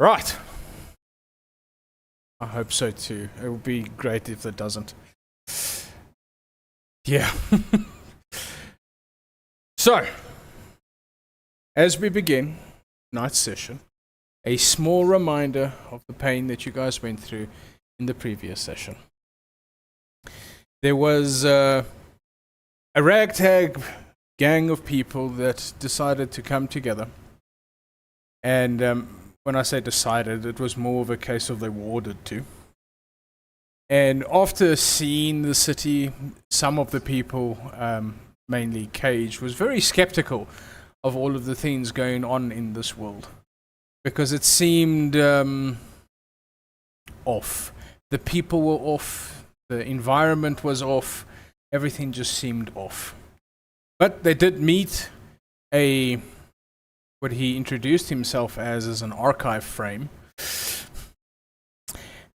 Right. I hope so too. It would be great if it doesn't. Yeah. So, as we begin tonight's session, a small reminder of the pain that you guys went through in the previous session. There was a ragtag gang of people that decided to come together. And when I say decided, it was more of a case of they were ordered to. And after seeing the city, some of the people, mainly Cage, was very skeptical of all of the things going on in this world. Because it seemed off. The people were off, the environment was off, everything just seemed off. But they did meet what he introduced himself as an archive frame.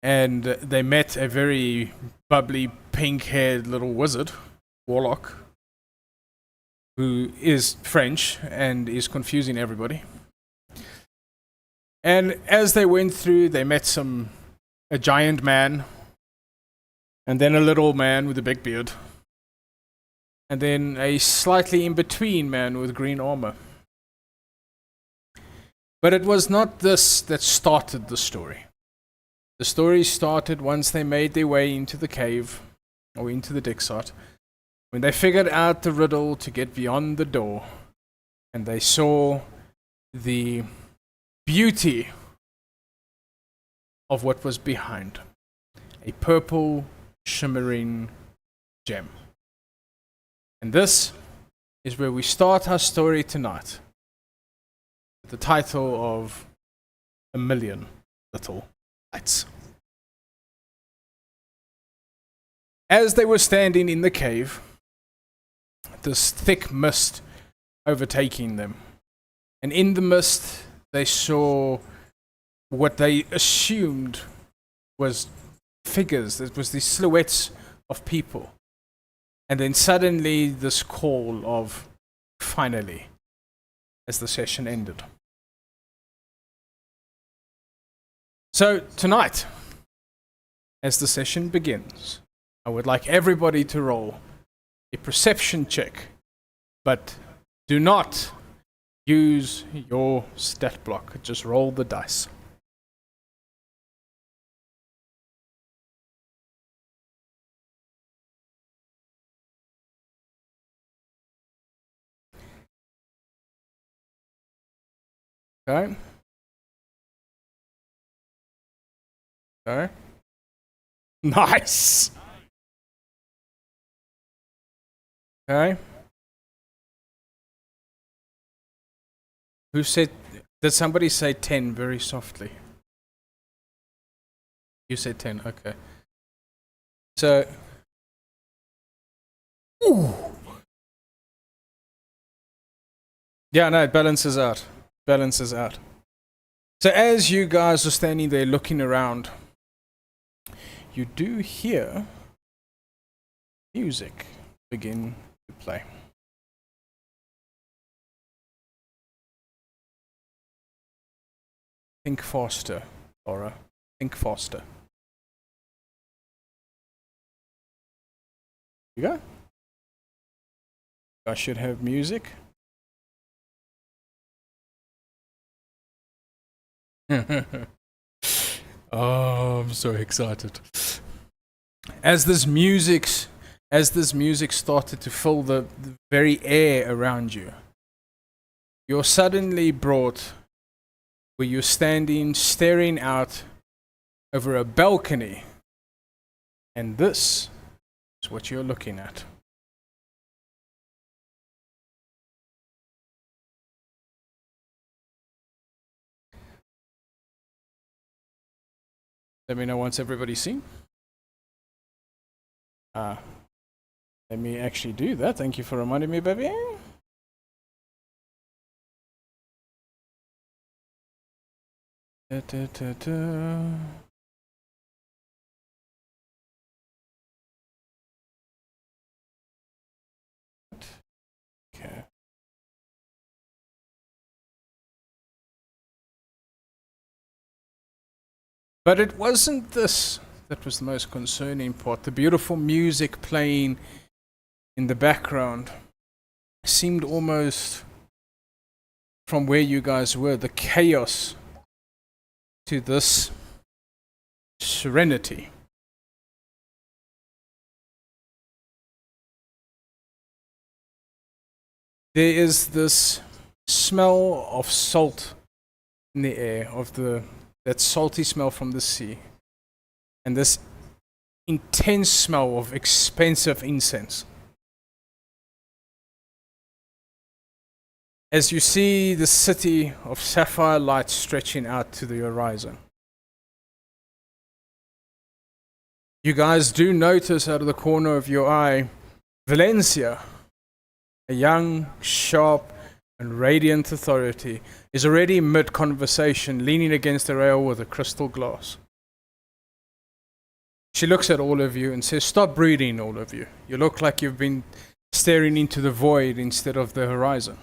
And they met a very bubbly, pink-haired little wizard, warlock, who is French and is confusing everybody. And as they went through, they met a giant man, and then a little man with a big beard, and then a slightly in-between man with green armor. But it was not this that started the story. The story started once they made their way into the cave, or into the Dixart, when they figured out the riddle to get beyond the door, and they saw the beauty of what was behind. A purple, shimmering gem. And this is where we start our story tonight. The title of A Million Little Lights. As they were standing in the cave, this thick mist overtaking them, and in the mist they saw what they assumed was figures. It was the silhouettes of people, and then suddenly this call of finally, as the session ended. So tonight, as the session begins, I would like everybody to roll a perception check, but do not use your stat block. Just roll the dice. Okay. Okay. Nice. Okay. Who said? Did somebody say 10 very softly? You said 10. Okay. So. Ooh. Yeah, no, it balances out. Balances out. So as you guys are standing there looking around, you do hear music begin to play. Think faster, Laura. Think faster. You go. I should have music. Oh, I'm so excited. As this music started to fill the very air around you, you're suddenly brought where you're standing, staring out over a balcony, and this is what you're looking at. Let me know once everybody's seen. Let me actually do that. Thank you for reminding me, baby. Da, da, da, da. Okay. But it wasn't this that was the most concerning part. The beautiful music playing in the background seemed almost, from where you guys were, the chaos to this serenity. There is this smell of salt in the air, of that salty smell from the sea, and this intense smell of expensive incense. As you see the city of sapphire light stretching out to the horizon, you guys do notice out of the corner of your eye Valencia, a young, sharp, and radiant authority, is already mid-conversation, leaning against the rail with a crystal glass. She looks at all of you and says, "Stop breathing, all of you. You look like you've been staring into the void instead of the horizon.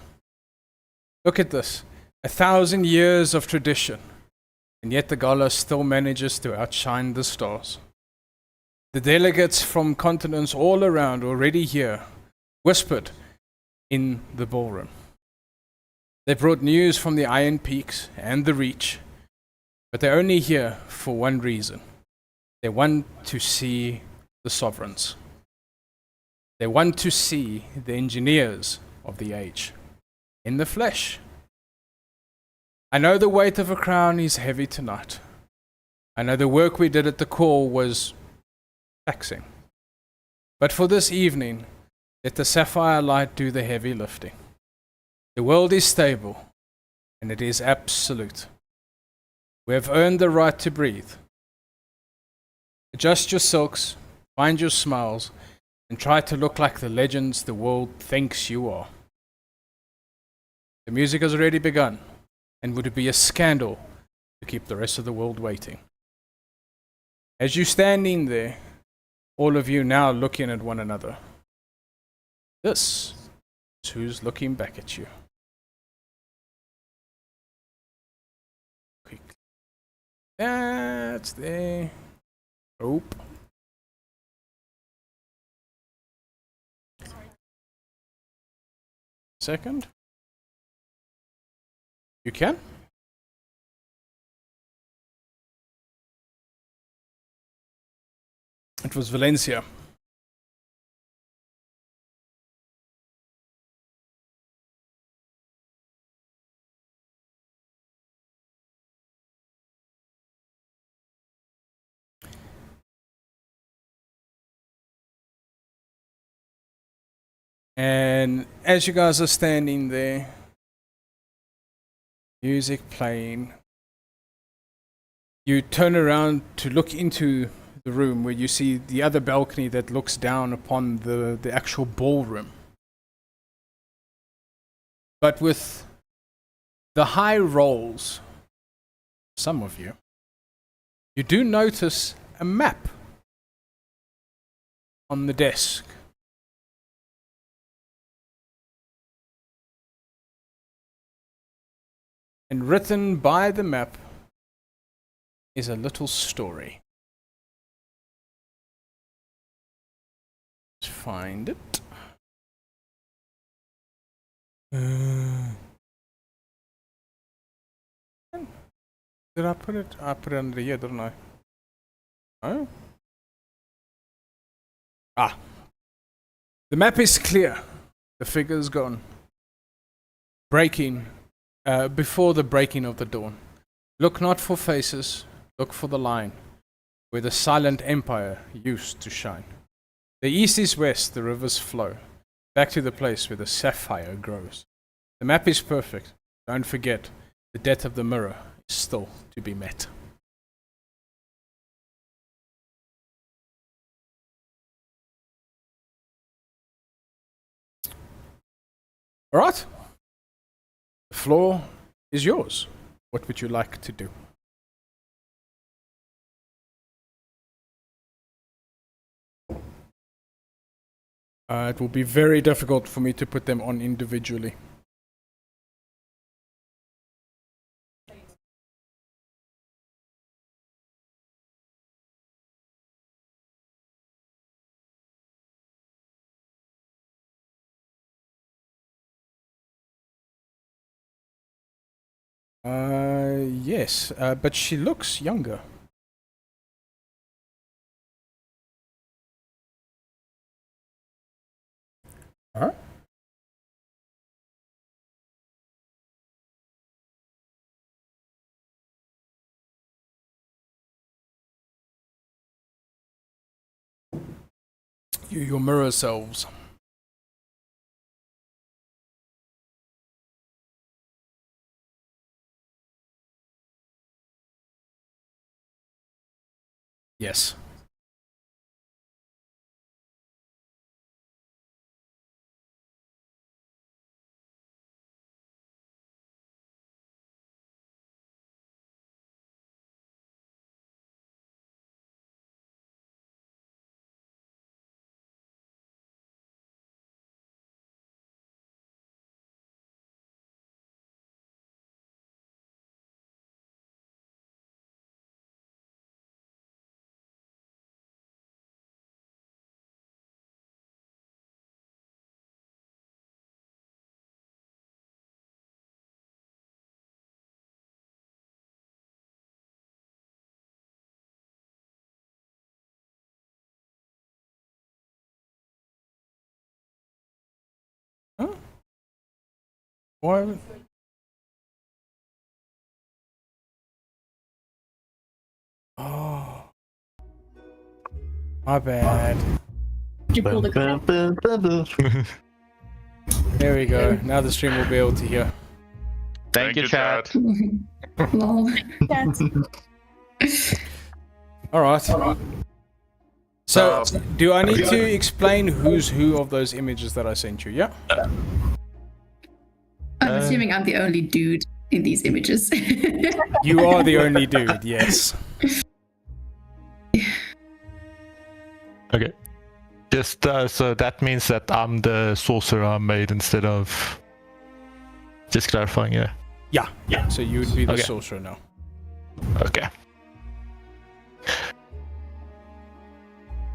Look at this, 1,000 years of tradition, and yet the gala still manages to outshine the stars. The delegates from continents all around already here, whispered in the ballroom. They brought news from the Iron Peaks and the Reach, but they're only here for one reason. They want to see the sovereigns. They want to see the engineers of the age in the flesh. I know the weight of a crown is heavy tonight. I know the work we did at the call was taxing. But for this evening, let the sapphire light do the heavy lifting. The world is stable, and it is absolute. We have earned the right to breathe. Adjust your silks, find your smiles, and try to look like the legends the world thinks you are. The music has already begun, and would it be a scandal to keep the rest of the world waiting?" As you standing there, all of you now looking at one another, this is who's looking back at you. Quick. That's there. Oop. Second. You can? It was Valencia. And as you guys are standing there, music playing, you turn around to look into the room where you see the other balcony that looks down upon the actual ballroom. But with the high rolls, some of you, you do notice a map on the desk. And written by the map is a little story. Let's find it. Did I put it? I put it under here, didn't I? Oh? Ah. The map is clear. The figure's gone. Before the breaking of the dawn. Look not for faces, look for the line, where the silent empire used to shine. The east is west, the rivers flow, back to the place where the sapphire grows. The map is perfect, don't forget, the death of the mirror is still to be met. All right. The floor is yours. What would you like to do? It will be very difficult for me to put them on individually. Yes, but she looks younger. Huh? Your mirror selves. Yes. Huh? Why? Oh, my bad. You pulled a crap. There we go. Now the stream will be able to hear. Thank you, chat. Lol. All right. So, do I need to explain who's who of those images that I sent you? Yeah. I'm assuming I'm the only dude in these images. You are the only dude. Yes. Okay. Just so that means that I'm the sorcerer maid instead of. Just clarifying, yeah. Yeah. So you would be the Okay. sorcerer now. Okay.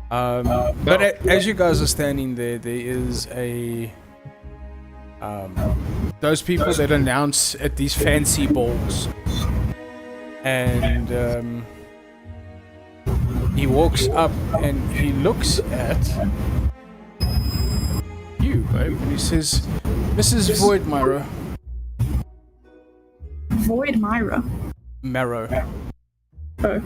But as you guys are standing there, there is a those people that announce at these fancy balls, and he walks up and he looks at you, babe, and he says, "Mrs. Void Myra." Void Myra. Marrow. Oh.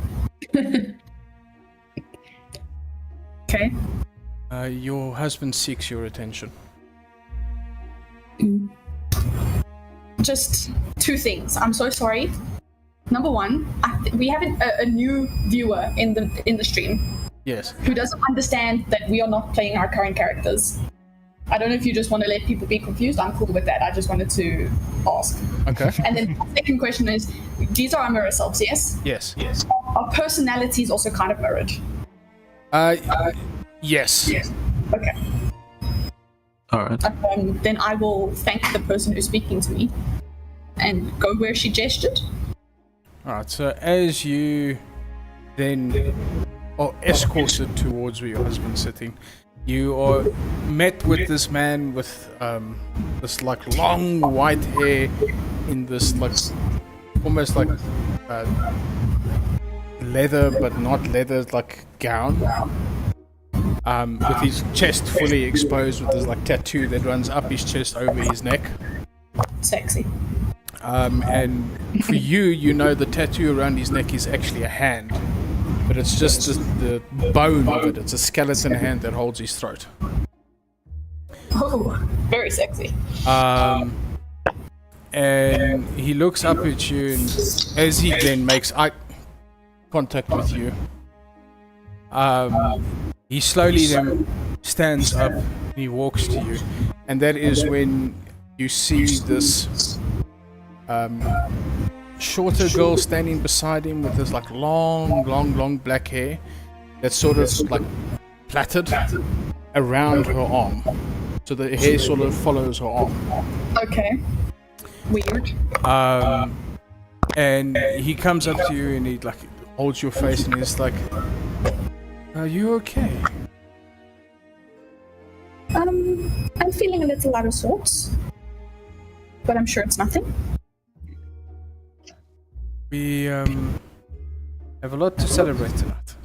Okay. Your husband seeks your attention. Just two things. I'm so sorry. Number one, we have a new viewer in the stream Yes. who doesn't understand that we are not playing our current characters. I don't know if you just want to let people be confused. I'm cool with that. I just wanted to ask. Okay. And then the second question is, these are our mirror selves, yes? Yes. Our personalities also kind of mirrored. Yes. Okay. All right. Then I will thank the person who's speaking to me and go where she gestured. Alright, so as you then are escorted towards where your husband's sitting, you are met with this man with this like long white hair in this like almost like leather but not leather like gown. With his chest fully exposed with this like tattoo that runs up his chest over his neck. Sexy. And for you, you know the tattoo around his neck is actually a hand, but it's just the bone of it. It's a skeleton hand that holds his throat. Oh, very sexy. And he looks up at you, and as he then makes eye contact with you, he slowly then stands up and he walks to you, and that is when you see this shorter girl standing beside him with this like long black hair that's sort of like plaited around her arm, so the hair sort of follows her arm. Okay. Weird. And he comes up to you and he like holds your face and he's like, "Are you okay?" I'm feeling a little out of sorts, but I'm sure it's nothing. We have a lot to celebrate tonight.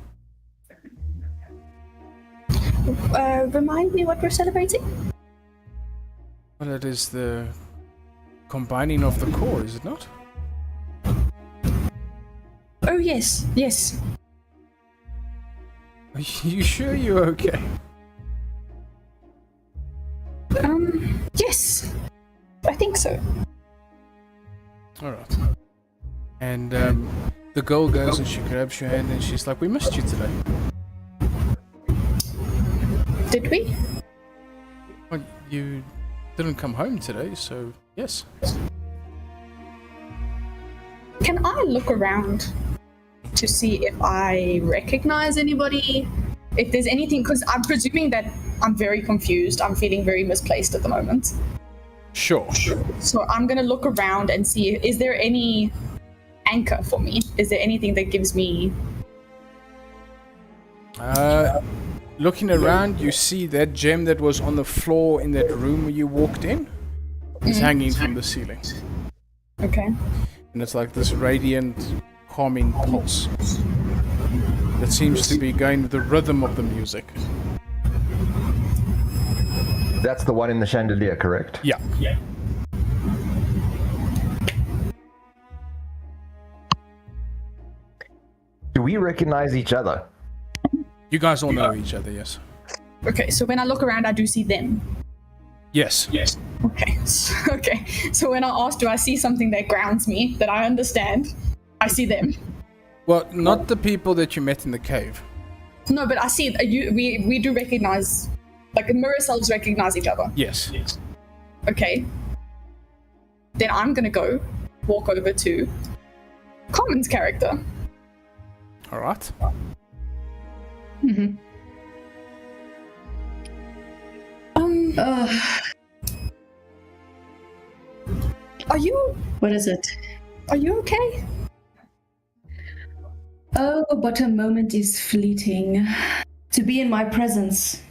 Remind me what we're celebrating? Well, it is the combining of the core, is it not? Oh, yes, yes. Are you sure you're okay? Yes. I think so. Alright. And the girl goes and she grabs your hand and she's like, we missed you today. Did we? Well, you didn't come home today, so yes. Can I look around to see if I recognize anybody? If there's anything, because I'm presuming that I'm very confused. I'm feeling very misplaced at the moment. Sure. So I'm gonna look around and see, is there any anchor for me? Is there anything that gives me... Looking around, you see that gem that was on the floor in that room where you walked in is hanging from the ceiling. Okay. And it's like this radiant, calming pulse that seems to be going with the rhythm of the music. That's the one in the chandelier, correct? Yeah. Do we recognize each other? You guys all know each other, yes? Okay, so when I look around, I do see them. Yes. Okay. Okay. So when I ask, do I see something that grounds me, that I understand? I see them. Well, not the people that you met in the cave. No, but I see we do recognize, like mirror selves recognize each other. Yes. Okay. Then I'm gonna go walk over to Common's character. Alright. Mm-hmm. Are you okay? Oh, but a moment is fleeting. To be in my presence,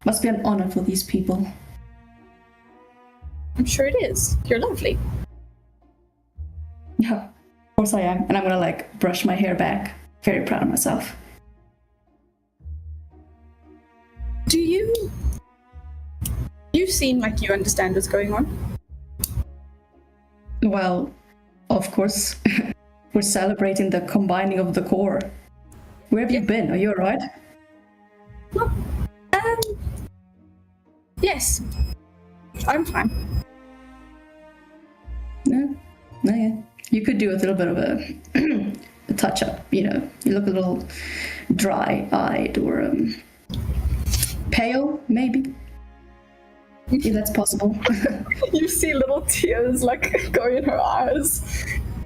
must be an honor for these people. I'm sure it is. You're lovely. Yeah, of course I am. And I'm gonna like brush my hair back. Very proud of myself. Do you seem like you understand what's going on? Well, of course, we're celebrating the combining of the core. Where have you been? Are you alright? Yes. I'm fine. No? Okay. You could do a little bit of a touch up, you know. You look a little dry-eyed or pale, maybe. If that's possible. You see little tears like go in her eyes.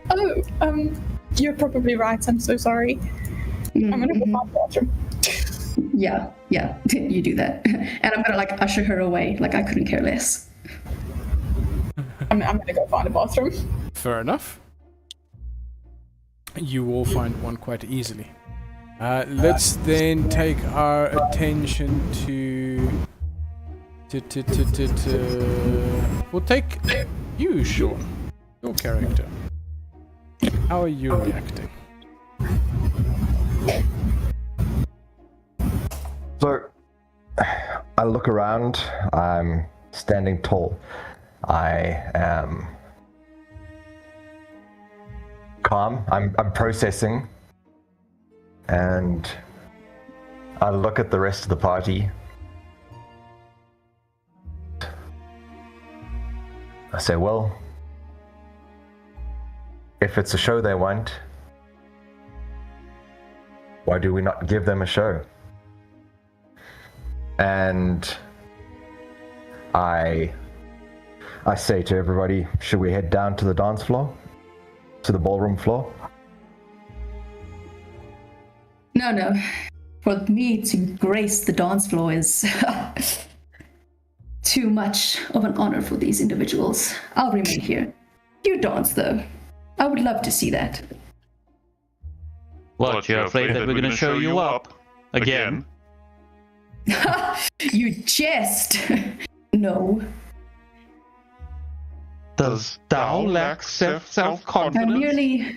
Oh, you're probably right. I'm so sorry. I'm gonna go to my bathroom. Yeah, you do that. And I'm gonna like usher her away, like I couldn't care less. I'm gonna go find a bathroom. Fair enough. You will find one quite easily. Let's then take our attention to... We'll take you, Sean. Your character. How are you reacting? So, I look around. I'm standing tall. I am calm. I'm processing. And I look at the rest of the party. I say, well, if it's a show they want, why do we not give them a show? And I say to everybody, should we head down to the dance floor? To the ballroom floor? No. For me to grace the dance floor is too much of an honor for these individuals. I'll remain here. You dance, though. I would love to see that. What, you're afraid that we're gonna show you up? Again? You jest! No. Does thou lack I'm self-confidence?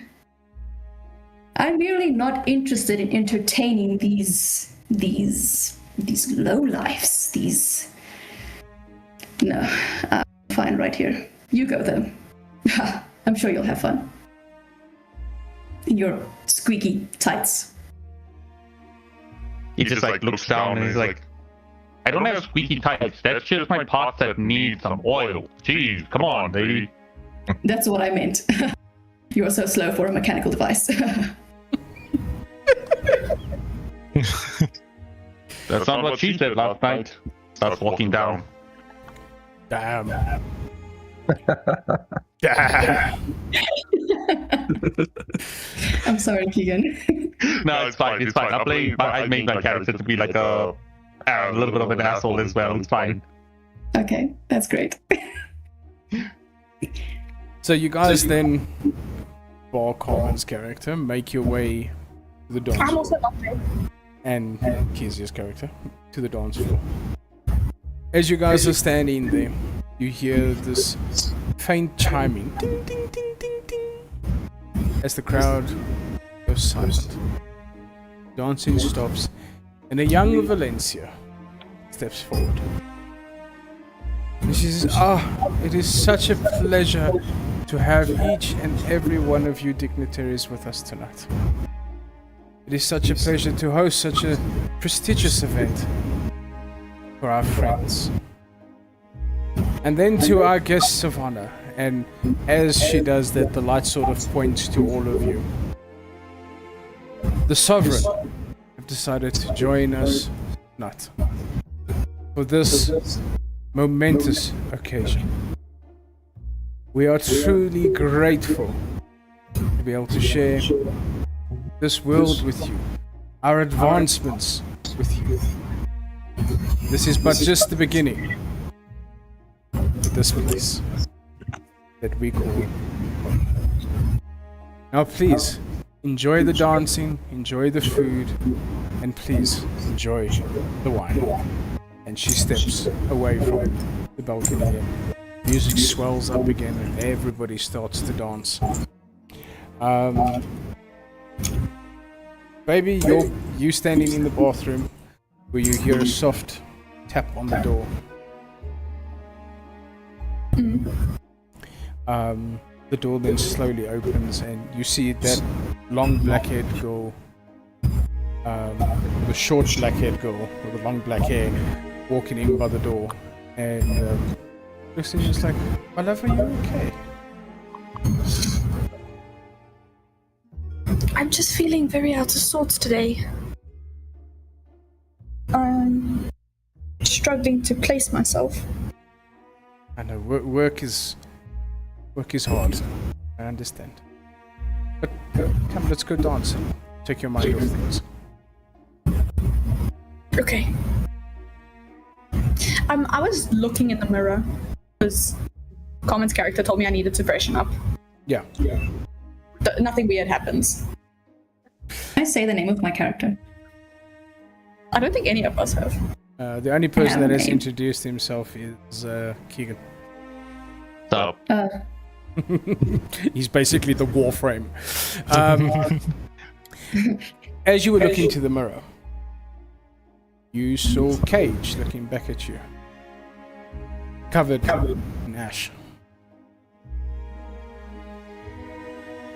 I'm merely not interested in entertaining these lowlifes. These. No, I'm fine right here. You go though. I'm sure you'll have fun. In your squeaky tights. He just like looks down and he's like, I don't have squeaky tights. That's just my parts that need some oil. Jeez, come on, baby. That's what I meant. You are so slow for a mechanical device. That's not what she said last night. Starts walking down. Damn. Damn. I'm sorry, Keegan. No, it's fine. It's fine. I made my character to be like a little bit of an asshole as well. It's fine. Okay, that's great. So you guys then, for Coleman's character, make your way to the dance I'm floor, also not there. and Kezia's character to the dance floor. As you guys are standing there, you hear this faint chiming, ding ding ding ding ding, as the crowd goes silent. Dancing stops, and a young Valencia steps forward. And she says, it is such a pleasure to have each and every one of you dignitaries with us tonight. It is such a pleasure to host such a prestigious event for our friends. And then to our guests of honor, and as she does that, the light sort of points to all of you. The Sovereign have decided to join us tonight for this momentous occasion. We are truly grateful to be able to share this world with you, our advancements with you. This is but just the beginning of this place that we call home. Now please, enjoy the dancing, enjoy the food, and please enjoy the wine. And she steps away from the balcony and music swells up again and everybody starts to dance. Baby, you standing in the bathroom where you hear a soft tap on the door. The door then slowly opens and you see that long black-haired girl, the short black-haired girl with the long black hair walking in by the door, and Lucy's just like, my love, are you okay? I'm just feeling very out of sorts today. I'm struggling to place myself. I know, work is hard. I understand. But come, let's go dancing. Take your mind off things. Okay. I was looking in the mirror because Carmen's character told me I needed to freshen up. Yeah. Nothing weird happens. I say the name of my character. I don't think any of us have. The only person that has Okay. introduced himself is Keegan. So, He's basically the Warframe. As you were looking to the mirror, you saw Cage looking back at you, covered in ash.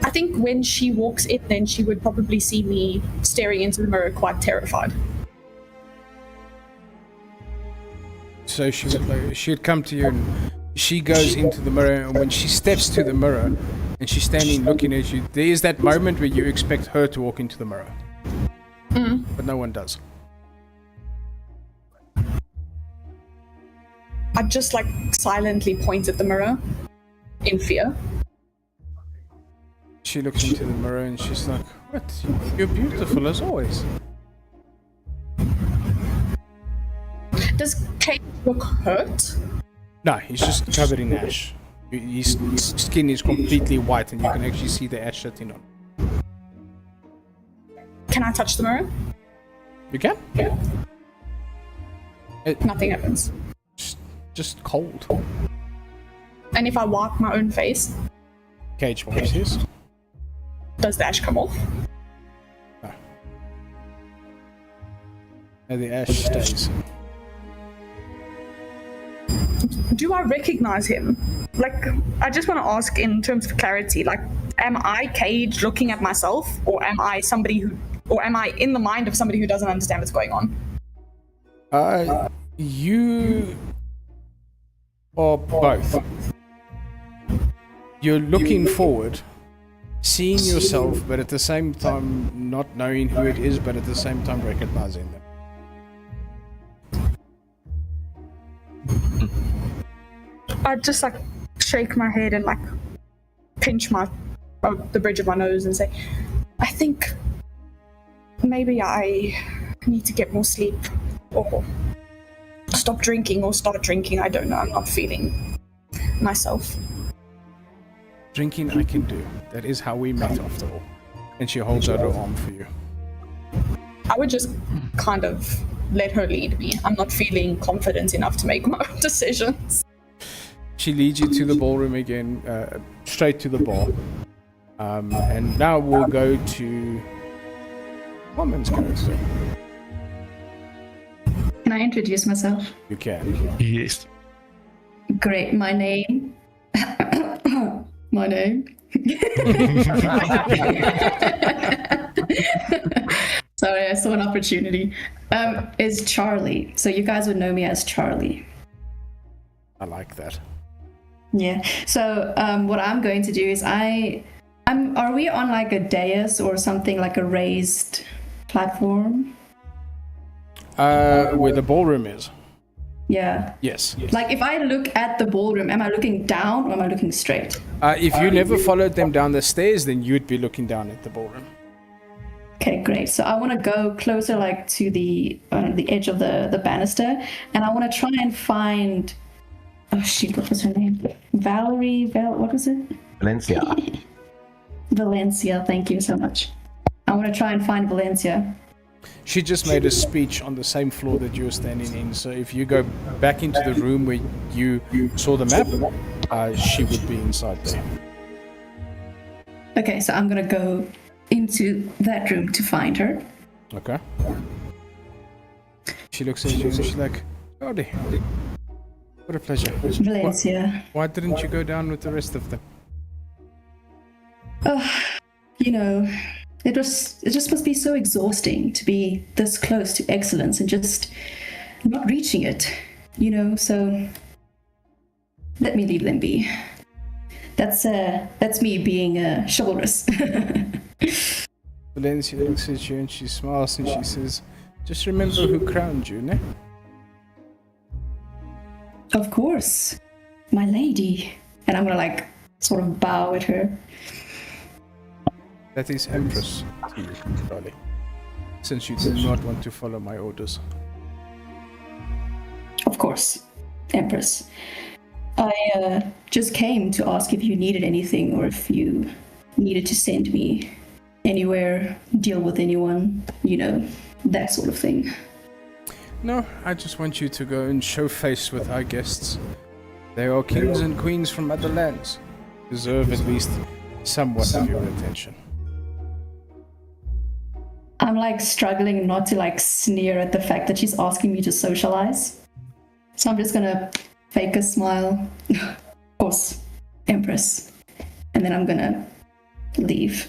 I think when she walks in, then she would probably see me staring into the mirror quite terrified. So she'd come to you, and she goes into the mirror, and when she steps to the mirror, and she's standing looking at you, there is that moment where you expect her to walk into the mirror. But no one does. I just like silently point at the mirror in fear. She looks into the mirror and she's like, what? You're beautiful as always. Does Kate look hurt? No, he's just covered in ash. His skin is completely white and you can actually see the ash sitting on. Can I touch the mirror? You can? Yeah. Nothing happens. Just cold. And if I wipe my own face, Cage wipes his. does the ash come off? And the ash stays. Do I recognize him? Like, I just want to ask in terms of clarity, like, am I Cage looking at myself, or am I in the mind of somebody who doesn't understand what's going on? You are both. You're looking forward, seeing yourself, but at the same time not knowing who it is, but at the same time recognizing them. I just like shake my head and like pinch the bridge of my nose and say, I think maybe I need to get more sleep or stop drinking or start drinking. I don't know. I'm not feeling myself. Drinking I can do. That is how we met after all. And she holds out her arm for you. I would just kind of let her lead me. I'm not feeling confident enough to make my own decisions. She leads you to the ballroom again, straight to the bar. And now we'll go to Commons character. Can I introduce myself? You can. Yes. Great. My name. My name. Sorry, I saw an opportunity. Is Charlie. So you guys would know me as Charlie. I like that. Yeah. So what I'm going to do is are we on like a dais or something, like a raised platform? Where the ballroom is. Yeah. Yes. Like if I look at the ballroom, am I looking down or am I looking straight? If you never followed them down the stairs, then you'd be looking down at the ballroom. Okay, great. So I want to go closer, like to the edge of the banister, and I want to try and find. Oh shoot! What was her name? Valerie. What was it? Valencia. Valencia. Thank you so much. I want to try and find Valencia. She just made a speech on the same floor that you're standing in. So if you go back into the room where you saw the map, she would be inside there. Okay, so I'm gonna go into that room to find her. Okay. She looks at you and she's like, howdy. What a pleasure. Valencia. Why didn't you go down with the rest of them? You know, it just must be so exhausting to be this close to excellence and just not reaching it, you know, so let me leave them be. That's me being chivalrous. Valencia looks at you and she smiles and she says, just remember who crowned you, ne? Of course, my lady. And I'm gonna like sort of bow at her. That is Empress to you, Charlie. Since you do not want to follow my orders. Of course, Empress. I just came to ask if you needed anything or if you needed to send me anywhere, deal with anyone, you know, that sort of thing. No, I just want you to go and show face with our guests. They are kings and queens from other lands. Deserve at least somewhat of your attention. I'm like struggling not to like sneer at the fact that she's asking me to socialize. So I'm just gonna fake a smile. Of course, Empress. And then I'm gonna leave.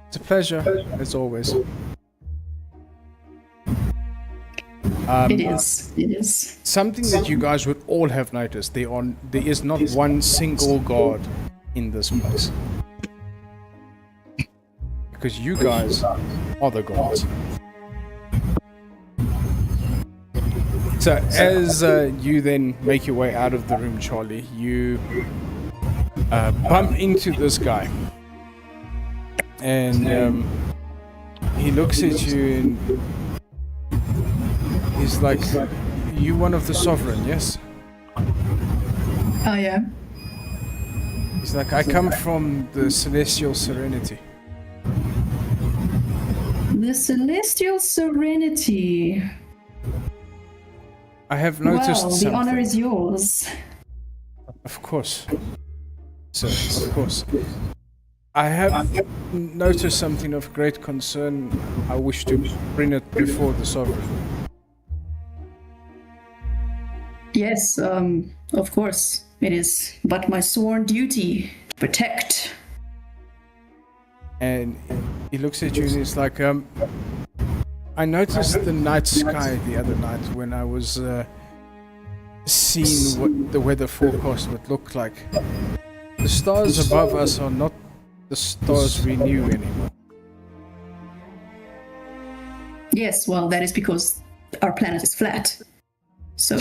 It's a pleasure, as always. It is. Something that you guys would all have noticed, there is not one single god in this place. Because you guys are the gods. So as you then make your way out of the room, Charlie, you bump into this guy. And he looks at you and he's like, you one of the sovereign, yes? Oh yeah. He's like, I come from the Celestial Serenity. The Celestial Serenity. I have noticed well, the something. honor is yours. Of course. Sir, of course. I have noticed something of great concern. I wish to bring it before the sovereign. Yes, of course it is, but my sworn duty to protect. And he looks at you and he's like, I noticed the night sky the other night when I was seeing what the weather forecast would look like. The stars above us are not the stars we knew anymore. Yes, well, that is because our planet is flat. So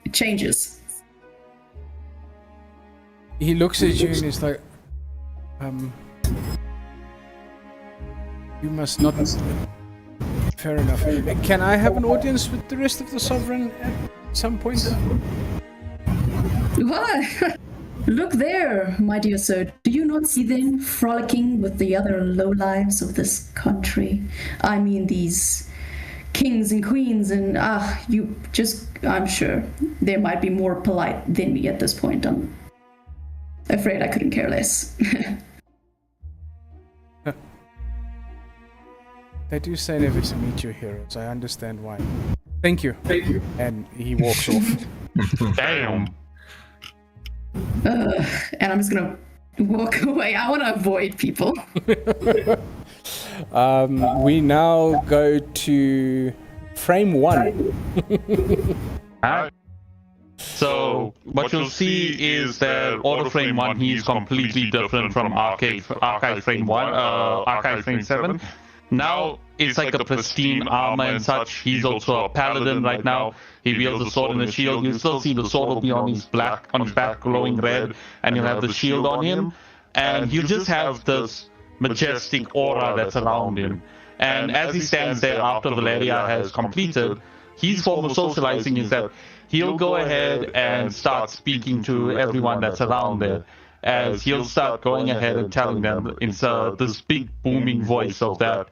it changes. He looks at you and he's like, you must not... Fair enough. Can I have an audience with the rest of the sovereign at some point? What? Look there, my dear sir. Do you not see them frolicking with the other lowlives of this country? I mean, these kings and queens, and I'm sure they might be more polite than me at this point. I'm afraid I couldn't care less. They do say never to meet your heroes. I understand why. Thank you. Thank you. And he walks off. Damn. And I'm just gonna walk away. I want to avoid people. We now go to frame 1. Alright. So what you'll see is that Auto Frame 1, he's completely different from Archive Frame 1, Archive Frame 7. Now it's like a pristine armor and such. He's also a paladin right now. He wields a sword and a shield. You still see the sword will be on his back glowing red, and you'll have the shield on him. And you just have this majestic aura that's around him. And as he stands there after Valeria has completed, his form of socializing is that he'll go ahead and start speaking to everyone that's around there. As he'll start going ahead and telling them in this big booming voice of that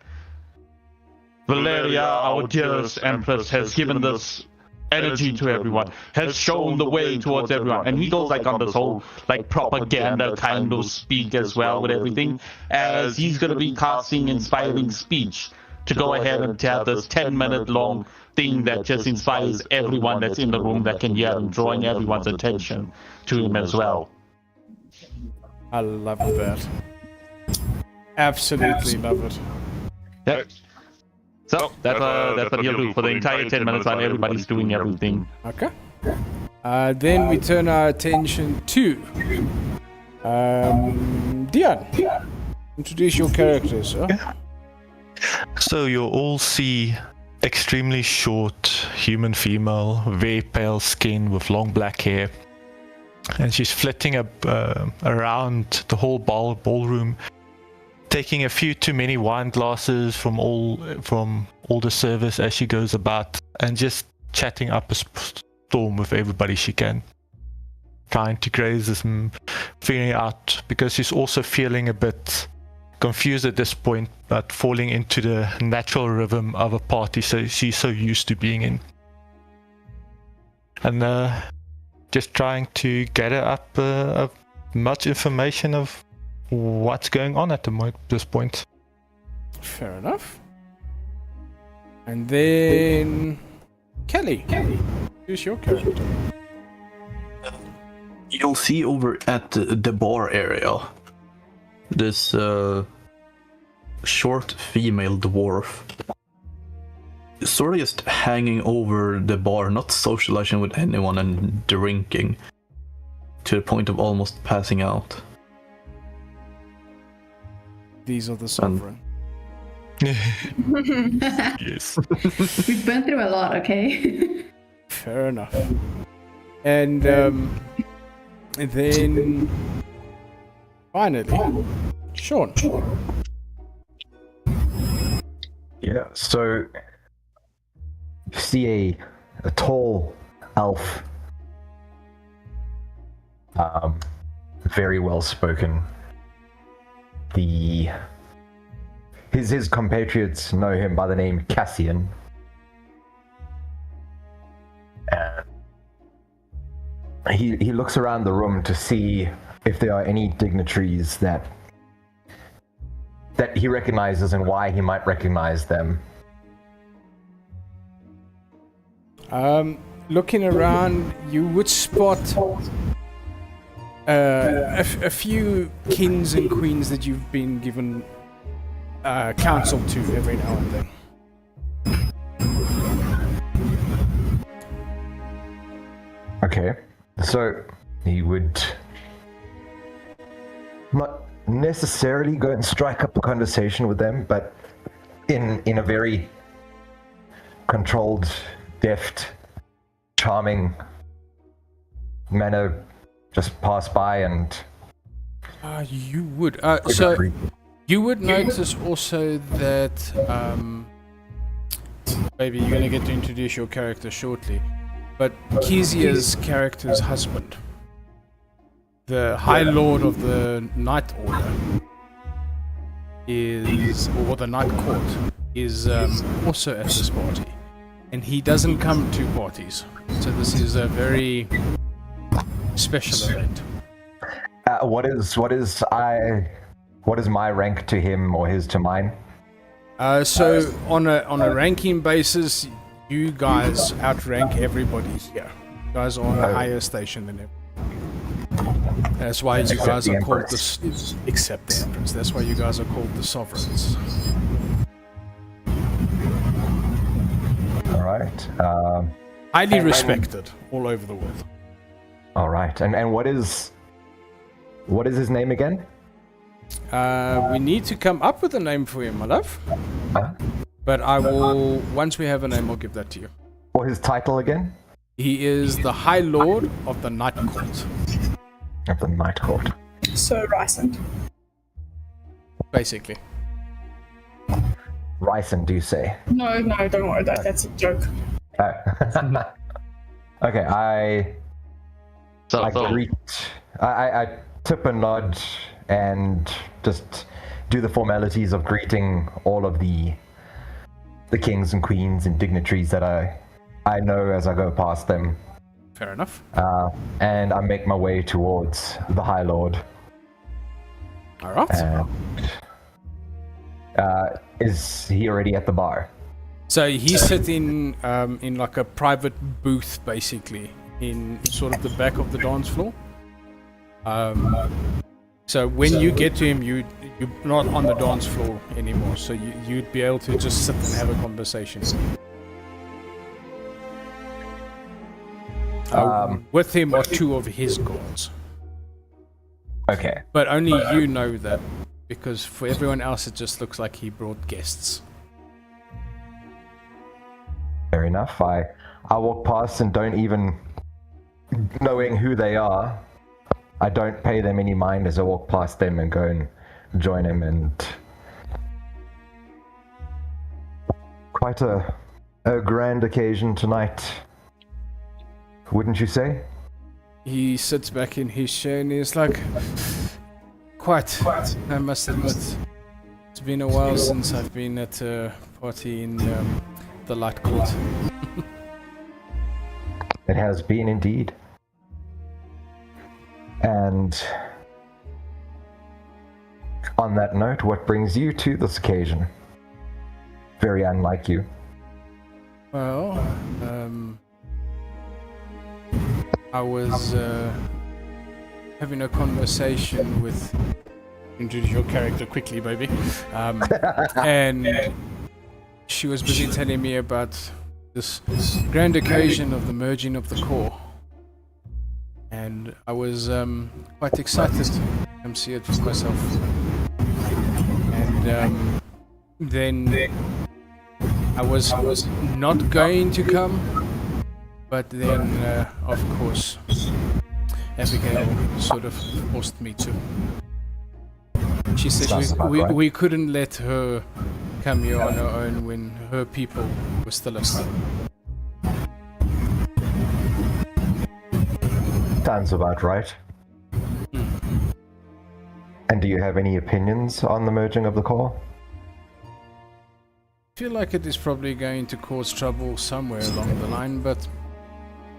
Valeria, our dearest Empress, has given this energy to everyone, has shown the way towards everyone. And he goes like on this whole like propaganda kind of speak as well with everything, as he's going to be casting inspiring speech to go ahead and have this 10-minute long thing that just inspires everyone that's in the room that can hear him, drawing everyone's attention to him as well. I love that. Absolutely love it. Yep. So that's what he'll do for the entire 10 minutes while everybody's doing everything. Okay. Then we turn our attention to Dion. Introduce your characters, sir. So you'll all see extremely short human female, very pale skin with long black hair. And she's flitting around the whole ballroom, taking a few too many wine glasses from all the servers as she goes about, and just chatting up a storm with everybody she can, trying to graze this, figuring out, because she's also feeling a bit confused at this point, but falling into the natural rhythm of a party so she's so used to being in, and just trying to gather up much information of what's going on at this point. Fair enough. And then Kelly, who's your character? You'll see over at the bar area this short female dwarf sort of just hanging over the bar, not socializing with anyone and drinking, to the point of almost passing out. These are the sovereign. Yes. We've been through a lot, okay? Fair enough. And then finally, Sean. Yeah, so you see a tall elf, very well spoken. His compatriots know him by the name Cassian. And he looks around the room to see if there are any dignitaries that that he recognizes and why he might recognize them. Looking around, you would spot a few kings and queens that you've been given counsel to every now and then. Okay, so he would not necessarily go and strike up a conversation with them, but in a very controlled, deft, charming manner, just pass by and You would. So you would notice also that maybe you're going to get to introduce your character shortly, but Kezia's character's husband, the High Lord of the Night Order, or the Night Court, is also at this party, and he doesn't come to parties, so this is a very special event. what is my rank to him or his to mine? So on a ranking basis, you guys outrank everybody here. You guys are on a higher station than everyone. That's why you guys are called the except the Empress. That's why you guys are called the Sovereigns. All right. Highly respected all over the world. All right. And what is his name again? We need to come up with a name for him, my love. Huh? But I will, once we have a name, I'll give that to you. Or his title again? He is the High Lord of the Night Court. Of the Night Court. So Rysand. Basically. Ryson, do you say? No, don't worry. That's a joke. Okay, I greet. I tip a nod and just do the formalities of greeting all of the kings and queens and dignitaries that I know as I go past them. Fair enough. And I make my way towards the High Lord. All right. Is he already at the bar? So he's sitting in like a private booth, basically, in sort of the back of the dance floor. So when you get to him, you're not on the dance floor anymore, so you'd be able to just sit and have a conversation. With him are two of his guards. Okay. But only you know that, because for everyone else it just looks like he brought guests. Fair enough. I walk past and don't even, knowing who they are, I don't pay them any mind as I walk past them and go and join him, and quite a grand occasion tonight, wouldn't you say? He sits back in his chair and he's like, quite, I must admit. It's been a while since I've been at a party in the Light Court. It has been indeed. And on that note, what brings you to this occasion? Very unlike you. Well, I was having a conversation with... Introduce your character quickly, baby. And she was busy telling me about this grand occasion of the merging of the core. And I was quite excited to come see it for myself. And then I was not going to come, but then of course Abigail sort of forced me to. She said we couldn't let her come here on her own when her people were still asleep. Sounds about right. And do you have any opinions on the merging of the core? I feel like it is probably going to cause trouble somewhere along the line, but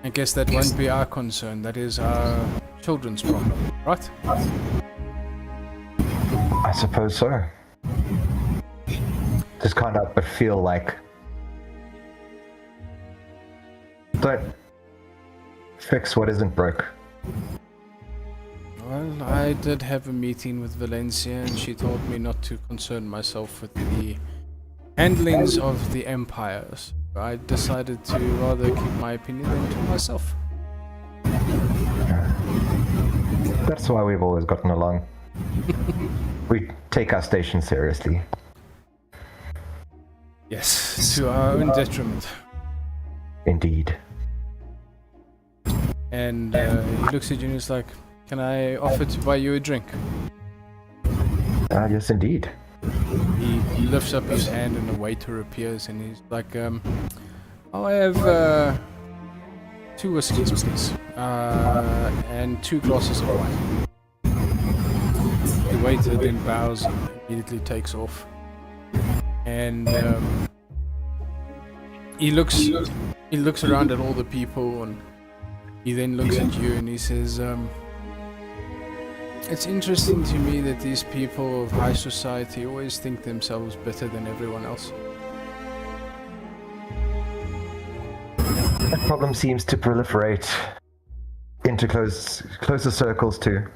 I guess that won't be our concern. That is our children's problem, right? I suppose so. just can't help but feel like don't fix what isn't broke. Well, I did have a meeting with Valencia, and she told me not to concern myself with the handlings of the empires. I decided to rather keep my opinion to myself. That's why we've always gotten along. We take our station seriously. Yes, to our own detriment. Indeed. And he looks at you and he's like, "Can I offer to buy you a drink?" Yes, indeed. He lifts up his hand and a waiter appears and he's like, "I'll have 2 whiskeys, please, and 2 glasses of wine." The waiter then bows and immediately takes off. And he looks around at all the people, and he then looks at you and he says, "It's interesting to me that these people of high society always think themselves better than everyone else." That problem seems to proliferate into closer circles too.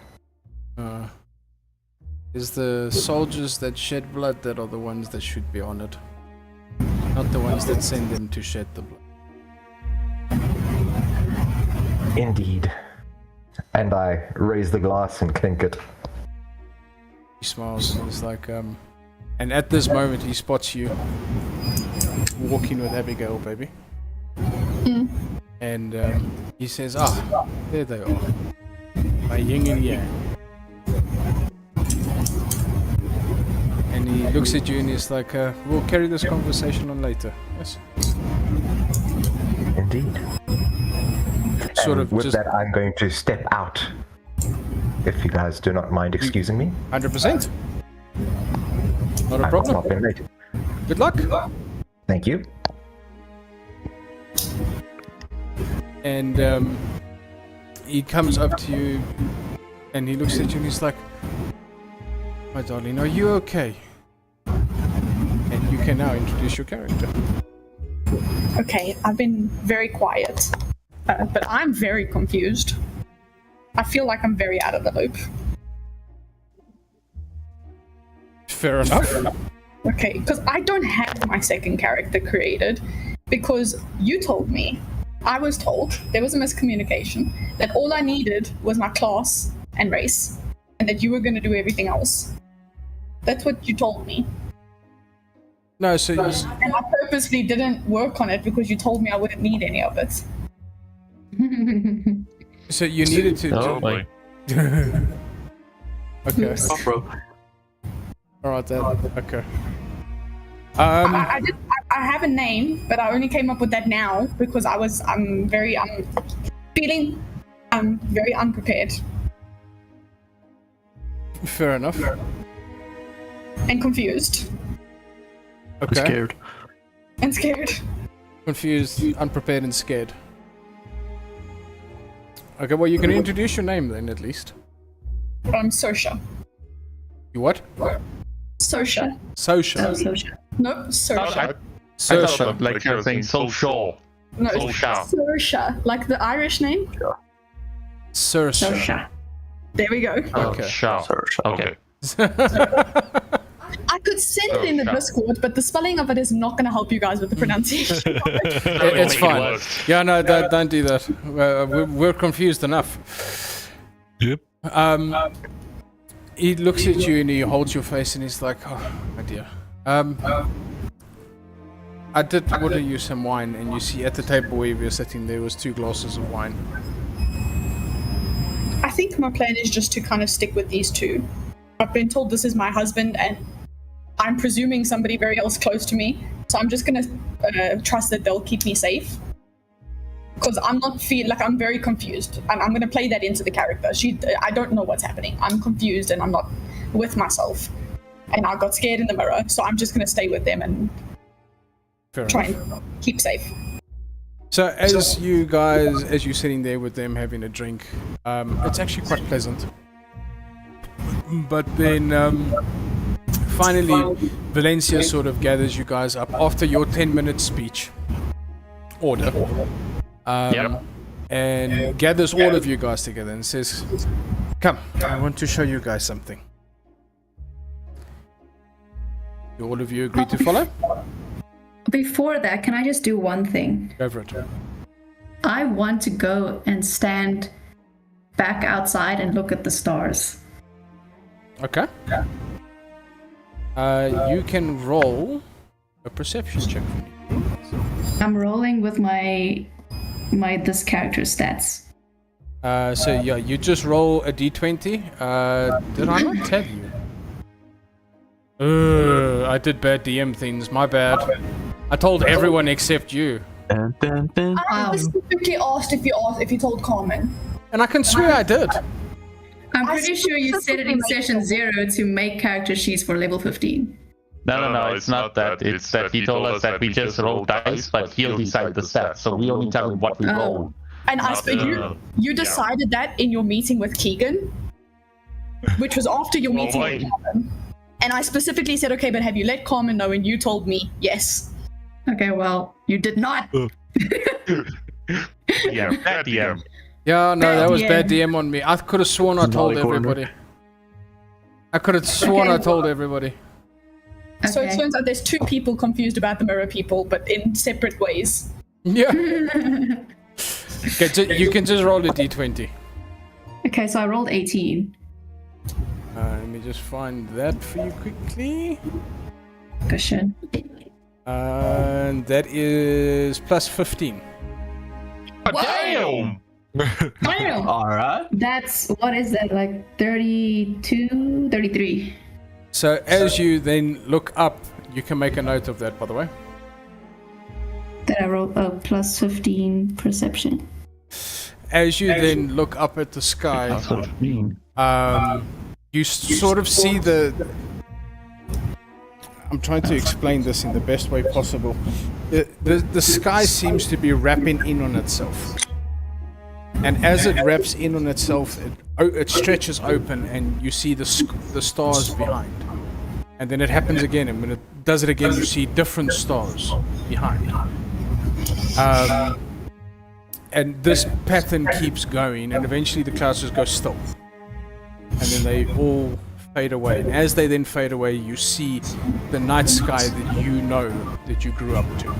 Is the soldiers that shed blood that are the ones that should be honored, not the ones that send them to shed the blood. Indeed. And I raise the glass and clink it. He smiles and he's like, and at this moment he spots you walking with Abigail, baby. And he says, there they are. My yin and yang. And he looks at you and he's like, we'll carry this conversation on later. Yes? Indeed. Sort and of with just that, I'm going to step out. If you guys do not mind excusing me. 100%. Not a I problem. will not be late. Good luck. Thank you. And he comes up to you and he looks at you and he's like, "My darling, are you okay?" And you can now introduce your character. Okay, I've been very quiet, but I'm very confused. I feel like I'm very out of the loop. Fair enough. Okay, because I don't have my second character created because you told me, I was told, there was a miscommunication, that all I needed was my class and race, and that you were going to do everything else. That's what you told me. No, so you, And I purposely didn't work on it because you told me I wouldn't need any of it. so you needed to. Oh boy. Okay. Oh, bro. All right then. Okay. I have a name, but I only came up with that now because I'm very unprepared Fair enough. and confused I'm Okay. scared. and scared. Confused, unprepared, and scared. Okay. Well, you can introduce your name then, at least. Sosha. You what? Sosha. Sosha. No, Sosha. I thought Sosha. like you were saying so sure. No, Sosha. Sosha, like the Irish name. Saoirse. There we go. Okay. Sure. Okay. I could send it in the Discord, but the spelling of it is not going to help you guys with the pronunciation. It's fine. Yeah, no, don't do that. We're confused enough. Yep. He looks at you and he holds your face and he's like, "Oh, my dear. I did order you some wine, and you see at the table where we were sitting there was 2 glasses of wine." I think my plan is just to kind of stick with these two. I've been told this is my husband, and I'm presuming somebody very else close to me. So I'm just gonna trust that they'll keep me safe. Because I'm not I'm very confused, and I'm gonna play that into the character. I don't know what's happening. I'm confused, and I'm not with myself. And I got scared in the mirror, so I'm just gonna stay with them and try and keep safe. So as you're sitting there with them having a drink, it's actually quite pleasant. But then finally, Valencia sort of gathers you guys up after your 10-minute speech. Order. And gathers all of you guys together and says, "Come, I want to show you guys something." Do all of you agree to follow? Before that, can I just do one thing? Go for it. I want to go and stand back outside and look at the stars. Okay. You can roll a perception check for me. I'm rolling with my this character's stats. So yeah, you just roll a d20. Did I not tell you? I did bad DM things. My bad. I told everyone except you. Dun, dun, dun. I specifically asked if you told Carmen. And I can swear I did. I'm pretty sure you said it in session 0 to make character sheets for level 15. No, it's not that. It's that he told us that we just roll dice, but he'll decide the stats. So we only tell him what we roll. And you decided that in your meeting with Keegan, which was after your meeting with Carmen. And I specifically said, okay, but have you let Carmen know? And you told me yes. Okay, well, you did not. Yeah, bad DM. Yeah, no, that was bad DM on me. I could have sworn I told everybody. I could have sworn I told everybody. So it turns out there's two people confused about the mirror people, but in separate ways. Yeah. Okay, you can just roll a d20. Okay, so I rolled 18. Let me just find that for you quickly. Cushion. And that is plus 15. Damn! Alright. That's, what is that, like 32, 33? So as you then look up, you can make a note of that, by the way. That I rolled a plus 15 perception. As you then look up at the sky, That's what I mean. you sort of see I'm trying to explain this in the best way possible. The sky seems to be wrapping in on itself. And as it wraps in on itself, it stretches open and you see the stars behind. And then it happens again, and when it does it again, you see different stars behind. And this pattern keeps going, and eventually the clouds just go still. And then they all fade away. And as they then fade away, you see the night sky that you know that you grew up to.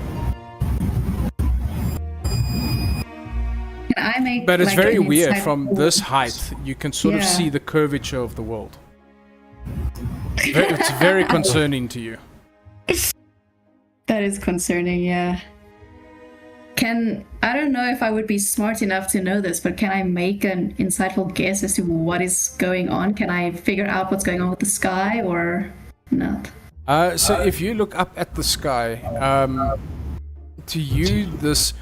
Can I make, But it's like, very an weird. insightful- From this height, you can sort of see the curvature of the world. It's very concerning to you. That is concerning, yeah. I don't know if I would be smart enough to know this, but can I make an insightful guess as to what is going on? Can I figure out what's going on with the sky or not? So if you look up at the sky, to you this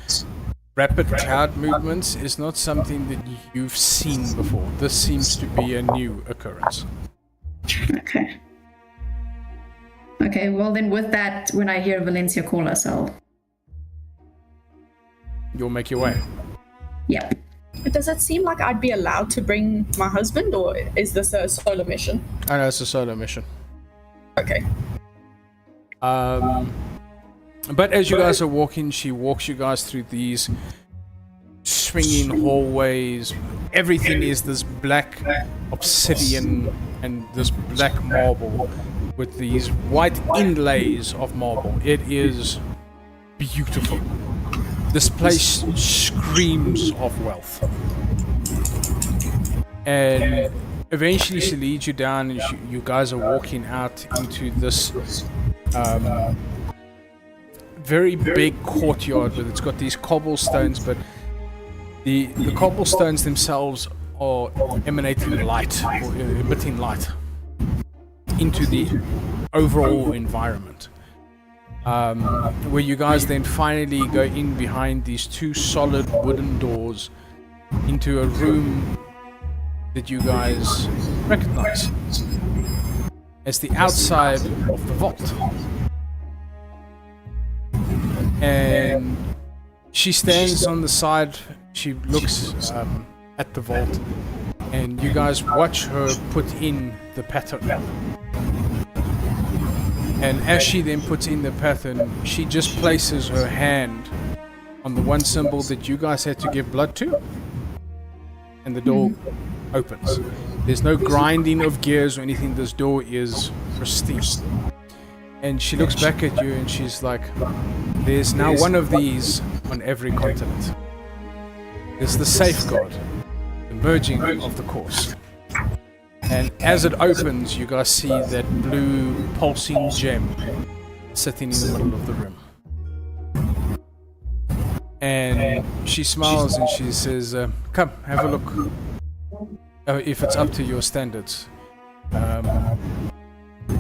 rapid cloud movements is not something that you've seen before. This seems to be a new occurrence. Okay. Okay, well then with that, when I hear Valencia call us, You'll make your way. Yep. Does it seem like I'd be allowed to bring my husband, or is this a solo mission? I know it's a solo mission. Okay. But as you guys are walking, she walks you guys through these swinging hallways. Everything is this black obsidian and this black marble with these white inlays of marble. It is beautiful. This place screams of wealth. And eventually she leads you down, and you guys are walking out into this very big courtyard where it's got these cobblestones, but the cobblestones themselves are emanating light, or emitting light into the overall environment. Where you guys then finally go in behind these two solid wooden doors into a room that you guys recognize as the outside of the vault. And she stands on the side, she looks at the vault, and you guys watch her put in the pattern. And as she then puts in the pattern, she just places her hand on the one symbol that you guys had to give blood to, and the door opens. There's no grinding of gears or anything. This door is pristine. And she looks back at you and she's like, there's now one of these on every continent. There's the safeguard, the merging of the course. And as it opens, you guys see that blue pulsing gem sitting in the middle of the room. And she smiles and she says, come, have a look. If it's up to your standards.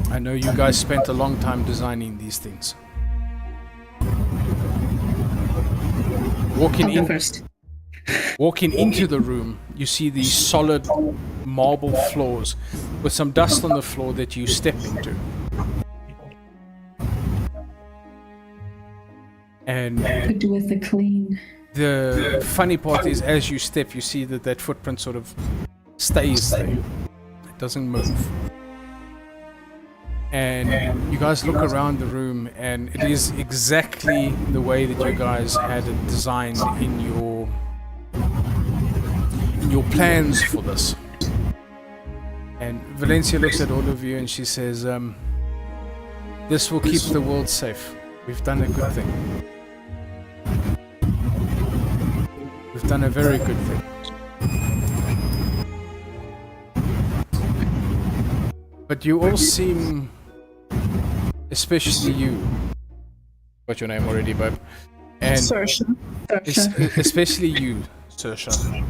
I know you guys spent a long time designing these things. Walking into the room, you see these solid marble floors with some dust on the floor that you step into. And Could do with the clean. the funny part is, as you step, you see that footprint sort of stays there. It doesn't move. And you guys look around the room, and it is exactly the way that you guys had it designed in your plans for this. And Valencia looks at all of you and she says, this will keep the world safe. We've done a good thing. We've done a very good thing. But you all seem, especially you, got your name already, but and Saoirse. especially you, Saoirse.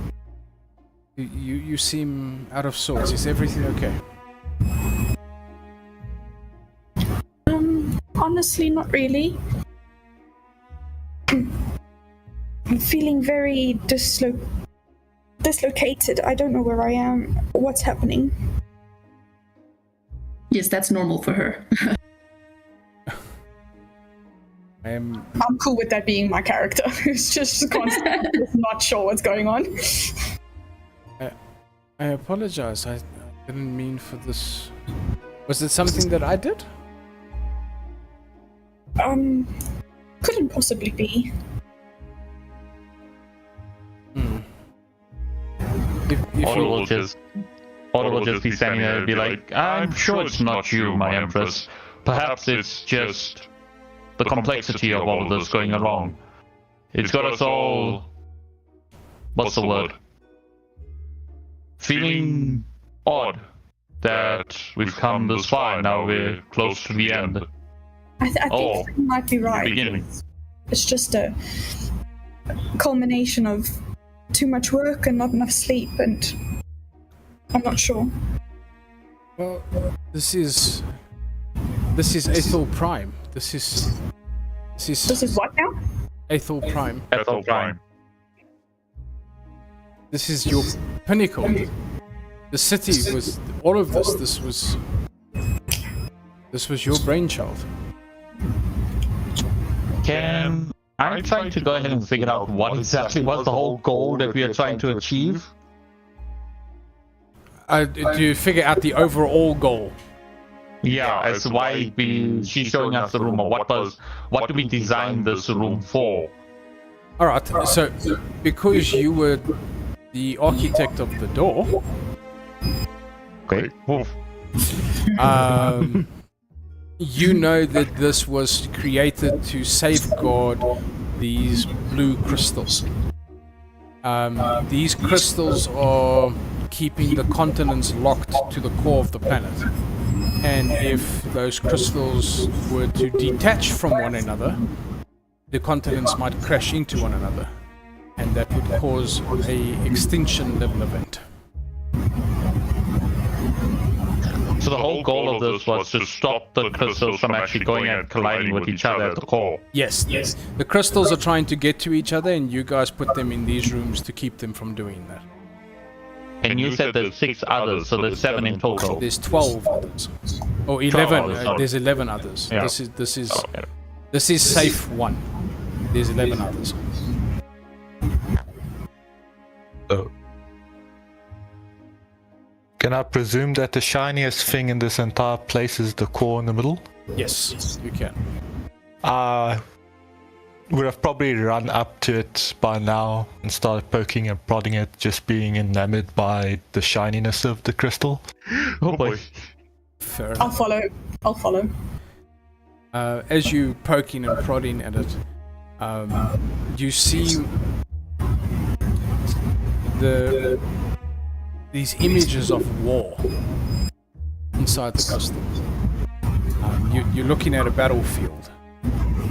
You seem out of sorts. Is everything okay? Honestly, not really. I'm feeling very dislocated. I don't know where I am, what's happening. Yes, that's normal for her. I'm cool with that being my character, who's just constantly not sure what's going on. I apologize. I didn't mean for this. Was it something that I did? Couldn't possibly be. Otto will just be standing there and be like, I'm sure it's not you, my Empress. Perhaps it's just the complexity of all of this going along. It's got us all... What's the word? Feeling odd that we've come this far, now we're close to the end. I think you might be right. Beginning. It's just a culmination of too much work and not enough sleep, and I'm not sure. Well, this is Ethel Prime. This is what now? Ethel Prime. Ethel Prime. This is your pinnacle. The city was all of this. This was your brainchild. Can I try to go ahead and figure out what exactly was the whole goal that we are trying to achieve? Do you figure out the overall goal? Yeah, as to why she's showing us the room, or what do we design this room for? Alright, so because you were the architect of the door, Okay. you know that this was created to safeguard these blue crystals. These crystals are keeping the continents locked to the core of the planet. And if those crystals were to detach from one another, the continents might crash into one another. And that would cause a extinction level event. So the whole goal of this was to stop the crystals from actually going and colliding with each other at the core. Yes. The crystals are trying to get to each other, and you guys put them in these rooms to keep them from doing that. And you said there's 6 others, so there's 7 in total. There's 12 others. Or 11. others, There's 11 others. Yeah. This is safe 1. There's 11 others. So, can I presume that the shiniest thing in this entire place is the core in the middle? Yes, you can. Would have probably run up to it by now and started poking and prodding it, just being enamored by the shininess of the crystal. Oh boy. Fair I'll enough. follow. I'll follow. As you poking and prodding at it, you see these images of war inside the crystal. You're looking at a battlefield,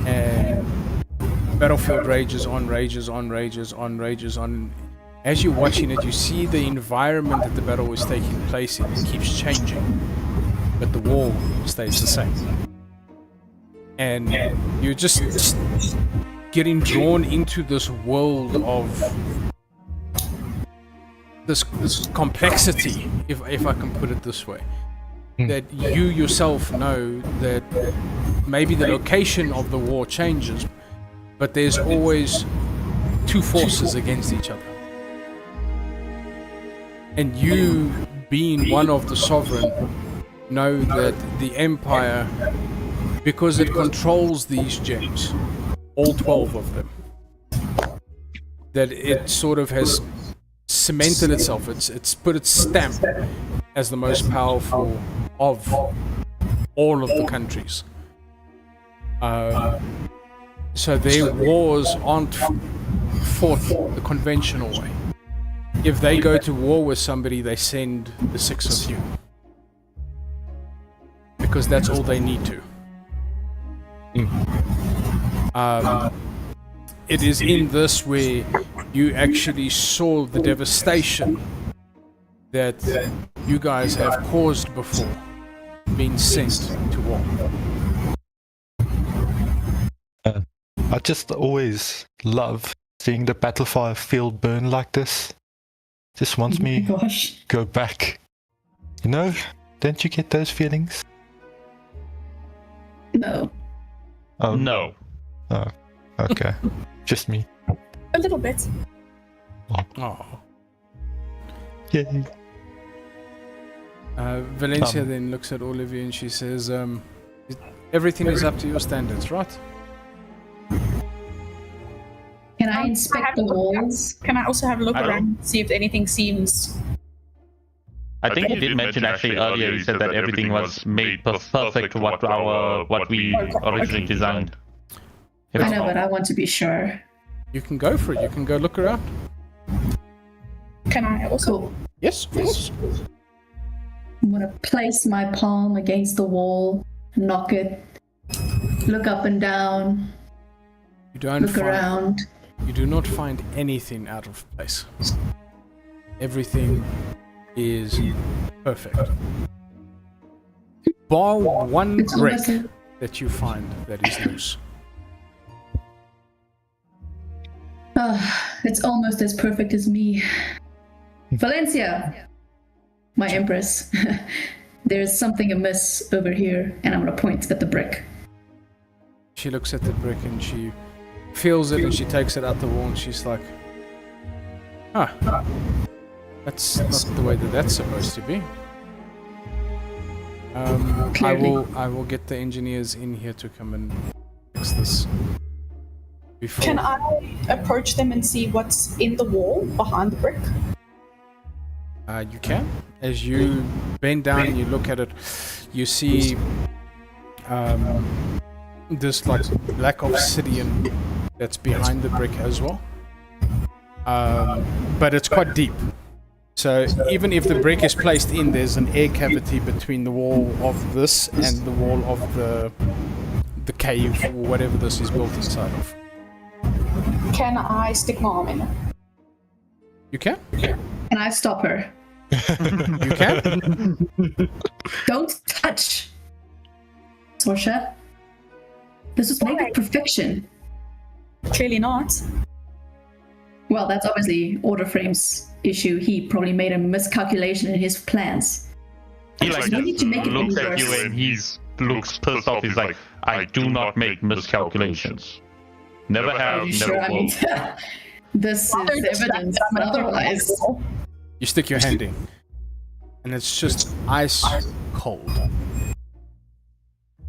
and battlefield rages on, rages on, rages on, rages on. As you're watching it, you see the environment that the battle is taking place in keeps changing, but the wall stays the same. And you're just getting drawn into this world of this complexity, if I can put it this way. That you yourself know that maybe the location of the war changes, but there's always two forces against each other. And you, being one of the sovereign, know that the Empire, because it controls these gems, all 12 of them, that it sort of has cemented itself, it's put its stamp as the most powerful of all of the countries. So their wars aren't fought the conventional way. If they go to war with somebody, they send the 6 of you. Because that's all they need to. It is in this where you actually saw the devastation that you guys have caused before being sent to war. I just always love seeing the battlefield burn like this. Just wants me Gosh. go back. You know, don't you get those feelings? No. Oh, No. Oh, okay. Just me. A little bit. Oh. Yay. Valencia then looks at all of you and she says, everything is up to your standards, right? Can I inspect the walls? Can I also have a look I don't- around, see if anything seems... I think he did mention actually earlier. He said that everything was made perfect to what we originally designed. I know, but I want to be sure. You can go for it. You can go look around. Can I also... Cool. Yes, of course. I'm gonna place my palm against the wall, knock it, look up and down, You don't look around. You do not find anything out of place. Everything is perfect. Bar one It's brick almost- that you find that is loose. It's almost as perfect as me. Valencia, my empress. There's something amiss over here, and I'm gonna point at the brick. She looks at the brick and she feels it and she takes it out the wall and she's like, huh, that's not the way that that's supposed to be. Clearly. I will get the engineers in here to come and fix this. Before. Can I approach them and see what's in the wall behind the brick? You can. As you bend down and you look at it, you see this like black obsidian that's behind the brick as well. But it's quite deep. So even if the brick is placed in, there's an air cavity between the wall of this and the wall of the cave or whatever this is built inside of. Can I stick my arm in it? You can? Can I stop her? You can? Don't touch! Sorsha. This was made with perfection. Clearly not. Well, that's obviously Order Frame's issue. He probably made a miscalculation in his plans. He like You need to make it looks at worse. you and he's looks pissed off. He's like, I do not make miscalculations. Never Are have, you never sure? I will. mean, this is evidence. Otherwise, You stick your hand in, and it's just ice cold.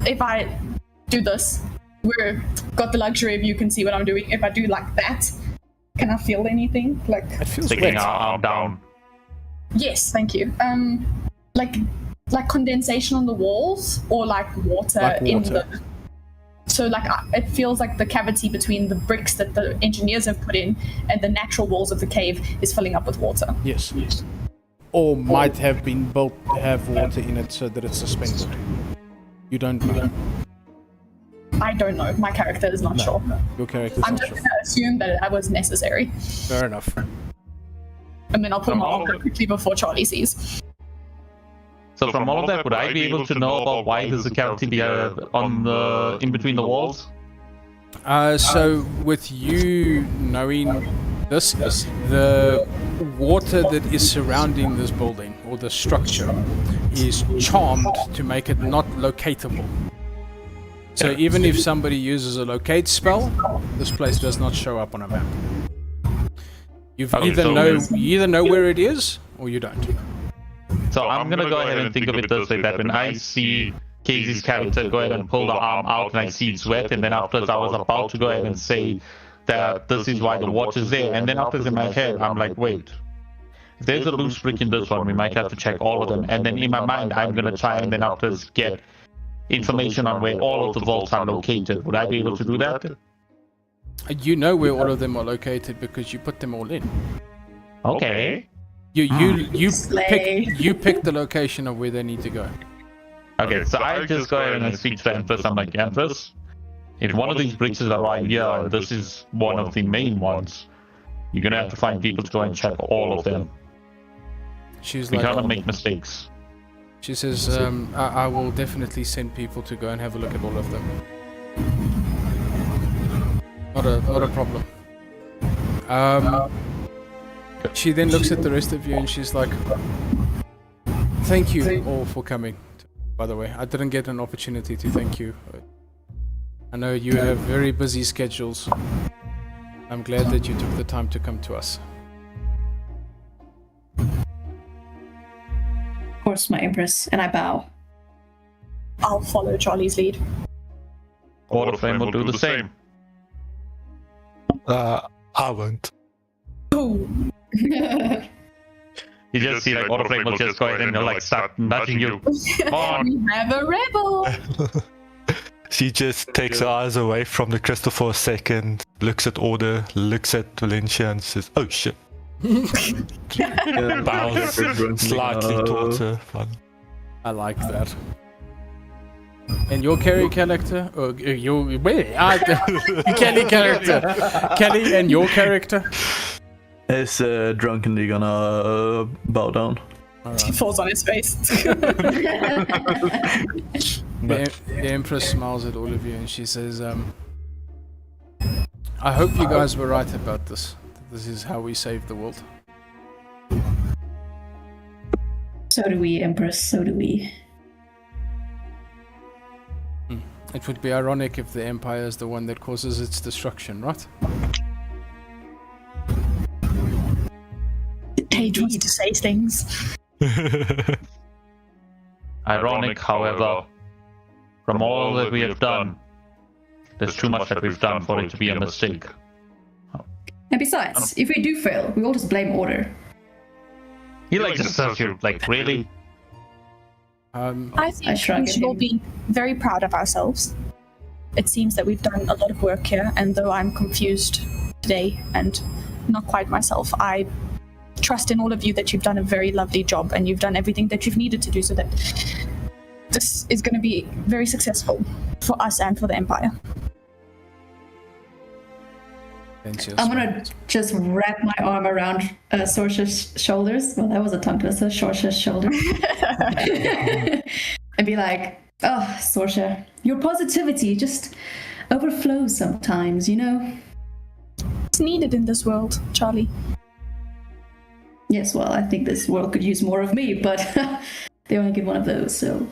if I do this, we're got the luxury of you can see what I'm doing. If I do like that, can I feel anything? Like, It feels Sticking wet. our arm down. yes, thank you. Like condensation on the walls, or like water, Like in water. the. So like it feels like the cavity between the bricks that the engineers have put in and the natural walls of the cave is filling up with water. Yes. Or might have been built to have water in it so that it's suspended. You don't know. I don't know. My character is not sure. Your character's I'm not just sure. gonna assume that that was necessary, Fair enough. and then I'll pull From my all arm of quickly before Charlie sees. So from all of that, would I be able to know about why there's a cavity on the in between the walls? So with you knowing this, the water that is surrounding this building or the structure is charmed to make it not locatable. So even if somebody uses a locate spell, this place does not show up on a map. You Okay, either know where it is or you don't. So I'm gonna go ahead and think of it this way: that when I see Casey's character go ahead and pull the arm out and I see it's wet, and then afterwards I was about to go ahead and say that this is why the water's there, and then afterwards in my head I'm like, wait, if there's a loose brick in this one, we might have to check all of them, and then in my mind I'm gonna try and then afterwards get information on where all of the vaults are located. Would I be able to do that? You know where all of them are located because you put them all in. Okay. You Slay. pick the location of where they need to go. Okay, so I just go ahead and speak to the Empress. I'm like, Empress, if one of these bricks is right here, and this is one of the main ones, you're gonna have to find people to go and check all of them. She's We like, cannot make mistakes. she says, I will definitely send people to go and have a look at all of them. Not a problem. She then looks at the rest of you and she's like, thank you all for coming. By the way, I didn't get an opportunity to thank you. I know you have very busy schedules. I'm glad that you took the time to come to us. Of course, my Empress, and I bow. I'll follow Charlie's lead. Waterflame will do the same. I won't. Ooh. You just see like Waterflame will just go ahead and like start nudging you. Come on. We have a rebel. She just takes her eyes away from the crystal for a second, looks at Order, looks at Valencia and says, oh shit. Bows slightly towards her. Fun. I like that. And your Kelly character? Or your Kelly character? Kelly and your character? Is drunkenly gonna bow down. He falls on his face. The Empress smiles at all of you and she says, I hope you guys were right about this. This is how we save the world. So do we, Empress, so do we. It would be ironic if the Empire is the one that causes its destruction, right? Tage wants to say things. Ironic, however, from all that we have done, there's too much that we've done for it to be a mistake. And besides, if we do fail, we all just blame Order. He like just says you like, really? I I think shrug we at should all him. be very proud of ourselves. It seems that we've done a lot of work here, and though I'm confused today and not quite myself, I trust in all of you that you've done a very lovely job and you've done everything that you've needed to do so that this is going to be very successful for us and for the Empire. I'm gonna just wrap my arm around Sorcer's shoulders. Well, that was a tongue twister. Sorcer's shoulder. And be like, oh, Sorcer, your positivity just overflows sometimes, you know? It's needed in this world, Charlie. Yes, well, I think this world could use more of me, but they only get one of those, so.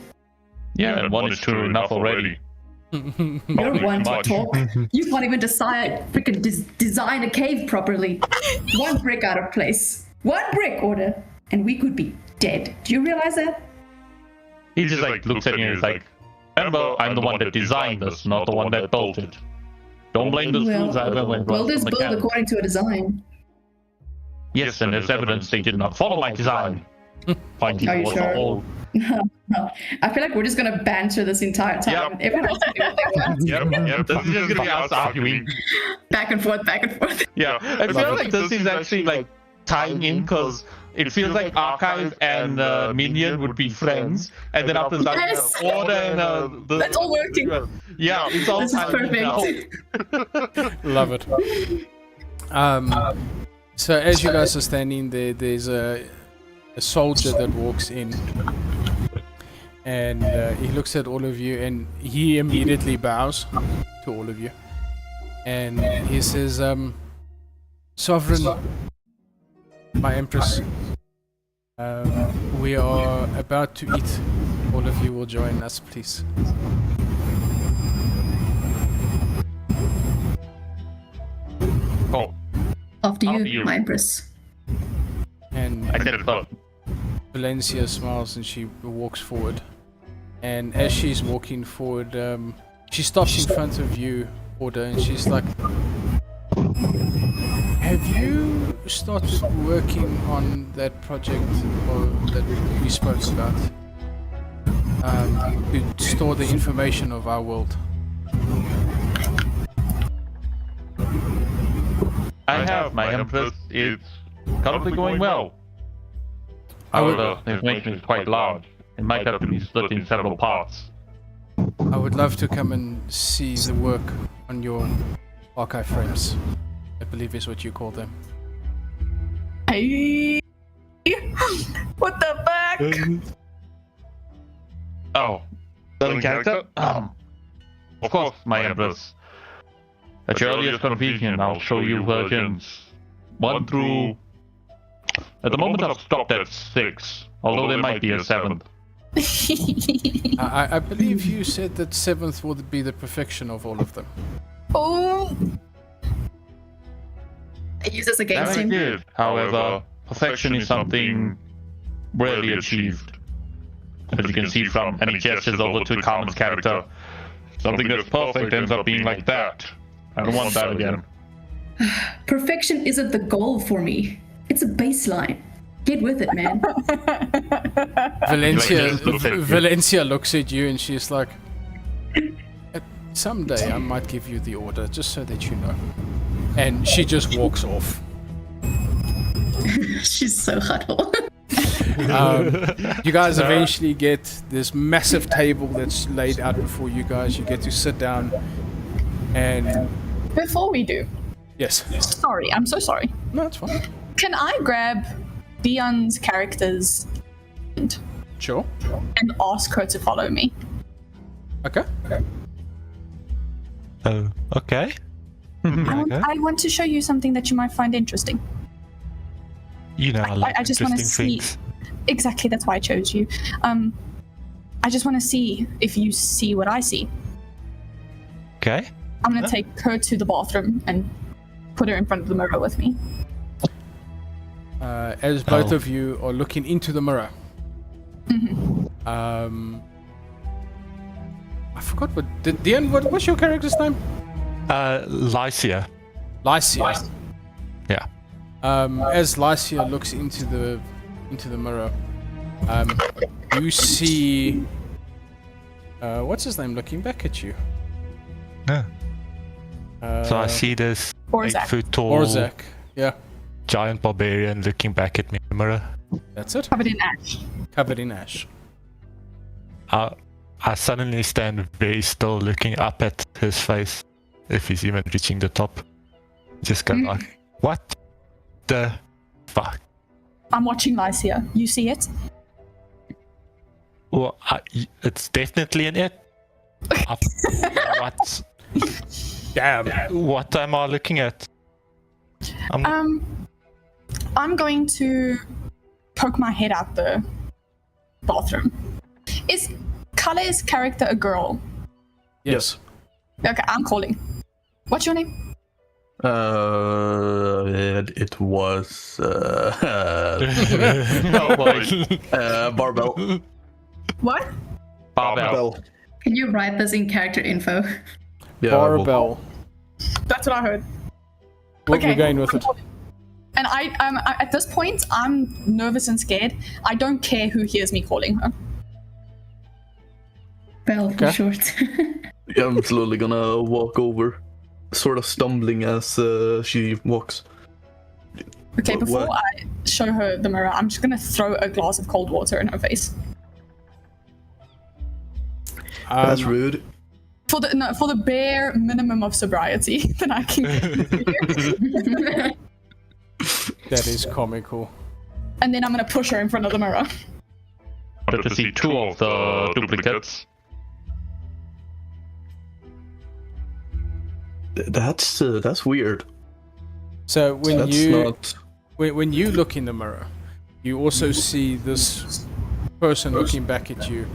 Yeah, and one is true enough already. You're one to talk. You can't even freaking design a cave properly. One brick out of place. One brick, Order. And we could be dead. Do you realize that? He just like looks at you and is like, Remember, I'm the one that designed this, not the one that built it. Don't blame the screws either when Builders build according to a design. Yes, and there's evidence they did not follow my design. Finding Are you was sure? a whole... No. I feel like we're just gonna banter this entire time. Yep. Everyone else can do what they want. Yep, this is just gonna be us arguing. Back and forth, back and forth. Yeah, I feel like this is actually like tying in because it feels like Archive and Minion would be friends, and then after that, Yes. Order and That's all working. Yeah, it's all This is tying in now. perfect. Love it. So as you guys are standing there, there's a soldier that walks in, and he looks at all of you, and he immediately bows to all of you, and he says, "Sovereign, my Empress, we are about to eat. All of you will join us, please." Oh, After After you, you. my Empress. And I said it first. Valencia smiles and she walks forward. And as she's walking forward, she stops in front of you, Order, and she's like, "Have you started working on that project or that we spoke about? To store the information of our world?" I have, my Empress. It's currently going well. I would- However, the information is quite large. It might have to be split in several parts. I would love to come and see the work on your archive frames. I believe is what you call them. Hey. What the fuck? Oh, certain character? Of course, my Empress. At your earliest convenience, I'll show you versions 1 through... At the moment, I've stopped at 6, although there might be a 7th. I believe you said that 7th would be the perfection of all of them. Oh. I use this That against I him. did. However, perfection is something rarely achieved. As you can see from any gestures over to Carmen's character, something that's perfect ends up being like that. I don't want that again. Perfection isn't the goal for me. It's a baseline. Get with it, man. Valencia looks at you and she's like, "Someday I might give you the order, just so that you know." And she just walks off. She's so huttle. You guys eventually get this massive table that's laid out before you guys. You get to sit down and... Before we do, Yes. sorry, I'm so sorry. No, it's fine. Can I grab Dion's character's Sure. and ask her to follow me? Okay. Oh, okay. I want to show you something that you might find interesting. You know, I like I just want to interesting see. things. Exactly, that's why I chose you. I just want to see if you see what I see. Okay. I'm gonna take her to the bathroom and put her in front of the mirror with me. As both Oh. of you are looking into the mirror. I forgot what... Dion, what's your character's name? Lycia. Lycia. Yeah. As Lycia looks into the mirror, you see what's his name looking back at you. Yeah. So I see this Orzak. 8-foot tall Orzak. Yeah, giant barbarian looking back at me in the mirror. that's it. Covered in ash. Covered in ash. I suddenly stand very still, looking up at his face, if he's even reaching the top. Just go like, what the fuck? I'm watching Lycia. You see it? Well, it's definitely an it. What? Damn. What am I looking at? I'm going to poke my head out the bathroom. Is Kale's character a girl? Yes. Okay, I'm calling. What's your name? It was Oh boy. Barbell. What? Barbell. Can you write this in character info? Yeah, Barbell. That's what I heard. What we're going with it. And I at this point, I'm nervous and scared. I don't care who hears me calling her. Bell for Okay. short. Yeah, I'm slowly gonna walk over, sort of stumbling as she walks. Okay, before What? I show her the mirror, I'm just gonna throw a glass of cold water in her face. That's rude. For the bare minimum of sobriety that I can get. That is comical. And then I'm gonna push her in front of the mirror. Wanted to see 2 of the duplicates. That's weird. So when That's you not. when you look in the mirror, you also see this person looking back at you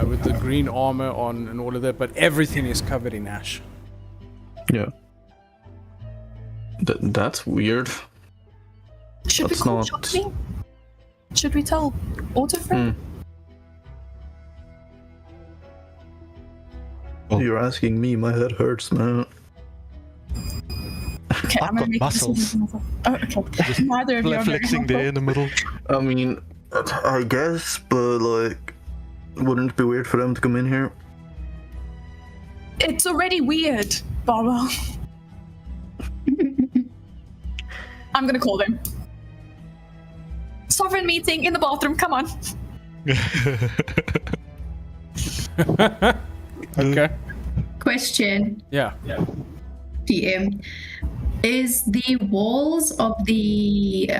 with the green armor on and all of that, but everything is covered in ash. Yeah. That's weird. Should That's we call not- Charlie? Should we tell Autoframe? You're asking me. My head hurts, man. Okay, I'm gonna got make muscles. a decision. Oh, okay. Neither of you are very Flexing there in the middle. I mean, I guess, but like, wouldn't it be weird for them to come in here? It's already weird, Barbara. I'm gonna call them. Sovereign meeting in the bathroom, come on. Okay. Question, Yeah. DM. Is the walls of the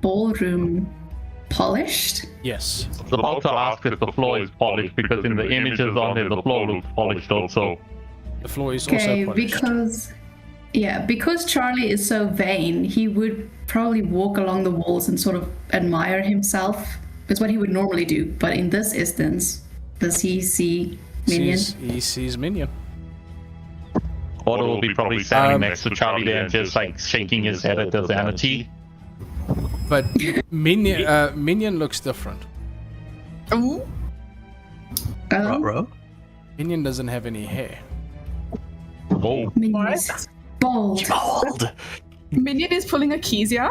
ballroom polished? Yes. I was about to ask if the floor is polished because in the images on there, the floor looks polished also. The floor is Okay, also polished. because Charlie is so vain, he would probably walk along the walls and sort of admire himself. That's what he would normally do. But in this instance, does he see Minion? He sees Minion. Otto will be probably standing next to Charlie there and just like shaking his head at the vanity. But Minion looks different. Ooh. Ruh-roh. Minion doesn't have any hair. Oh, Minion is bald. Minion is pulling a Kezia.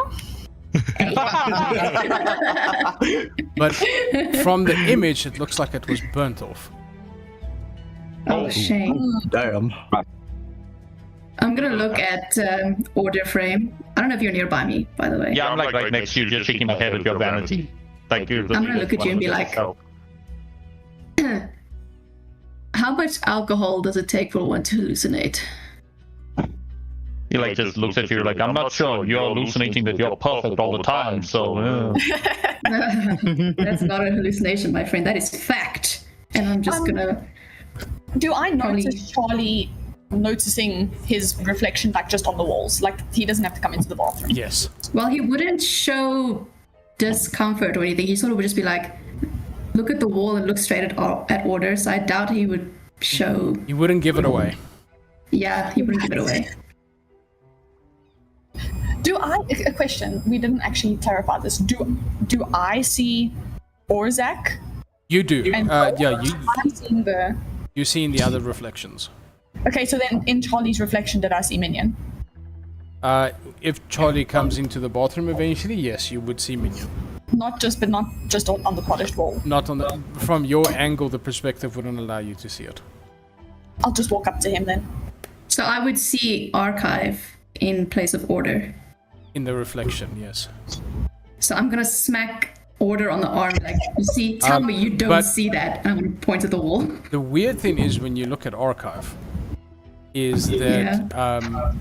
But from the image, it looks like it was burnt off. Oh, shame. Damn. I'm gonna look at order frame. I don't know if you're nearby me, by the way. yeah, I'm like right next to you, just shaking my head at your vanity. Like you're I'm gonna look at you and be like, how much alcohol does it take for one to hallucinate? He like just looks at you like, I'm not sure. You're hallucinating that you're perfect all the time, so. That's not a hallucination, my friend. That is fact. And I'm just gonna. Do I Probably- notice Charlie noticing his reflection like just on the walls? Like he doesn't have to come into the bathroom. Yes. Well, he wouldn't show discomfort or anything. He sort of would just be like, look at the wall and look straight at order. So I doubt he would show. You wouldn't give it away. Yeah, he wouldn't give it away. Do I? A question. We didn't actually clarify this. Do I see Orzak? You do. And Yeah, I'm seeing the. you're seeing the other reflections. Okay, so then in Charlie's reflection, did I see Minion? If Charlie comes into the bathroom eventually, yes, you would see Minion. Not just on the polished wall. Not on the from your angle. The perspective wouldn't allow you to see it. I'll just walk up to him then. So I would see archive in place of order. In the reflection, yes. So I'm gonna smack order on the arm, like, you see, tell me you don't but- see that. And I'm gonna point at the wall. The weird thing is when you look at archive, is that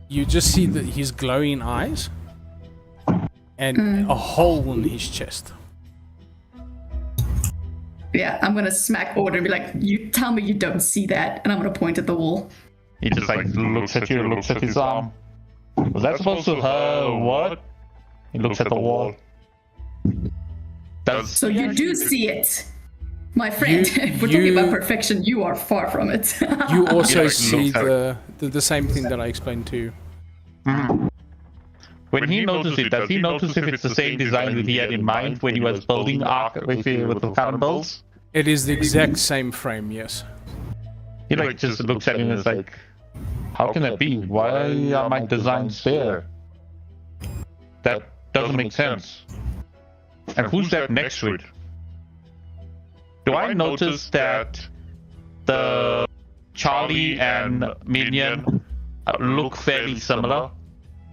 you just see his glowing eyes and a hole in his chest. Yeah, I'm gonna smack order and be like, you tell me you don't see that. And I'm gonna point at the wall. He just like looks at you, looks at his arm. Was that supposed to what? He looks at the wall. That's So you do see it. My friend, if we're talking about perfection, you are far from it. You also like, see looks the same thing that I explained to you. when he notices it, does he notice if it's the same design that he had in mind when he was building Ark with the cannonballs? It is the exact same frame, yes. He like just looks at him and is like, how can that be? Why are my designs there? That doesn't make sense. And who's that next to it? Do I notice that the Charlie and Minion look fairly similar?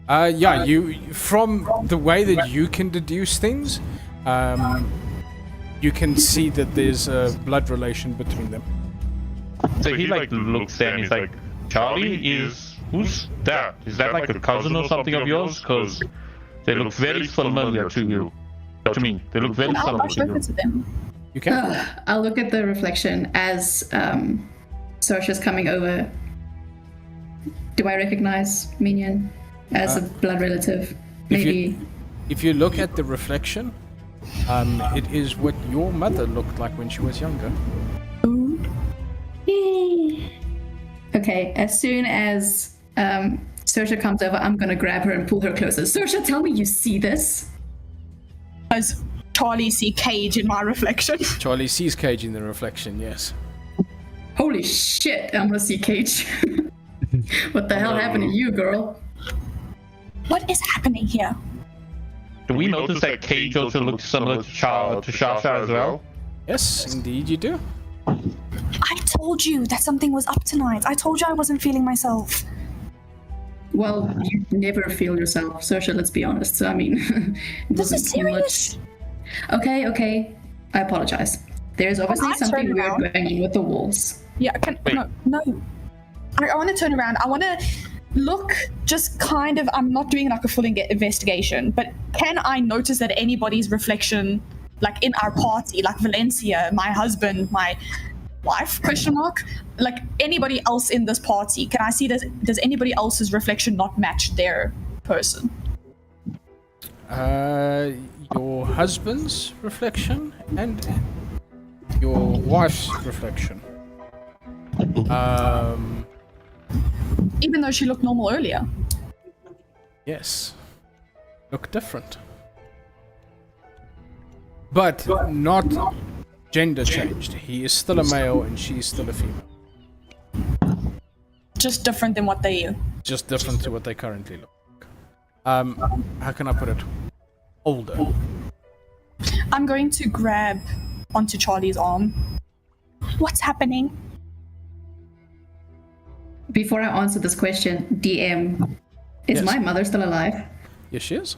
Yeah, from the way that you can deduce things, you can see that there's a blood relation between them. So he like looks there and he's like, Charlie who's that? Is that like a cousin or something of yours? Because they look very familiar to you. To me, they look very similar I'll to look you. into them. You can. I'll look at the reflection as Saoirse's coming over. Do I recognize Minion as a blood relative? Maybe. If you look at the reflection, it is what your mother looked like when she was younger. Okay, as soon as Saoirse comes over, I'm gonna grab her and pull her closer. Saoirse, tell me you see this. Does Charlie see Cage in my reflection? Charlie sees Cage in the reflection, yes. Holy shit, I'm gonna see Cage. What the hell happened to you, girl? What is happening here? Do we notice that Cage also looks similar to Shasha as well? Yes, indeed you do. I told you that something was up tonight. I told you I wasn't feeling myself. Well, you never feel yourself, Saoirse, let's be honest. So, I mean, it This wasn't is too much. serious. Okay. I apologize. There's obviously I something turn weird around? going on with the walls. Yeah, Wait. no. I want to turn around. I want to look just kind of, I'm not doing like a full investigation, but can I notice that anybody's reflection, like in our party, like Valencia, my husband, my wife, question mark, like anybody else in this party, can I see, does anybody else's reflection not match their person? Your husband's reflection and your wife's reflection. Even though she looked normal earlier. Yes. Look different. But not gender changed. He is still a male and she is still a female. Just different than what they Just different to what they currently look like. How can I put it? Older. I'm going to grab onto Charlie's arm. What's happening? Before I answer this question, DM, is Yes. my mother still alive? Yes, she is.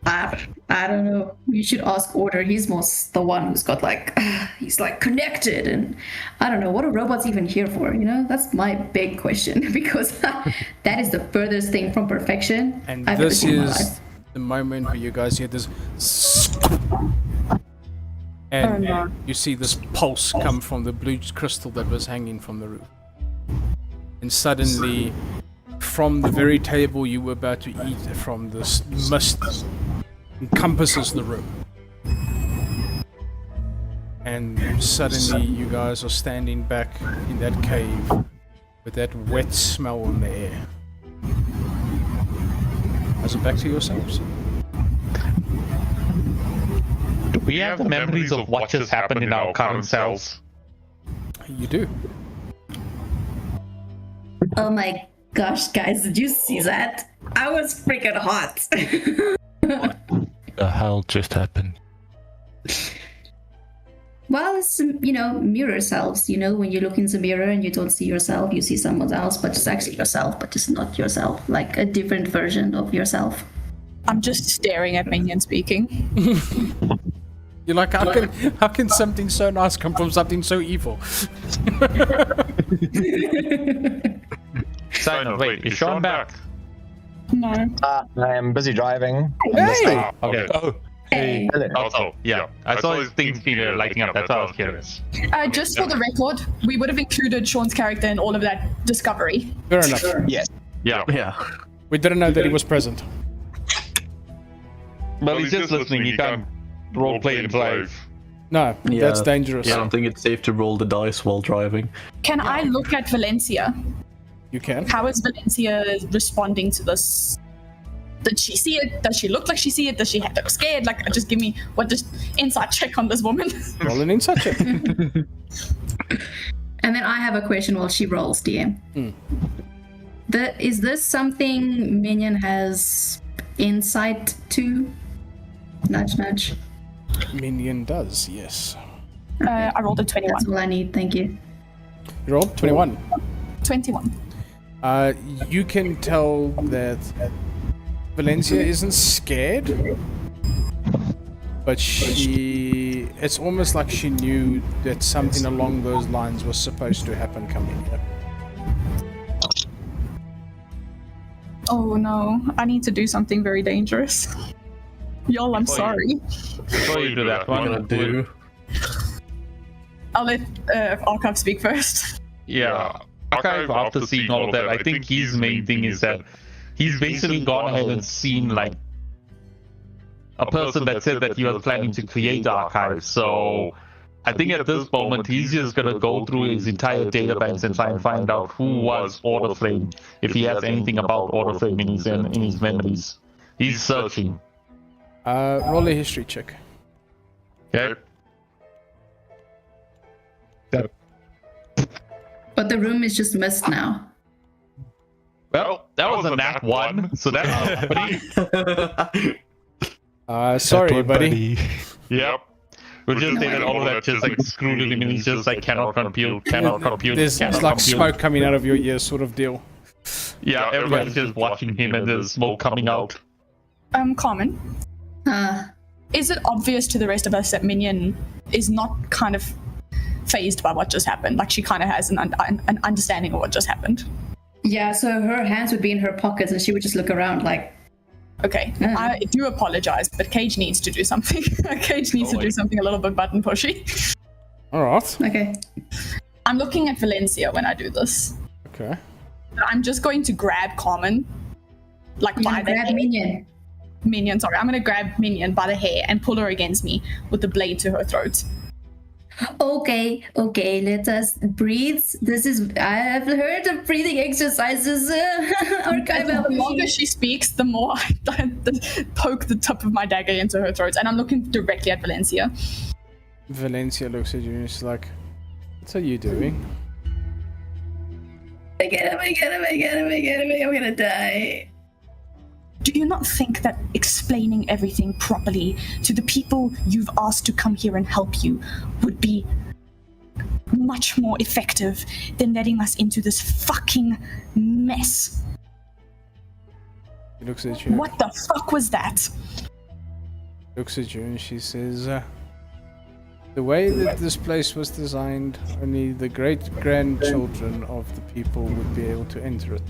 I don't know. You should ask Order. He's most the one who's got like, he's like connected, and I don't know, what are robots even here for? You know, that's my big question because that is the furthest thing from perfection And I've ever this seen in my is life. the moment where you guys hear this, and you see this pulse come from the blue crystal that was hanging from the roof. And suddenly, from the very table you were about to eat from, this mist encompasses the room. And suddenly you guys are standing back in that cave with that wet smell in the air. Is it back to yourselves? Do we have the memories of what just happened in our current selves? You do. Oh my gosh, guys, did you see that? I was freaking hot. The hell just happened? Well, it's, you know, mirror selves. You know, when you look in the mirror and you don't see yourself, you see someone else, but it's actually yourself, but it's not yourself. Like a different version of yourself. I'm just staring at Minion speaking. You're like, how can something so nice come from something so evil? Side note, wait, is Sean back? No. I am busy driving. Hey! Okay. Oh, Hey. Also, yeah. I saw his things lighting up, that's why I was curious. Just for the record, we would have included Sean's character in all of that discovery. Fair enough. Yes. Yeah. Yeah. We didn't know that he was present. Well, he's just listening, he can't roleplay in live. No, Yeah. that's dangerous. I don't think it's safe to roll the dice while driving. Can I look at Valencia? You can. How is Valencia responding to this? Did she see it? Does she look like she see it? Does she look scared? Like, just give me just insight check on this woman. Roll an insight check. And then I have a question while she rolls, DM. Is this something Minion has insight to? Nudge, nudge. Minion does, yes. I rolled a 21. That's all I need, thank you. You rolled 21. 21. You can tell that Valencia isn't scared, but it's almost like she knew that something along those lines was supposed to happen coming here. Oh no, I need to do something very dangerous. Y'all, I'm sorry. Before you do that, what I'm gonna do. I'll let Archive speak first. Yeah. Archive, after seeing all of that, I think his main thing is that he's basically gone ahead and seen, like, a person that said that he was planning to create Archive. So I think at this moment, he's just gonna go through his entire database and try and find out who was Orderflame, if he has anything about Orderflame in his memories. He's searching. Roll a history check. Okay. But the room is just missed now. Well, that was a nat 1, so that's Sorry, buddy. Yep. We'll just say that all of that just like screwed him and he's just like cannot compute. There's like smoke coming out of your ears sort of deal. Yeah, everybody's just watching him and there's smoke coming out. Carmen, Uh, is it obvious to the rest of us that Minion is not kind of phased by what just happened? Like, she kind of has an understanding of what just happened. yeah, so her hands would be in her pockets and she would just look around like, Okay, I do apologize, but Cage needs to do something. Cage needs to do something a little bit button pushy. Alright. okay. I'm looking at Valencia when I do this. Okay. I'm just going to grab Carmen, like by the Grab hair. Minion. Sorry, I'm going to grab Minion by the hair and pull her against me with the blade to her throat. Okay, let us breathe. I have heard of breathing exercises. Archive The longer she speaks, the more I poke the tip of my dagger into her throat, and I'm looking directly at Valencia. Valencia looks at you and she's like, what are you doing? I get him, I'm gonna die. Do you not think that explaining everything properly to the people you've asked to come here and help you would be much more effective than letting us into this fucking mess? She looks at you. What the fuck was that? Looks at you and she says, the way that this place was designed, only the great-grandchildren of the people would be able to enter it.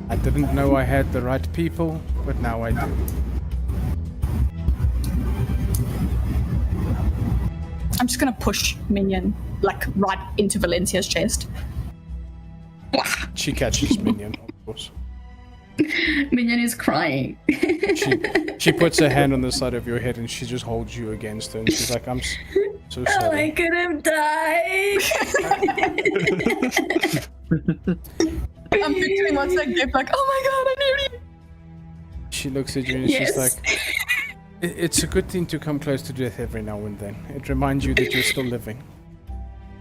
I didn't know I had the right people, but now I do. I'm just gonna push Minion, like, right into Valencia's chest. She catches Minion, of course. Minion is crying. She puts her hand on the side of your head and she just holds you against her and she's like, I'm so I sorry. could have died. I'm picturing what's that gift, like, oh my god, I knew you! She looks at you and Yes. she's like, it's a good thing to come close to death every now and then. It reminds you that you're still living.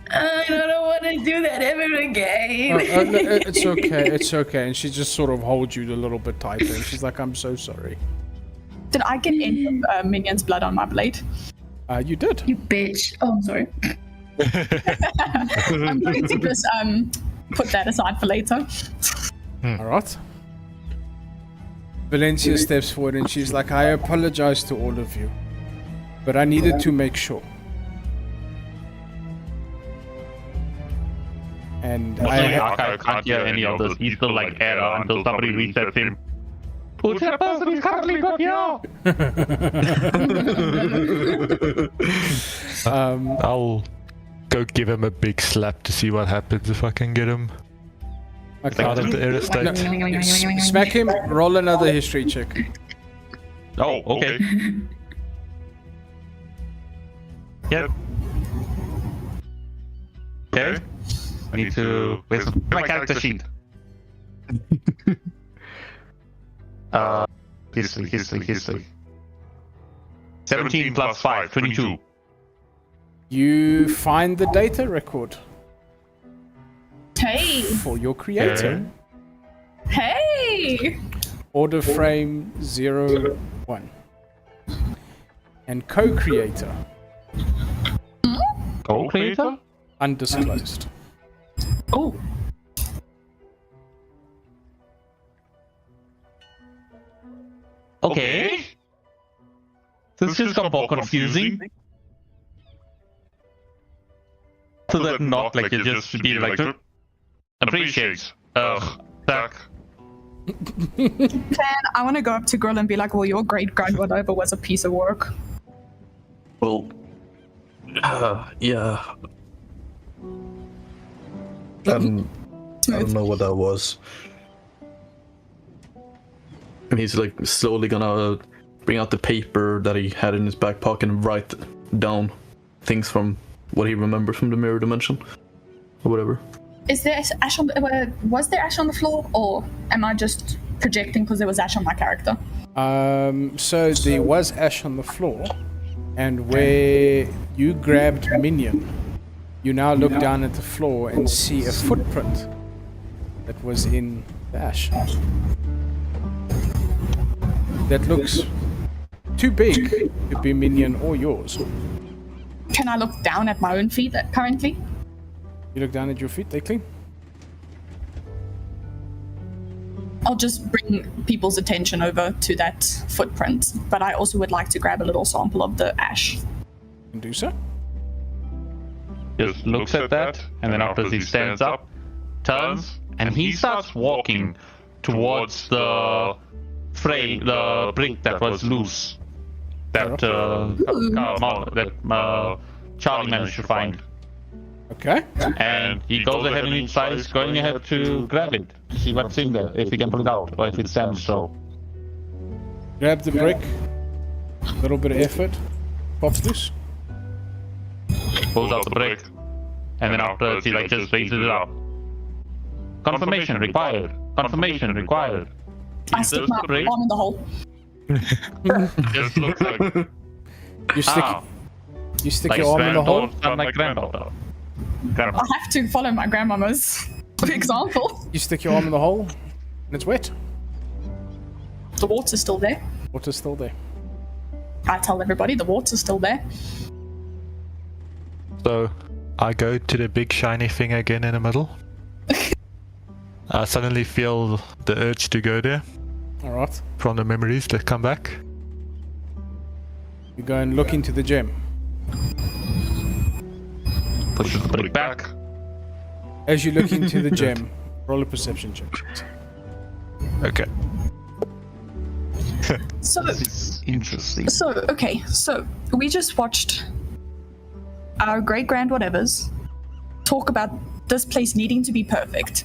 I don't want to do that ever again. No, it's okay. And she just sort of holds you a little bit tighter and she's like, I'm so sorry. Did I get any of Minion's blood on my blade? You did. You bitch. Oh, I'm sorry. I'm going to just put that aside for later. Alright. Valencia steps forward and she's like, I apologize to all of you, but I needed to make sure. And I can't hear any of this. He's still like error until somebody resets him. Who's that person who's currently got here? I'll go give him a big slap to see what happens if I can get him out of the error state. Smack him, roll another history check. Oh, okay. Yep. Okay. I need to... Where's my character sheet? History. 17 plus 5, 22. You find the data record Hey! for your creator. Hey! Order frame 01. And co-creator, Co-creator? undisclosed. Oh, Okay. This just got more confusing. So that not like it just should be like appreciate. That. I want to go up to Girl and be like, well, your great-grandmother was a piece of work. Well, yeah. I don't know what that was. And he's like slowly gonna bring out the paper that he had in his back pocket and write down things from what he remembers from the mirror dimension, or whatever. Is there ash on the, was there ash on the floor, or am I just projecting because there was ash on my character? So there was ash on the floor, and where you grabbed Minion, you now look down at the floor and see a footprint that was in the ash. That looks too big to be Minion or yours. Can I look down at my own feet currently? You look down at your feet, they're clean. I'll just bring people's attention over to that footprint, but I also would like to grab a little sample of the ash. You can do so. Just looks at that, and then after he stands up, turns, and he starts walking towards the frame, the brick that was loose. That Charlie managed to find. Okay. And he goes ahead and tries going ahead to grab it, see what's in there, if he can pull it out, or if it stands so. Grab the brick. Little bit of effort. Pops loose. Pulls out the brick, and then after he like just raises it up. Confirmation required. Confirmation required. I stick my arm in the hole. Just looks like You stick your arm in the hole. Like granddaughter. I have to follow my grandmama's example. You stick your arm in the hole, and it's wet. The water's still there. Water's still there. I tell everybody the water's still there. So I go to the big shiny thing again in the middle. I suddenly feel the urge to go there Alright. from the memories that come back. You go and look into the gem. Pushes the brick back. As you look into the gem, roll a perception check. Okay. So, This is interesting. so we just watched our great-grand whatevers talk about this place needing to be perfect.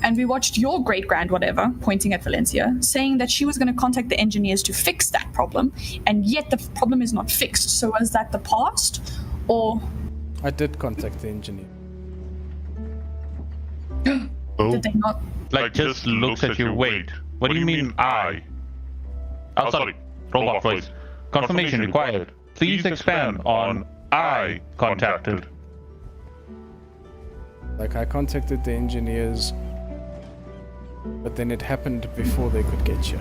And we watched your great-grand whatever, pointing at Valencia, saying that she was going to contact the engineers to fix that problem, and yet the problem is not fixed. So was that the past, or I did contact the engineer. did they not? Like just looks at you. Wait, what do you mean I? Oh, sorry. Robot voice. Confirmation required. Please expand on I contacted. Like, I contacted the engineers, but then it happened before they could get you.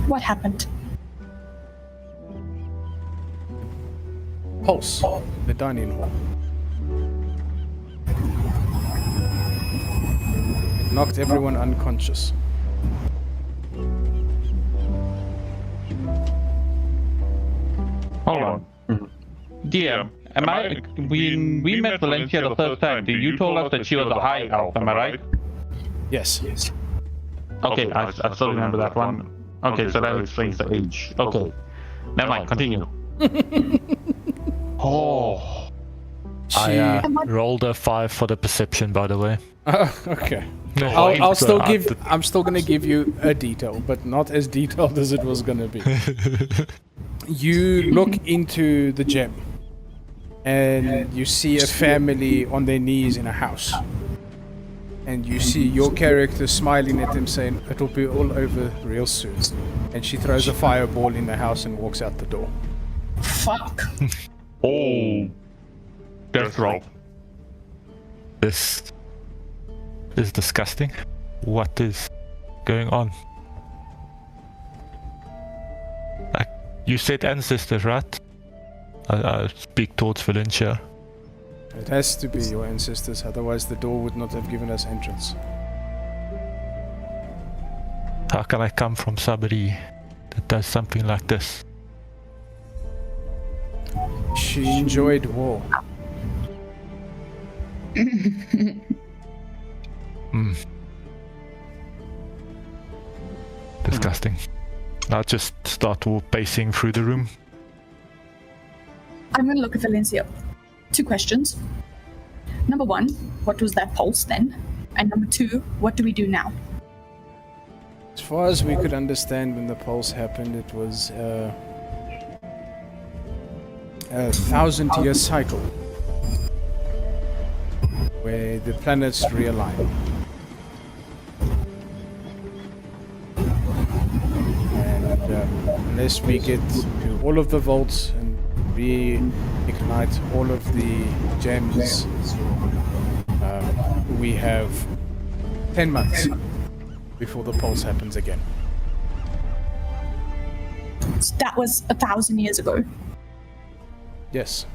What happened? Pulse, the dining hall. It knocked everyone unconscious. Hold on. Dear, am I? When we met Valencia the first time, you told us that she was a high elf, am I right? Yes. Okay, I still remember that one. Okay, so that explains the age. Okay. Never mind, continue. Oh. I rolled a 5 for the perception, by the way. Okay. No, I'll still I- give. I'm still gonna give you a detail, but not as detailed as it was gonna be. You look into the gem, and you see a family on their knees in a house. And you see your character smiling at them, saying, "It'll be all over real soon." And she throws a fireball in the house and walks out the door. Fuck. Oh. Death roll. This is disgusting. What is going on? Like, you said ancestors, right? I speak towards Valencia. It has to be your ancestors, otherwise the door would not have given us entrance. How can I come from somebody that does something like this? She enjoyed war. Disgusting. I'll just start pacing through the room. I'm going to look at Valencia. 2 questions. Number 1, what was that pulse then? And number 2, what do we do now? As far as we could understand when the pulse happened, it was a 1,000-year cycle where the planets realign. And unless we get to all of the vaults and reignite all of the gems, we have 10 months before the pulse happens again. So that was 1,000 years ago. Yes.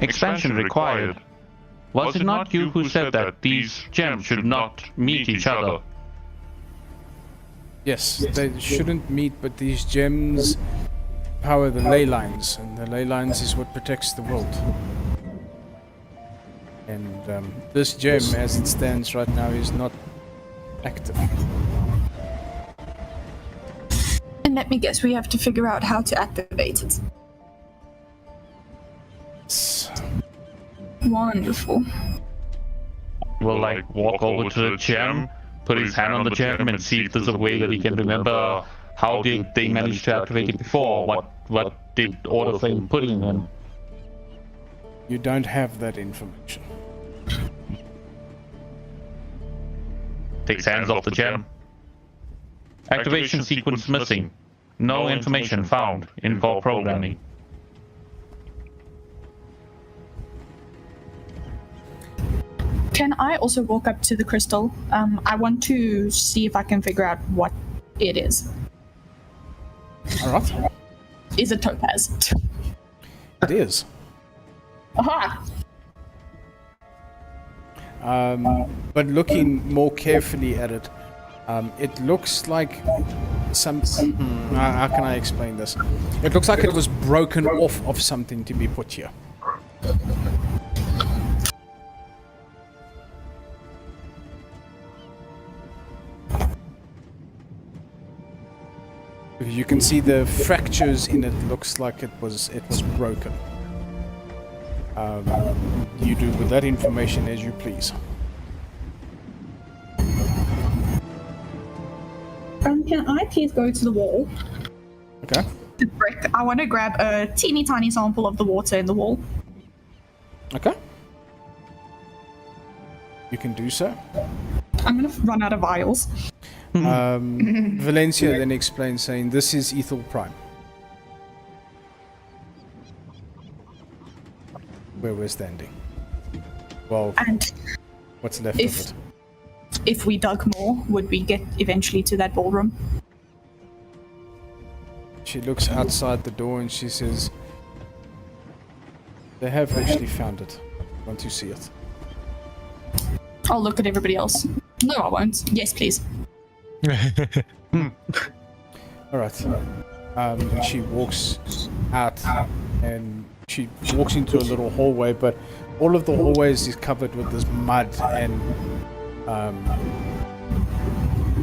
Expansion required. Was it not you who said that these gems should not meet each other? Yes, they shouldn't meet, but these gems power the ley lines, and the ley lines is what protects the world. And this gem, as it stands right now, is not active. And let me guess, we have to figure out how to activate it. Wonderful. Will like walk over to the gem, put his hand on the gem, and see if there's a way that he can remember how did they manage to activate it before. What did Order Flame put in him? You don't have that information. Takes hands off the gem. Activation sequence missing. No information found. Info programming. Can I also walk up to the crystal? I want to see if I can figure out what it is. Alright. Is it topaz? It is. Aha! But looking more carefully at it, it looks like some... how can I explain this? It looks like it was broken off of something to be put here. You can see the fractures in it. Looks like it was broken. You do with that information as you please. Can I please go to the wall? Okay. The brick. I want to grab a teeny tiny sample of the water in the wall. Okay. You can do so. I'm gonna run out of vials. Valencia then explains, saying, "This is Ethel Prime, where we're standing. Well, And what's left of it." if we dug more, would we get eventually to that ballroom? She looks outside the door and she says, "They have actually found it. Want to see it?" I'll look at everybody else. No, I won't. Yes, please. Alright. She walks out and she walks into a little hallway, but all of the hallways is covered with this mud, and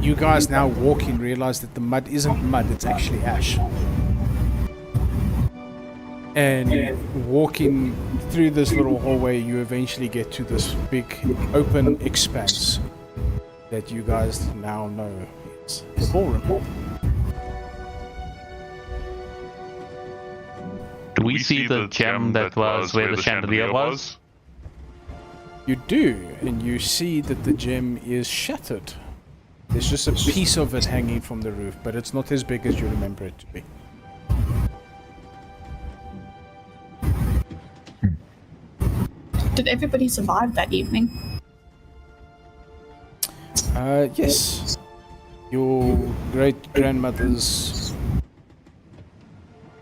you guys now walking realize that the mud isn't mud, it's actually ash. And walking through this little hallway, you eventually get to this big open expanse that you guys now know is the ballroom. Do we see the gem that was where the chandelier was? You do, and you see that the gem is shattered. There's just a piece of it hanging from the roof, but it's not as big as you remember it to be. Did everybody survive that evening? Yes. Your great-grandmothers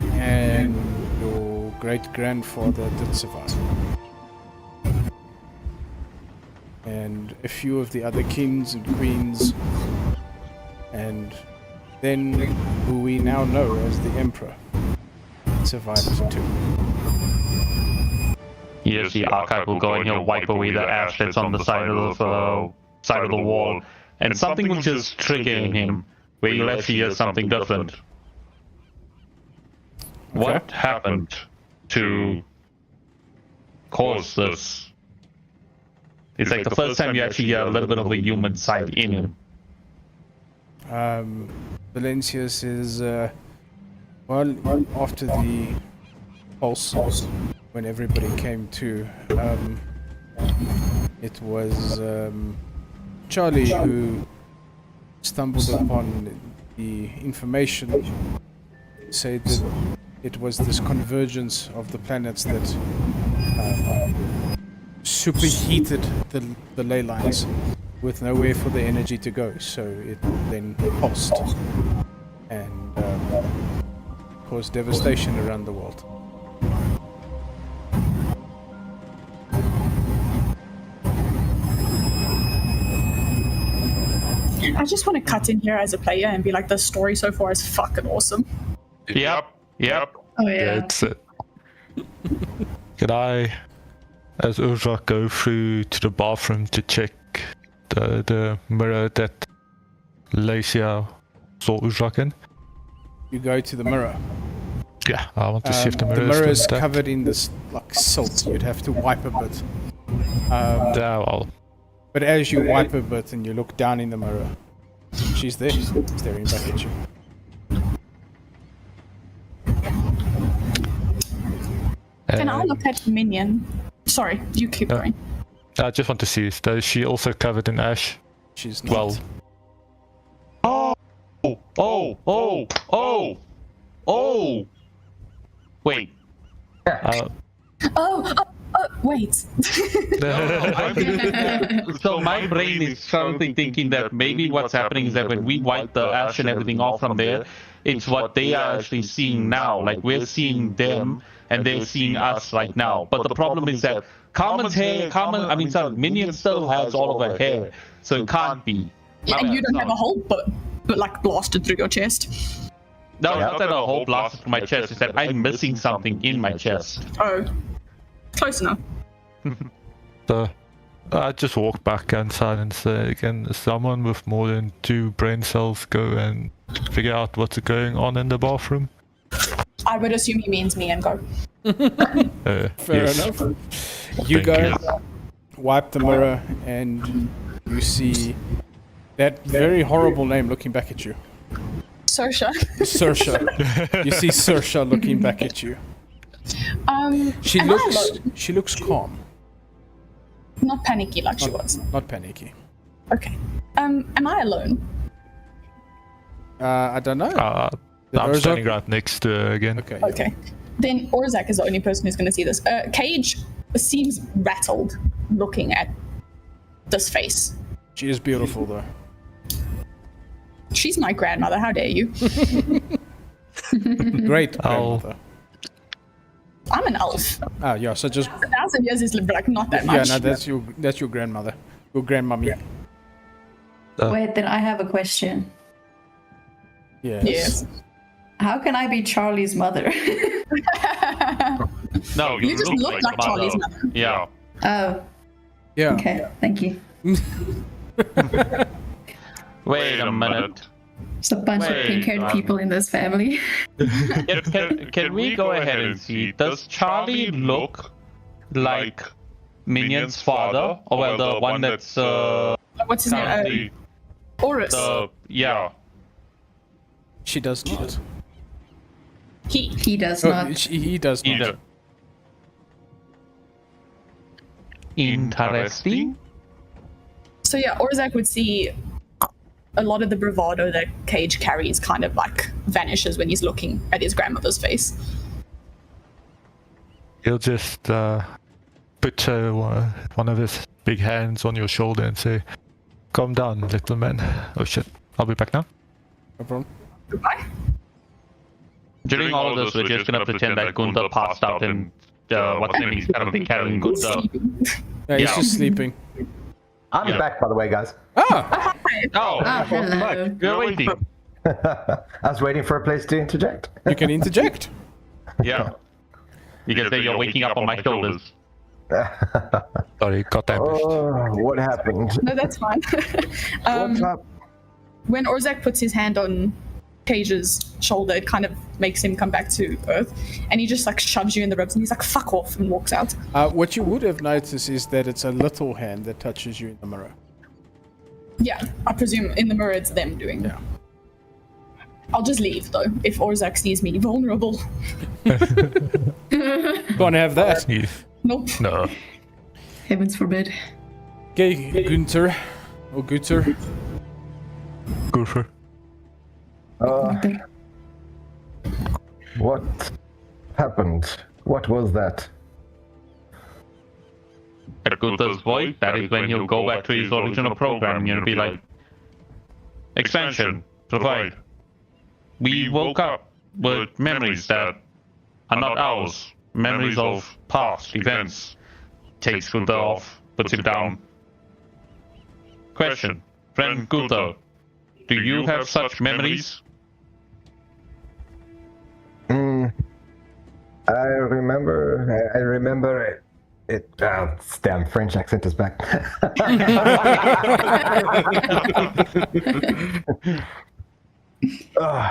and your great-grandfather did survive. And a few of the other kings and queens, and then who we now know as the Emperor survived too. Yes, the archive will go and he'll wipe away the ash that's on the side of the wall, and something will just trigger in him, where you'll actually hear something different. What happened to cause this? It's like the first time you actually hear a little bit of a human side in him. Valencia says, well, after the pulse, when everybody came to, it was Charlie who stumbled upon the information, said that it was this convergence of the planets that superheated the ley lines with nowhere for the energy to go, so it then pulsed and caused devastation around the world. I just want to cut in here as a player and be like, the story so far is fucking awesome. Yep. Oh yeah. That's it. Could I, as Urzak, go through to the bathroom to check the mirror that Lacia saw Urzak in? You go to the mirror. Yeah, I want to see if the mirror, The mirror is intact. covered in this like silt. You'd have to wipe a bit. Yeah, well, But as you wipe a bit and you look down in the mirror, she's there, staring back at you. Can I look at Minion? Sorry, you keep going. I just want to see, is she also covered in ash? She's not. Well, Wait. Wait. So my brain is currently thinking that maybe what's happening is that when we wipe the ash and everything off from there, it's what they are actually seeing now. Like we're seeing them and they're seeing us right now. But the problem is that Minion still has all of her hair, so it can't be. Yeah, and you don't have a hole but like blasted through your chest. No, not that a hole blasted through my chest. It's that I'm missing something in my chest. Oh, close enough. so I just walk back inside and say, can someone with more than 2 brain cells go and figure out what's going on in the bathroom? I would assume he means me and go. Fair enough. You go, wipe the mirror, and you see that very horrible name looking back at you. Saoirse. Saoirse. You see Saoirse looking back at you. She am I alone? She looks calm. Not panicky like she was. Not panicky. Okay. Am I alone? I don't know. I'm Urzak? standing right next to her again. Okay. Okay. Then Orzak is the only person who's going to see this. Cage seems rattled looking at this face. She is beautiful though. She's my grandmother, how dare you? Great grandmother. I'm an elf. Ah, yeah. So just 1,000 years is like not that much. yeah. No, that's your grandmother. Your grandmummy. Wait, then I have a question. Yes. Yes. How can I be Charlie's mother? No, You just look like Charlie's mother. Yeah. Oh, Yeah. okay. Thank you. Wait a minute. There's a bunch of pink-haired people in this family. Can we go ahead and see? Does Charlie look like Minion's father, or well, the one that's What's his name? currently Horus. yeah? She does not. He does Oh, not. he does not. Either. Interesting. So yeah, Orzak would see a lot of the bravado that Cage carries kind of like vanishes when he's looking at his grandmother's face. He'll just put one of his big hands on your shoulder and say, "Calm down, little man." Oh shit, I'll be back now. No problem. Goodbye. During all of this, we're just gonna pretend that Gunther passed out and what's name is currently carrying Gunther. Yeah, he's Yeah. just sleeping. I'm Yeah. back, by the way, guys. Ah! Oh, hello. we're waiting. I was waiting for a place to interject. You can interject. Yeah. You can say you're waking up on my shoulders. Sorry, got that. Oh, what happened? No, that's fine. What's up? When Orzak puts his hand on Cage's shoulder, it kind of makes him come back to Earth, and he just like shoves you in the ribs, and he's like, "Fuck off," and walks out. What you would have noticed is that it's a little hand that touches you in the mirror. Yeah, I presume in the mirror it's them doing. Yeah. I'll just leave though if Orzak sees me vulnerable. Can't have that. Nope. No. Heavens forbid. Okay, Gunther. Or Gunther. Goofer. What happened? What was that? At Gunther's voice, that is when he'll go back to his original programming and be like, "Expansion, provide." We woke up with memories that are not ours, memories of past events. Takes Gunther off, puts him down. Question, friend Gunther, do you have such memories? I remember it. Damn, French accent is back.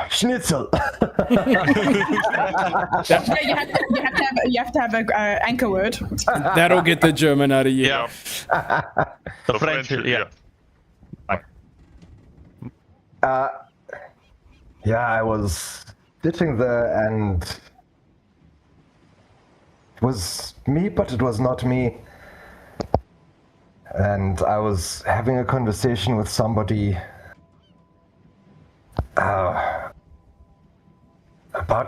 Schnitzel. Yeah, you have to have a anchor word. That'll get the German out of you. Yeah. The French, yeah. Yeah, I was sitting there and it was me, but it was not me. And I was having a conversation with somebody about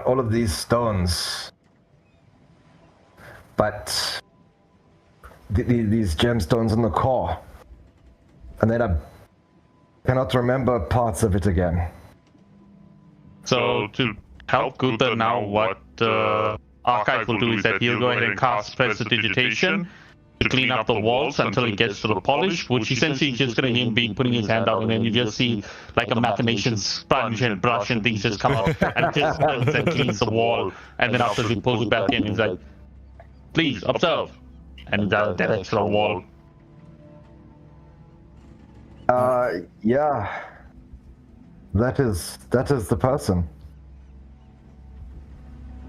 all of these stones. But these gemstones in the core. And then I cannot remember parts of it again. So to help Gunther now, what Archive will do is that he'll go ahead and cast Prestidigitation to clean up the walls until he gets to the polish, which essentially is just going to him being putting his hand out, and then you just see like a machination sponge and brush and things just come up and just cleans and cleans the wall, and then after he pulls it back in, he's like, "Please observe," and directs the wall. Yeah. That is the person.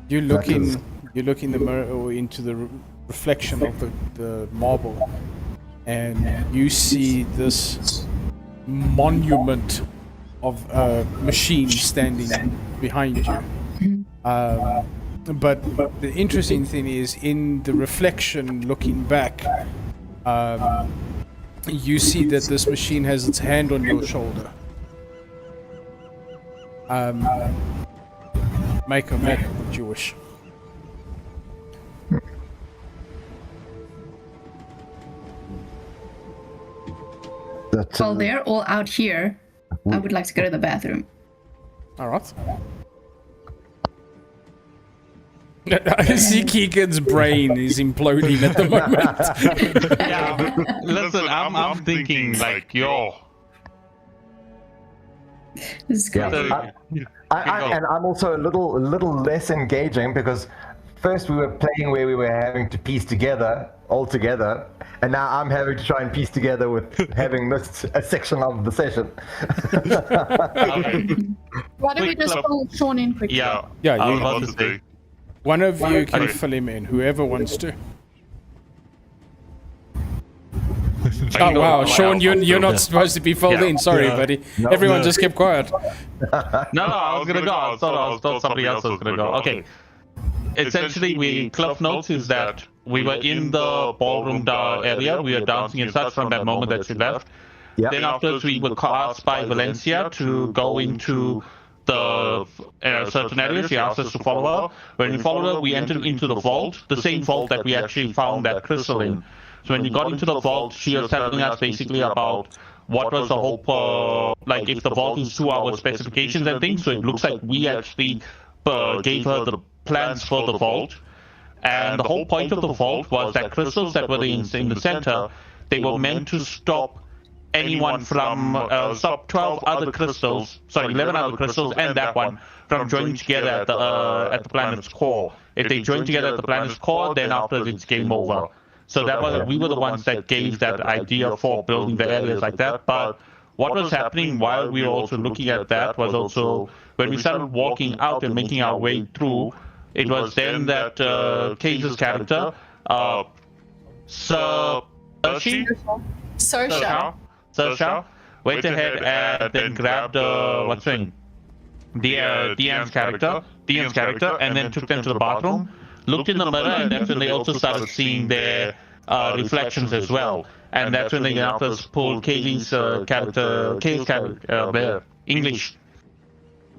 You look in the mirror or into the reflection of the marble, and you see this monument of a machine standing behind you. But the interesting thing is, in the reflection looking back, you see that this machine has its hand on your shoulder. Make what you wish. While they're all out here, I would like to go to the bathroom. All right. I see Keegan's brain is imploding at the moment. Yeah, listen, I'm thinking like, yo. This is crazy. And I'm also a little less engaging because first we were playing where we were having to piece together all together, and now I'm having to try and piece together with having missed a section of the session. Why don't we just pull Sean in quickly? Yeah, Yeah, I was you- about to say. One of you can fill him in, whoever wants to. Oh wow, Sean, you're not supposed to be filled in. Sorry, buddy. No, Everyone no. just kept quiet. No, I was gonna go. I thought somebody else was gonna go. Okay. Essentially, Cliff Notes is that we were in the ballroom area. We were dancing and such from that moment that she left. Yep. Then afterwards, we were asked by Valencia to go into the certain area. She asked us to follow her. When we followed her, we entered into the vault, the same vault that we actually found that crystal in. So when we got into the vault, she was telling us basically about what was the whole, like if the vault is to our specifications and things. So it looks like we actually gave her the plans for the vault. And the whole point of the vault was that crystals that were in the center, they were meant to stop anyone from, stop 12 other crystals, sorry, 11 other crystals and that one from joining together at the planet's core. If they join together at the planet's core, then after it's game over. So that was, we were the ones that gave that idea for building the areas like that. But what was happening while we were also looking at that was also when we started walking out and making our way through, it was then that Case's character, Sersha went ahead and then grabbed what's her name? Deanne's character, and then took them to the bathroom, looked in the mirror, and that's when they also started seeing their reflections as well. And that's when they after pulled Kaylee's character, English.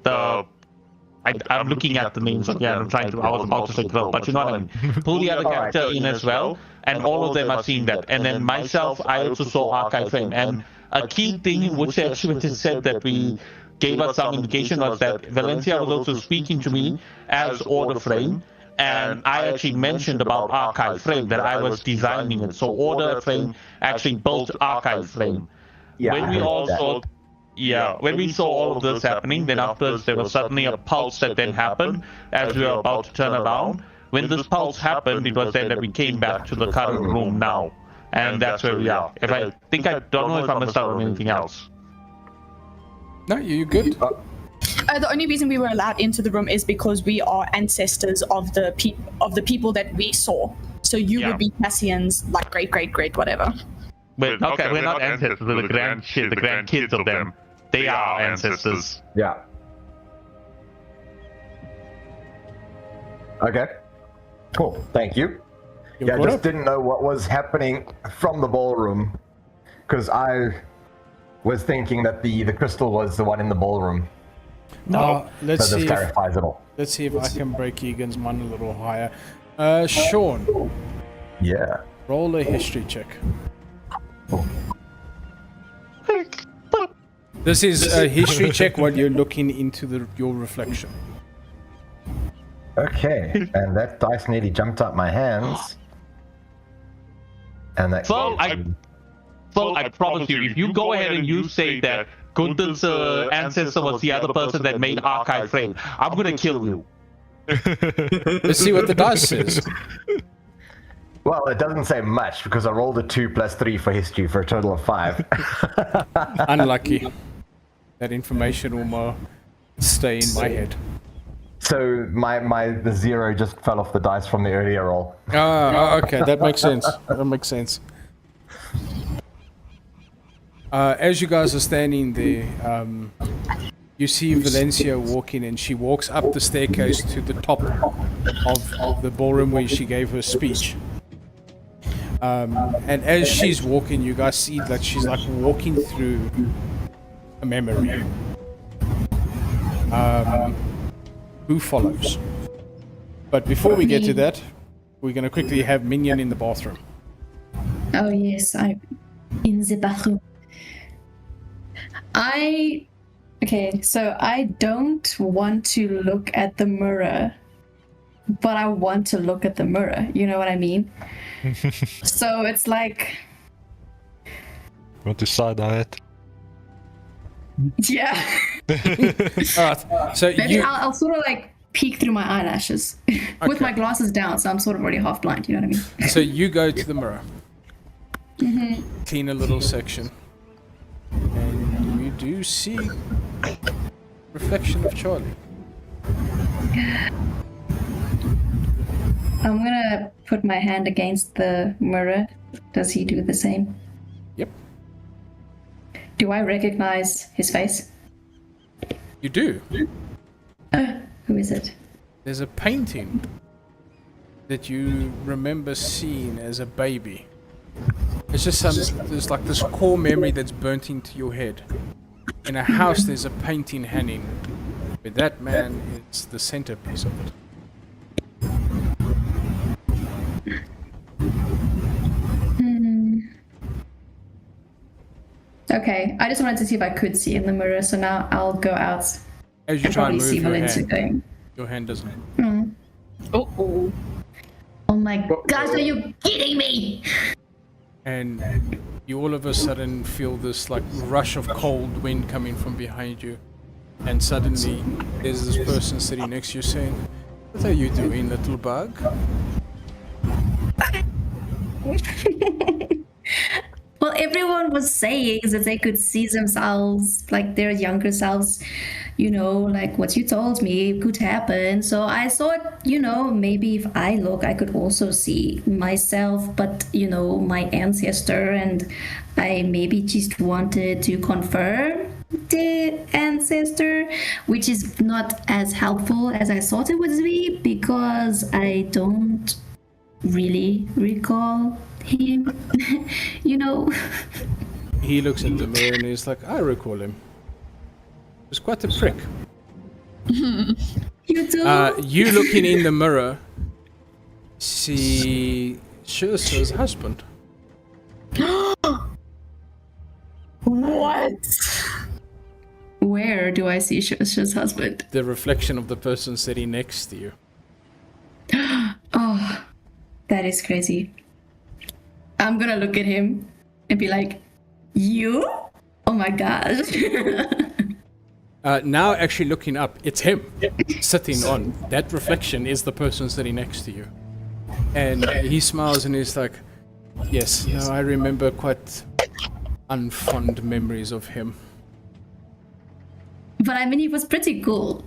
I'm looking at the names again. I was about to say girl, but you know what I mean. Pull the other character in as well, and all of them are seeing that. And then myself, I also saw Archive Frame. And a key thing which actually said that we gave us some indication was that Valencia was also speaking to me as Order Frame, and I actually mentioned about Archive Frame, that I was designing it. So Order Frame actually built Archive Frame. Yeah, When we all saw, when we saw all of this happening, then afterwards there was suddenly a pulse that then happened as we were about to turn around. When this pulse happened, it was then that we came back to the current room now. And that's where we are. I don't know if I missed out on anything else. No, you good? The only reason we were allowed into the room is because we are ancestors of the people that we saw. So you would be Cassian's, like, great, whatever. We're not ancestors, we're the grandkids of them. They are ancestors. Yeah. Okay. Cool. Thank you. You're I caught just up. didn't know what was happening from the ballroom, because I was thinking that the crystal was the one in the ballroom. Let's So this see. clarifies it all. Let's see if I can break Egan's mind a little higher. Sean, Yeah. roll a history check. This is a history check while you're looking into your reflection. Okay. And that dice nearly jumped out my hands. And that. Well, I promise you, if you go ahead and you say that Gunther's ancestor was the other person that made Archive Frame, I'm gonna kill you. Let's see what the dice says. Well, it doesn't say much because I rolled a 2 + 3 for history for a total of 5. Unlucky. That information will stay in my head. So the 0 just fell off the dice from the earlier roll. Okay, that makes sense. As you guys are standing there, you see Valencia walking, and she walks up the staircase to the top of the ballroom where she gave her speech. And as she's walking, you guys see that she's like walking through a memory. Who follows? But before we get to that, we're going to quickly have Minion in the bathroom. Oh yes, I'm in the bathroom. Okay, so I don't want to look at the mirror, but I want to look at the mirror. You know what I mean? So it's like, Want to side-eye it? yeah. Alright, so Maybe I'll sort of like peek through my eyelashes with my glasses down, so I'm sort of already half blind. You know what I mean? So you go to the mirror, clean a little section, and you do see reflection of Charlie. I'm gonna put my hand against the mirror. Does he do the same? Yep, Do I recognize his face? you do. Who is it? There's a painting that you remember seeing as a baby. It's just there's like this core memory that's burnt into your head. In a house, there's a painting hanging, but that man is the centerpiece of it. Okay, I just wanted to see if I could see in the mirror, so now I'll go out As you and try and probably move see your Valentia hand, going. your hand doesn't. Oh. Oh my gosh, are you kidding me? And you all of a sudden feel this like rush of cold wind coming from behind you. And suddenly there's this person sitting next to you saying, "What are you doing, little bug?" Well, everyone was saying that they could see themselves, like their younger selves, you know, like what you told me could happen. So I thought, you know, maybe if I look, I could also see myself, but, you know, my ancestor, and I maybe just wanted to confirm the ancestor, which is not as helpful as I thought it would be, because I don't really recall him, you know. He looks at the mirror and he's like, "I recall him. He was quite a prick." You do? You looking in the mirror, see Shirsa's husband. What? Where do I see Shusha's husband? The reflection of the person sitting next to you. Oh, that is crazy. I'm gonna look at him and be like, "You? Oh my gosh." Now actually looking up, it's him sitting on. That reflection is the person sitting next to you. And he smiles and he's like, "Yes, no, I remember quite unfond memories of him." But I mean, he was pretty cool,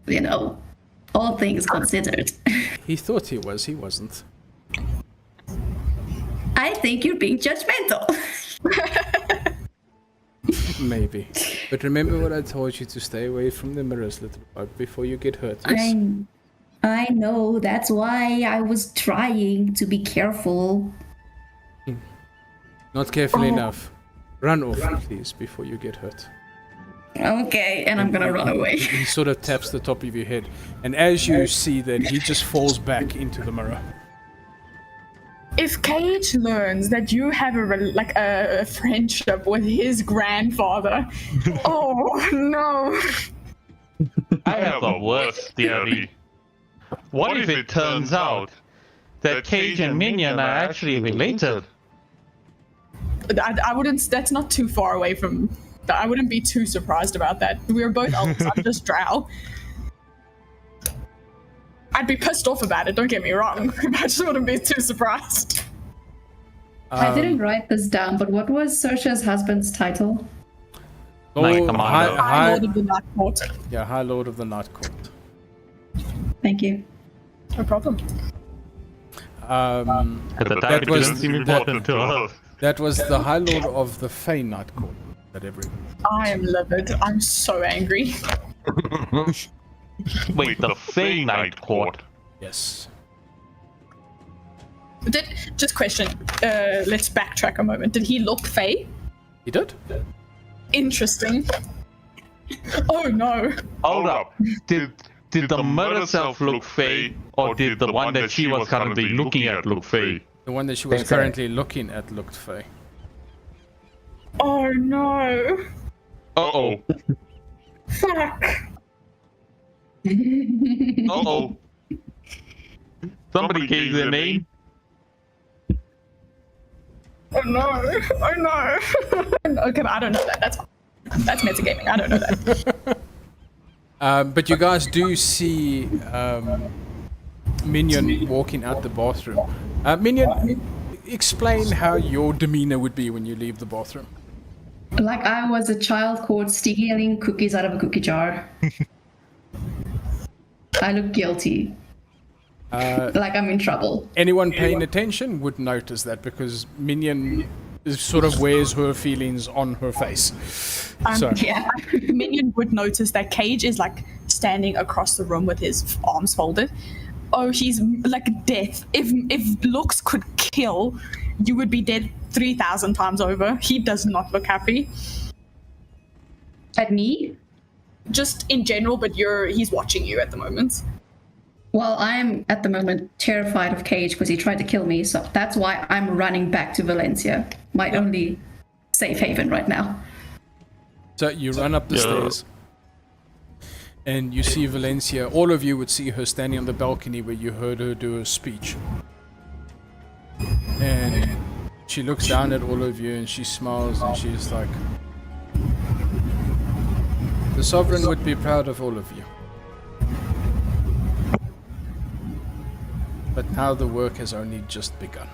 you know, all things considered. He thought he was, he wasn't. I think you're being judgmental. Maybe. But remember what I told you, to stay away from the mirrors, little bug, before you get hurt. Yes? I know, that's why I was trying to be careful. Not careful enough. Run off, please, before you get hurt. Okay, and I'm gonna run away. He sort of taps the top of your head, and as you see that, he just falls back into the mirror. If Cage learns that you have a friendship with his grandfather, oh no! I have the worst theory. What if it turns out that Cage and Minion are actually related? I wouldn't. That's not too far away from. I wouldn't be too surprised about that. We're both elves. I'm just drow. I'd be pissed off about it. Don't get me wrong. I just wouldn't be too surprised. I didn't write this down, but what was Saoirse's husband's title? Knight Commander. High Lord of the Night Court. Yeah, High Lord of the Night Court. Thank you. No problem. At the time, it didn't seem important to us. That was the High Lord of the Fey Night Court. That I am livid. I'm so angry. Wait, the Fey Night Court? Yes. Just question. Let's backtrack a moment. Did he look Fey? He did? Interesting. Oh no. Hold up. Did the murder self look Fey, or did the one that she was currently looking at look Fey? The one that she was currently looking at looked Fey. Oh no. Uh-oh. Fuck. Uh-oh. Somebody gave their name. Oh no. Oh no. Okay, but I don't know that. That's metagaming. I don't know that. But you guys do see Minion walking out the bathroom. Minion, explain how your demeanor would be when you leave the bathroom. Like I was a child caught stealing cookies out of a cookie jar. I look guilty. Like I'm in trouble. Anyone paying attention would notice that, because Minion sort of wears her feelings on her face. Yeah. Minion would notice that Cage is like standing across the room with his arms folded. Oh, he's like death. If looks could kill, you would be dead 3,000 times over. He does not look happy. At me? Just in general, but he's watching you at the moment. Well, I'm at the moment terrified of Cage because he tried to kill me, so that's why I'm running back to Valencia. My only safe haven right now. So you run up the stairs, and you see Valencia. All of you would see her standing on the balcony where you heard her do a speech. And she looks down at all of you and she smiles and she's like, "The Sovereign would be proud of all of you. But now the work has only just begun."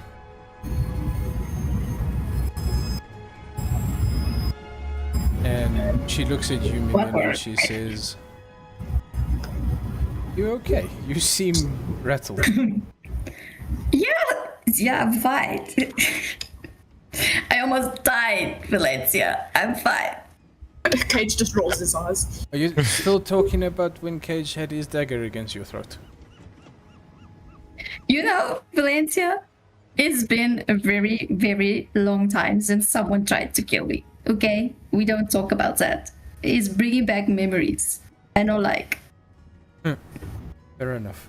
And she looks at you, Minion, and she says, "You okay? You seem rattled." Yeah, I'm fine. I almost died, Valencia. I'm fine. Cage just rolls his eyes. Are you still talking about when Cage had his dagger against your throat? You know, Valencia, it's been a very, very long time since someone tried to kill me. Okay? We don't talk about that. It's bringing back memories. I know, like... Fair enough.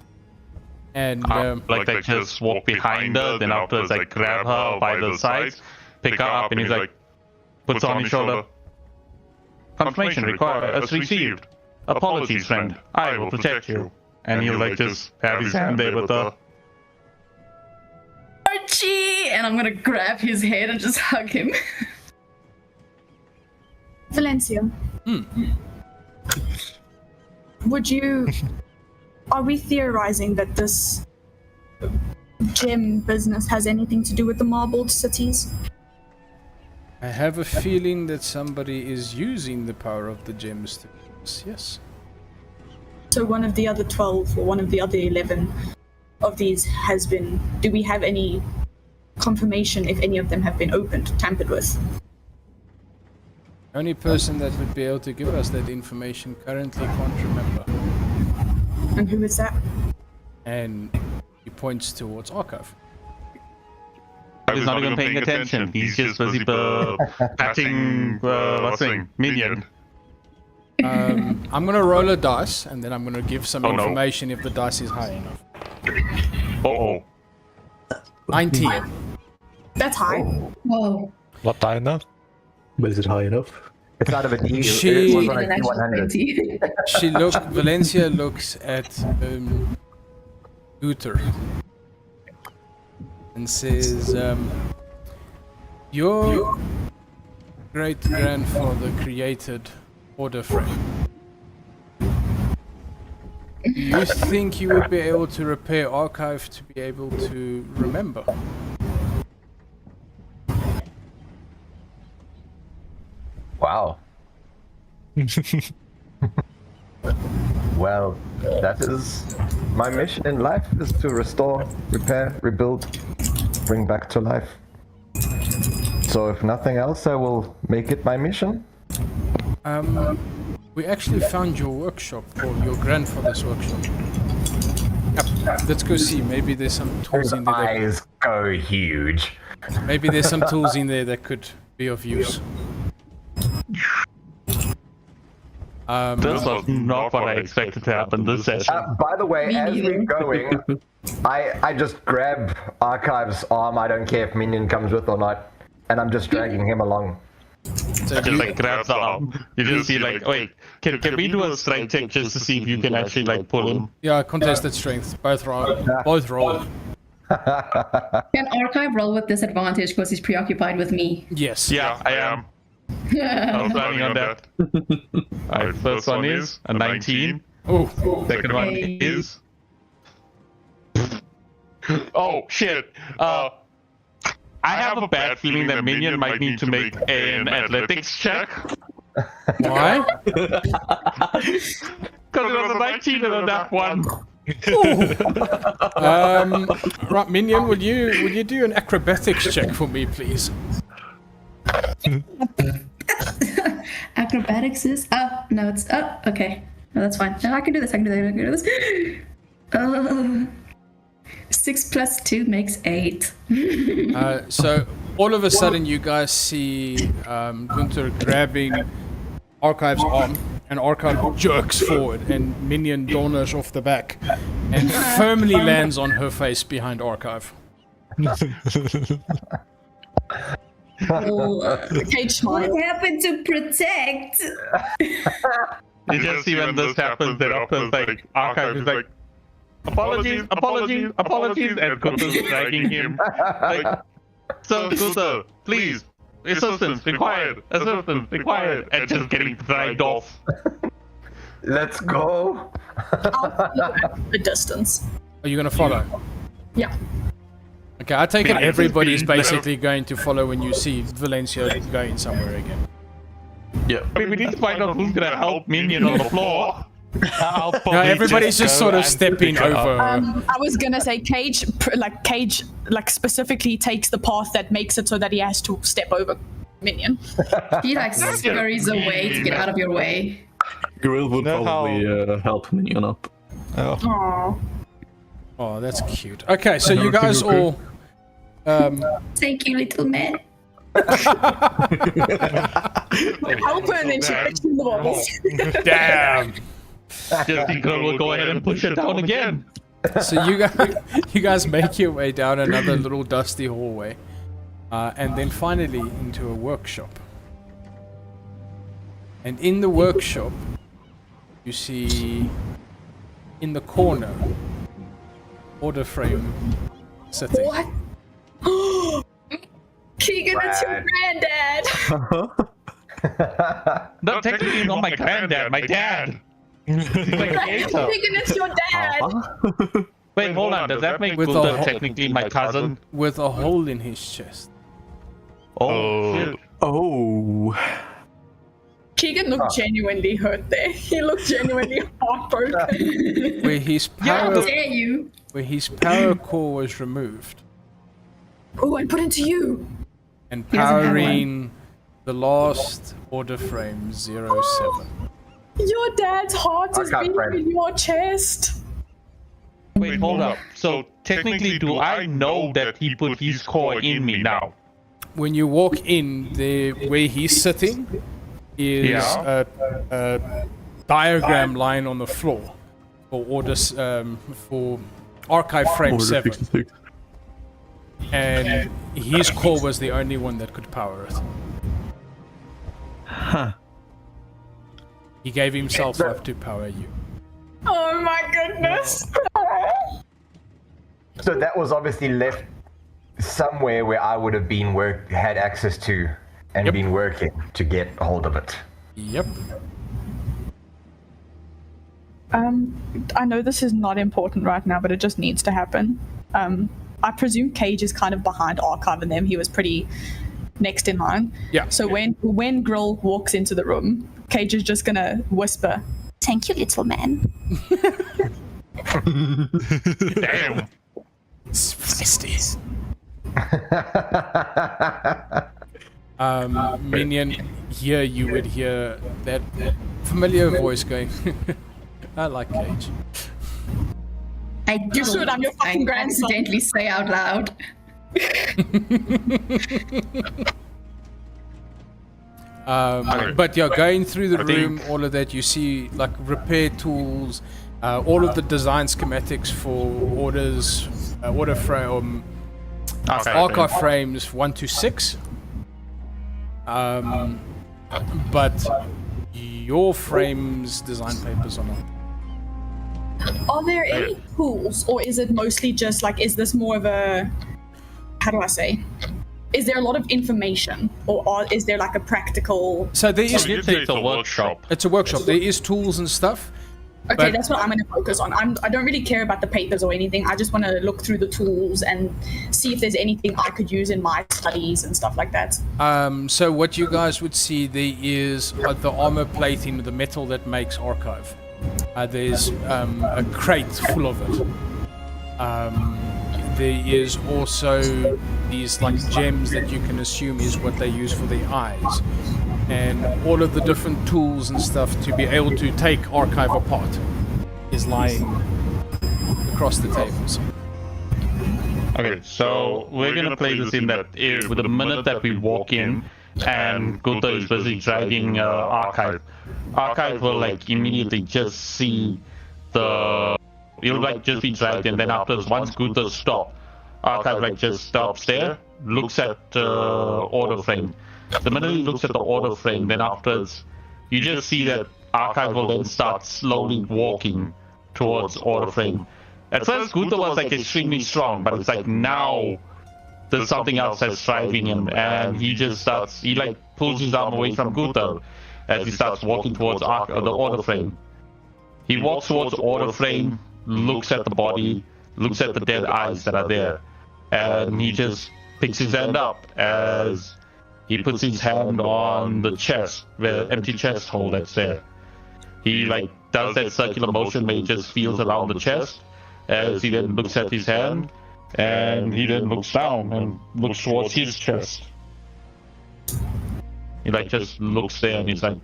And like they just walk behind her, then afterwards like grab her by the sides, pick her up, and he's like, puts on his shoulder. Confirmation required as received. Apologies, friend. I will protect you. And he'll like just have his hand there with her. Archie! And I'm gonna grab his head and just hug him. Valencia. Would you... Are we theorizing that this gem business has anything to do with the marbled cities? I have a feeling that somebody is using the power of the gems to do this, yes. So one of the other 12 or one of the other 11 of these has been... Do we have any confirmation if any of them have been opened, tampered with? The only person that would be able to give us that information currently can't remember. And who is that? And he points towards Archive. He's not even paying attention. He's just busy patting, what's his name? Minion. I'm gonna roll a dice, and then I'm gonna give some information if the dice is high enough. 19. That's high. Whoa. Not high enough. But is it high enough? It's out of a D. She- It was on a D100. Valencia looks at Uther and says, "Your great-grandfather created Order Frame. Do you think you would be able to repair Archive to be able to remember?" Wow. Well, that is my mission in life, is to restore, repair, rebuild, bring back to life. So if nothing else, I will make it my mission. We actually found your workshop, or your grandfather's workshop. Yep, let's go see. Maybe there's some tools in there. Eyes go huge. Maybe there's some tools in there that could be of use. This was not what I expected to happen this session. By the way, as we're going, I just grab Archive's arm. I don't care if Minion comes with or not, and I'm just dragging him along. So Just like grabs the arm. You just see like, wait, can we do a strength check just to see if you can actually like pull him? yeah, contested strength. Both roll. Can Archive roll with disadvantage because he's preoccupied with me? Yes. Yeah, I am. I was planning on that. Alright, first one is a 19. Oh, Second one is... Oh, shit. I have a bad feeling that Minion might need to make an athletics check. why? Because it was a 19 and a nat 1. Right, Minion, will you do an acrobatics check for me, please? Acrobatics is... Oh, no, it's... Oh, okay. No, that's fine. No, I can do this. 6 plus 2 makes 8. So all of a sudden, you guys see Gunther grabbing Archive's arm, and Archive jerks forward, and Minion donners off the back, and firmly lands on her face behind Archive. Cage smile. What happened to protect? You just see when this happens, that Optimus like Archive is like, apologies, apologies, apologies, and Gunther's dragging him. Like, so Gunther, please, assistance required, assistance required, and just getting dragged off. Let's go. I'll look at the distance. Are you gonna follow? Yeah. Okay, I take it everybody's basically going to follow when you see Valencia going somewhere again. Yeah. We need to find out who's gonna help Minion on the floor. No, everybody's just sort of stepping over. I was gonna say Cage specifically takes the path that makes it so that he has to step over Minion. He like scurries away to get out of your way. Grill would probably help Minion up. Aww. Oh, that's cute. Okay, so you guys all... Thank you, little man. Help her and then she puts in the walls. Damn! Just Girl will go ahead and push it down again. So you guys make your way down another little dusty hallway, and then finally into a workshop. And in the workshop, you see in the corner order frame sitting. What? Keegan, it's your granddad. No, technically not my granddad, my dad. Keegan, it's your dad. Wait, hold on. Does that make With Gunther a- technically my cousin? With a hole in his chest. Oh, shit. Oh. Keegan looked genuinely hurt there. He looked genuinely heartbroken. Where his How power, dare you? where his power core was removed Oh, and put into you. and He doesn't have powering the last order frame 07. Your dad's heart is Okay, beating friend. in your chest. Wait, hold up. So technically, do I know that he put his core in me now? When you walk in, where he's sitting is Yeah. a diagram line on the floor for orders for Archive Frame Order 7, 66. and his core was the only one that could power it. Huh. He gave himself up to power you. Oh my goodness. So that was obviously left somewhere where I would have been had access to and Yep. been working to get a hold of it. Yep. I know this is not important right now, but it just needs to happen. I presume Cage is kind of behind Archive and them. He was pretty next in line. Yeah. So when Grill walks into the room, Cage is just gonna whisper, "Thank you, little man." Damn. It's feisty. Minion, here you would hear that familiar voice going, I like Cage. I You should, I'm your fucking grandson. accidentally say out loud. But yeah, going through the I room, think- all of that, you see like repair tools, all of the design schematics for orders, order frame, archive frames 1 to 6. But your frame's design papers are not. Are there any tools, or is it mostly just like, is this more of a, how do I say? Is there a lot of information, or is there like a practical? So there is. You say it's a workshop. It's a workshop. There is tools and stuff. Okay, But- that's what I'm going to focus on. I don't really care about the papers or anything. I just want to look through the tools and see if there's anything I could use in my studies and stuff like that. So what you guys would see there is the armor plating, the metal that makes Archive. There's a crate full of it. There is also these like gems that you can assume is what they use for the eyes, and all of the different tools and stuff to be able to take Archive apart is lying across the tables. Okay, so we're gonna play this in that with the minute that we walk in and Gunther is busy dragging Archive. Archive will like immediately just see he'll like just be dragged, and then afterwards, once Gunther stops, Archive like just stops there, looks at order frame. The minute he looks at the order frame, then afterwards you just see that Archive will then start slowly walking towards order frame. At first, Gunther was like extremely strong, but it's like now there's something else that's driving him, and he like pulls his arm away from Gunther as he starts walking towards the order frame. He walks towards the order frame, looks at the body, looks at the dead eyes that are there, and he just picks his hand up as he puts his hand on the chest, the empty chest hole that's there. He like does that circular motion where he just feels around the chest, as he then looks at his hand, and he then looks down and looks towards his chest. He like just looks there and he's like...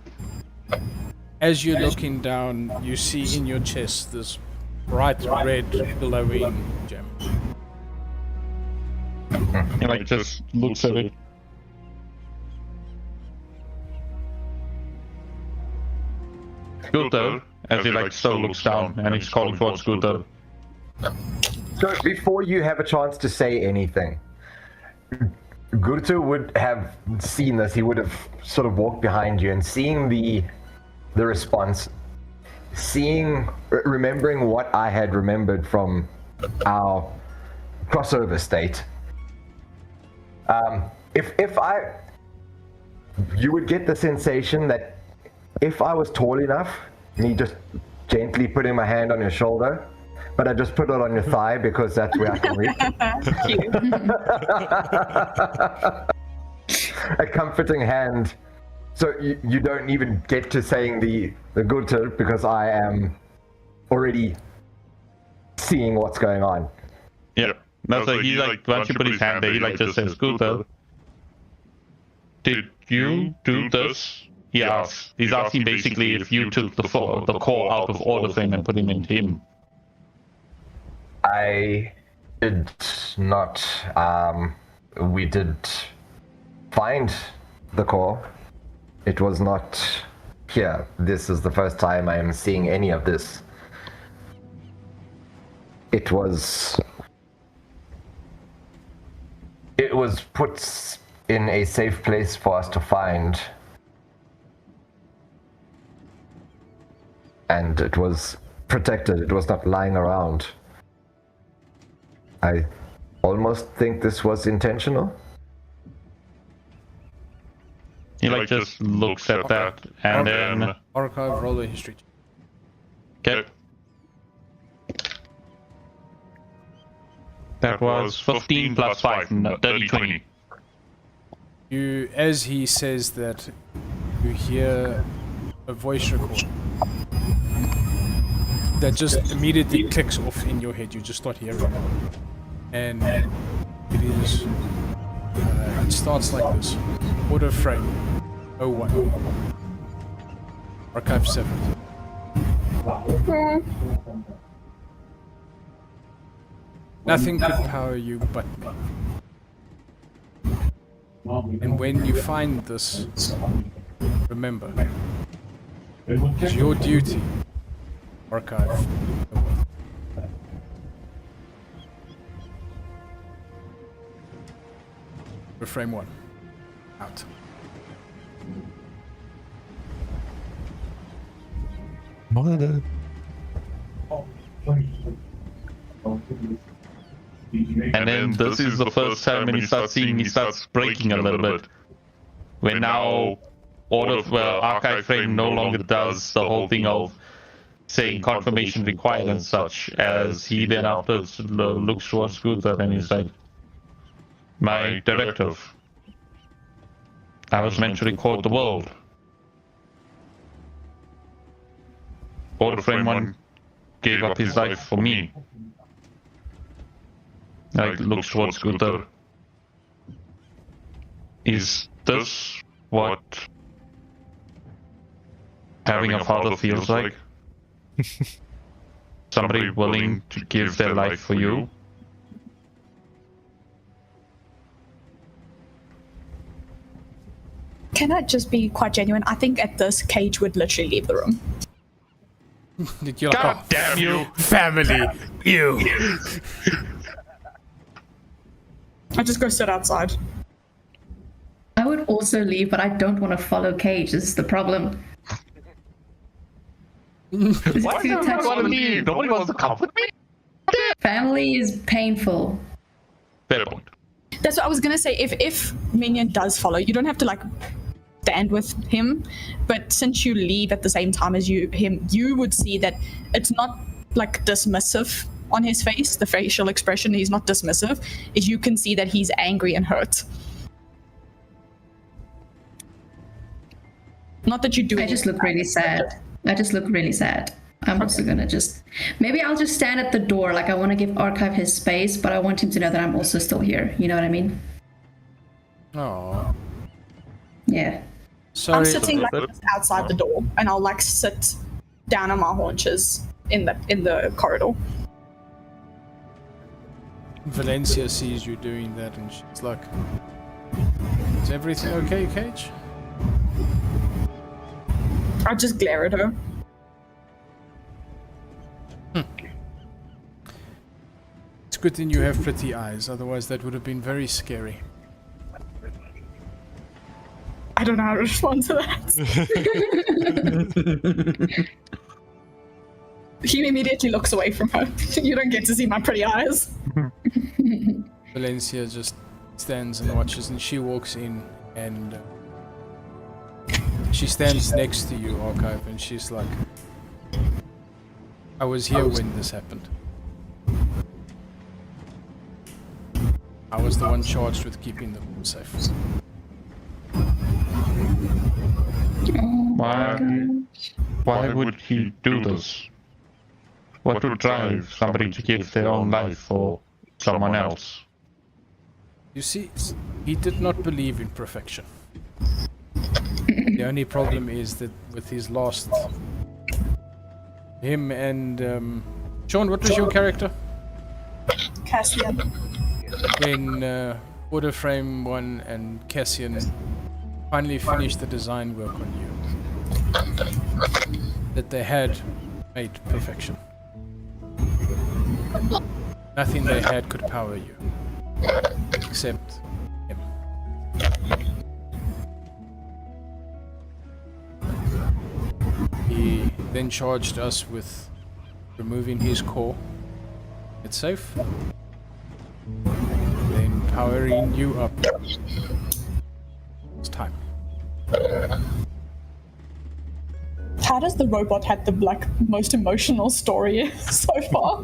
As you're looking down, you see in your chest this bright red glowing gem. He like just looks at it. Gunther, as he like still looks down and he's calling towards Gunther. So before you have a chance to say anything, Gunther would have seen this. He would have sort of walked behind you and seeing the response, remembering what I had remembered from our crossover state. You would get the sensation that if I was tall enough, me just gently putting my hand on your shoulder, but I just put it on your thigh because that's where I can reach. A comforting hand. So you don't even get to saying the Gunther because I am already seeing what's going on. Yeah. No, so he like, once you put his hand there, he like just says, Gunther, did you do this? He asks. He's asking basically if you took the core out of order thing and put him into him. I did not. We did find the core. It was not here. This is the first time I am seeing any of this. It was put in a safe place for us to find. And it was protected. It was not lying around. I almost think this was intentional. He like just looks at that and then... Archive, roll a history. Okay. That was 15 plus 5, no, 30, 20. As he says that, you hear a voice record that just immediately clicks off in your head. You just start hearing it. And it is... it starts like this. Order frame 01. Archive 7. Nothing could power you but me. And when you find this, remember, it's your duty. Archive. Frame 1. Out. Mother. And then this is the first time when he starts breaking a little bit. When now Archive Frame no longer does the whole thing of saying confirmation required and such, as he then after looks towards Gunther and he's like, my directive. I was meant to record the world. Order Frame 1 gave up his life for me. Like, looks towards Gunther. Is this what having a father feels like? somebody willing to give their life for you. Can I just be quite genuine? I think at this, Cage would literally leave the room. You're like, God damn you! family, you. I just go sit outside. I would also leave, but I don't want to follow Cage. This is the problem. Why do I want to leave? Nobody wants to come with me? Family is painful. Fair point. That's what I was gonna say. If Minion does follow, you don't have to like stand with him, but since you leave at the same time as him, you would see that it's not like dismissive on his face. The facial expression, he's not dismissive. Is you can see that he's angry and hurt. Not that you do. I just look really sad. I'm also gonna maybe I'll just stand at the door. Like I want to give Archive his space, but I want him to know that I'm also still here. You know what I mean? Oh. Yeah. Sorry. I'm sitting like just outside the door, and I'll like sit down on my haunches in the corridor. Valencia sees you doing that, and she's like, "Is everything okay, Cage?" I just glare at her. It's good thing you have pretty eyes, otherwise that would have been very scary. I don't know how to respond to that. He immediately looks away from her. You don't get to see my pretty eyes. Valencia just stands and watches, and she walks in, and she stands next to you, Archive, and she's like, I was here when this happened. I was the one charged with keeping the room safe. Why would he do this? What would drive somebody to give their own life for someone else? You see, he did not believe in perfection. The only problem is that with his last... Him and... Sean, what was your character? Cassian. When Orderframe 1 and Cassian finally finished the design work on you, that they had made perfection. Nothing they had could power you, except him. He then charged us with removing his core. It's safe. Then powering you up. It's time. How does the robot have the like most emotional story so far?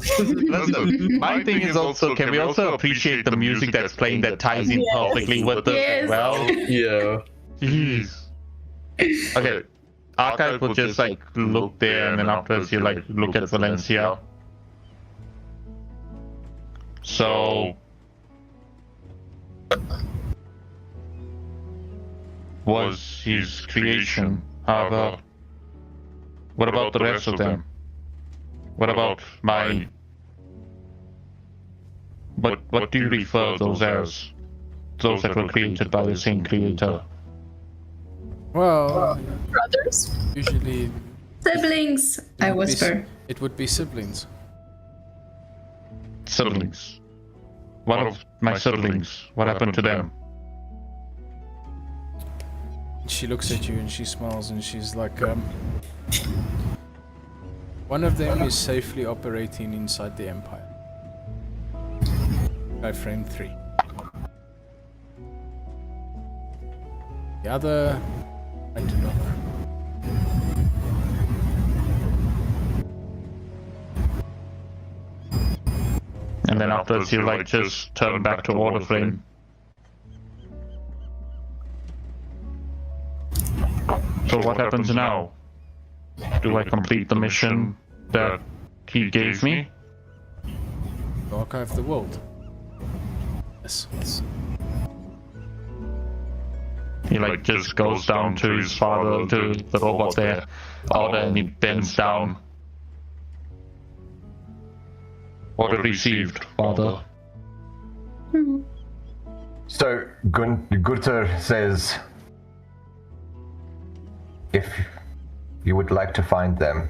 My thing is also, can we also appreciate the music that's playing that ties in perfectly with this as well? Yeah. Jeez. Okay. Archive will just like look there, and then afterwards you like look at Valencia. So was his creation. However, what about the rest of them? What about my... What do you refer those as? Those that were created by the same creator? Well, Brothers? usually Siblings, I whisper. it would be siblings. Siblings. One of my siblings. What happened to them? She looks at you and she smiles and she's like, one of them is safely operating inside the Empire. By frame 3. The other, I do not know. And then afterwards you like just turn back to Orderframe. So what happens now? Do I complete the mission that he gave me? Archive the world. Yes. He like just goes down to his father, to the robot there, order, and he bends down. Order received, Father. So Gunter says, if you would like to find them,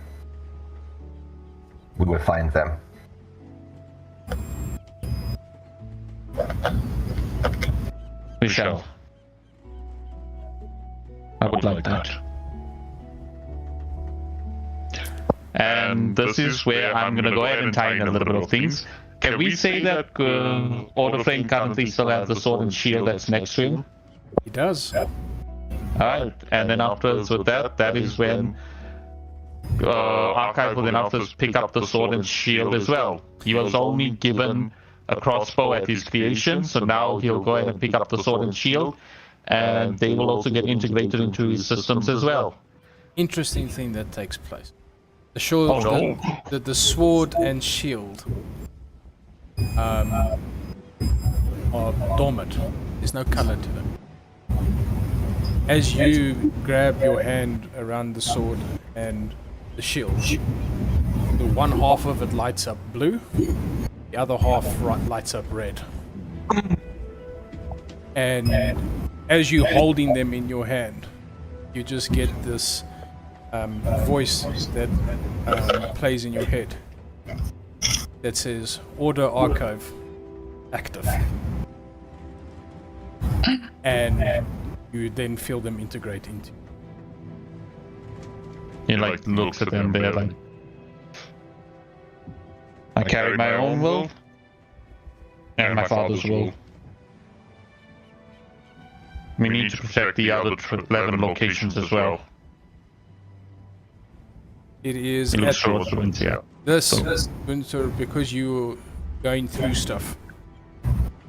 we will find them. We shall. I would like that. And this is where I'm gonna go ahead and tie in a little bit of things. Can we say that Orderframe currently still has the sword and shield that's next to him? He does. Alright, and then afterwards with that is when Archive will then afterwards pick up the sword and shield as well. He was only given a crossbow at his creation, so now he'll go ahead and pick up the sword and shield, and they will also get integrated into his systems as well. Interesting thing that takes place. The sword and shield are dormant. There's no color to them. As you grab your hand around the sword and the shield, the one half of it lights up blue, the other half lights up red. And as you're holding them in your hand, you just get this voice that plays in your head that says, Order Archive active. And you then feel them integrate into. He looks at them there like, I carry my own will and my father's will. We need to protect the other 11 locations as well. It is He looks towards the winds, yeah. this, Gunther, because you're going through stuff,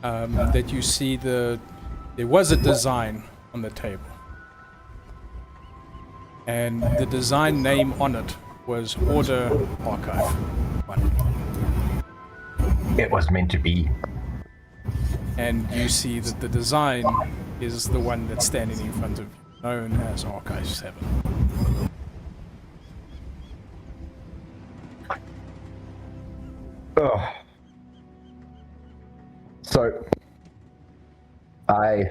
that you see there was a design on the table. And the design name on it was Order Archive 1. It was meant to be. And you see that the design is the one that's standing in front of you, known as Archive 7. Ugh. So, I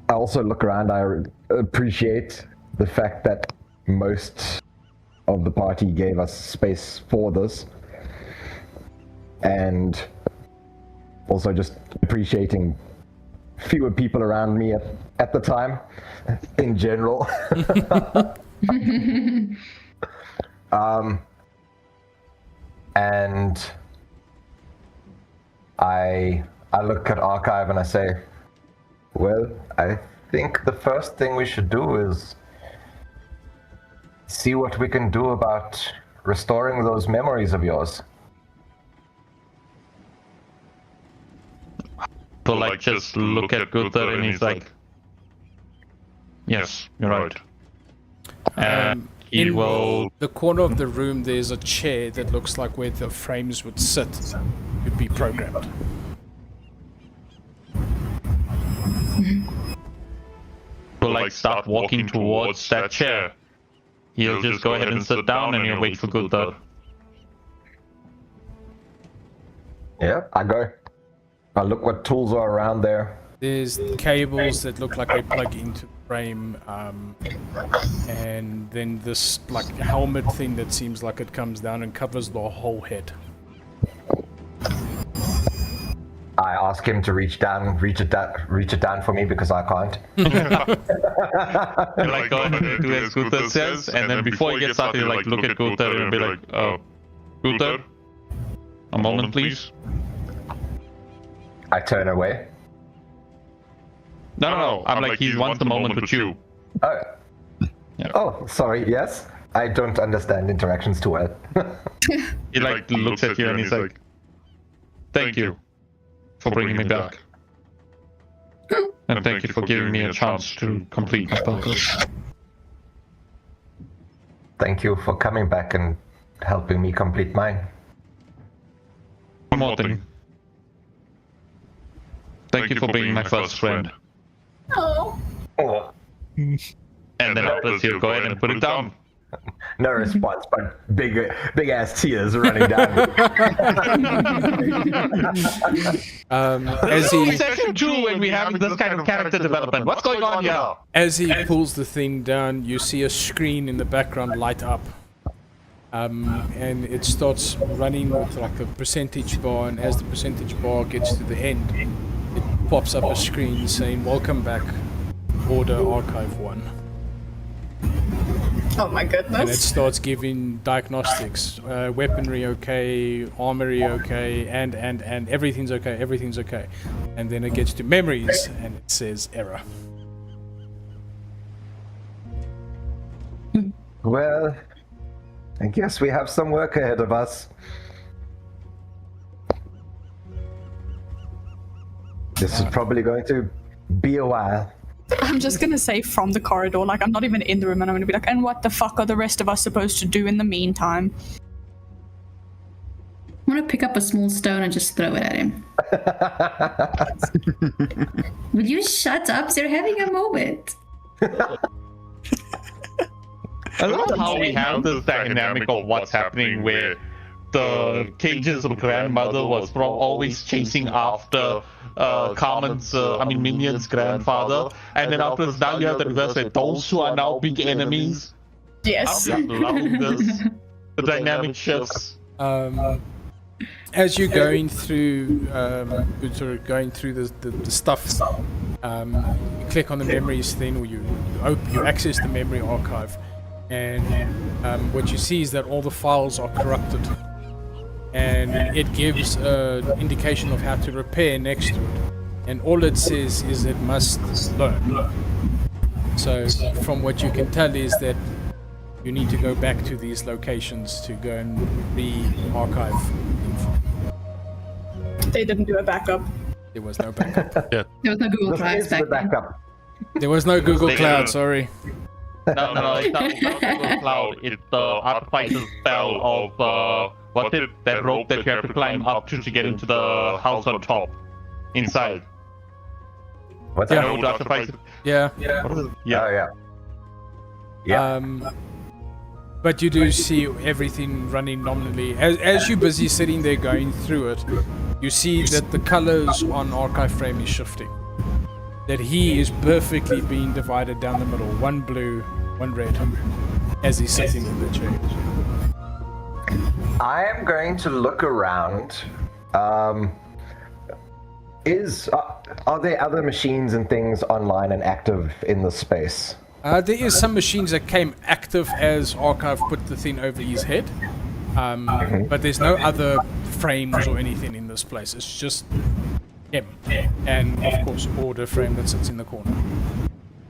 also look around. I appreciate the fact that most of the party gave us space for this, and also just appreciating fewer people around me at the time in general. And I look at Archive and I say, well, I think the first thing we should do is see what we can do about restoring those memories of yours. So just look at Gunther and he's like, yes, you're right. And he will... the corner of the room, there's a chair that looks like where the frames would sit, would be programmed. Will start walking towards that chair. He'll just go ahead and sit down and he'll wait for Gunther. Yeah, I go. I look what tools are around there. There's cables that look like they plug into the frame, and then this helmet thing that seems like it comes down and covers the whole head. I ask him to reach it down for me because I can't. He'll go ahead and do as Gunther says, and then before he gets started, he'll look at Gunther and be like, Gunther, a moment please. I turn away. No. I'm like, he wants the moment with you. Oh. Yeah. Oh, sorry, yes. I don't understand interactions too well. He looks at you and he's like, thank you for bringing me back. And thank you for giving me a chance to complete my purpose. Thank you for coming back and helping me complete mine. One more thing. Thank you for being my first friend. Oh. Oh. And then afterwards he'll go ahead and put it down. No response, but big ass tears running down. As he Section 2 when we have this kind of character development. What's going on here? As he pulls the thing down, you see a screen in the background light up. And it starts running with like a percentage bar, and as the percentage bar gets to the end, it pops up a screen saying, "Welcome back, Order Archive 1." Oh my And it goodness. starts giving diagnostics, weaponry okay, armory okay, and everything's okay. And then it gets to memories, and it says error. Well, I guess we have some work ahead of us. This is probably going to be a while. I'm just gonna say from the corridor, like I'm not even in the room, and I'm gonna be like, and what the fuck are the rest of us supposed to do in the meantime? I'm gonna pick up a small stone and just throw it at him. Will you shut up? They're having a moment. I love how we have this dynamic of what's happening where the Cage's grandmother was always chasing after Minion's grandfather, and then after this, now you have the reverse where those two are now big enemies. Yes. I'm loving this. The dynamic shifts. As you're going through, the stuff, you click on the memories thing, or you access the memory archive, and what you see is that all the files are corrupted, and it gives an indication of how to repair next to it, and all it says is it must learn. So from what you can tell is that you need to go back to these locations to go and re-archive info. They didn't do a backup. There was no backup. There was no Google This Drive is the back then. backup. There was no Google They Cloud, didn't. sorry. No, it's not Google Cloud. It's the artificer's spell of what's it? That rope that you have to climb up to get into the house on top, inside. What's Yeah. that? No, the artificer. Yeah. What is it? Oh, yeah. Yeah. But you do see everything running nominally. As you're busy sitting there going through it, you see that the colors on Archive Frame is shifting. That he is perfectly being divided down the middle. One blue, one red, as he's sitting in the chair. I am going to look around. Are there other machines and things online and active in the space? There is some machines that came active as Archive put the thing over his head. But there's no other frames or anything in this place. It's just him. And, of course, Order Frame that sits in the corner.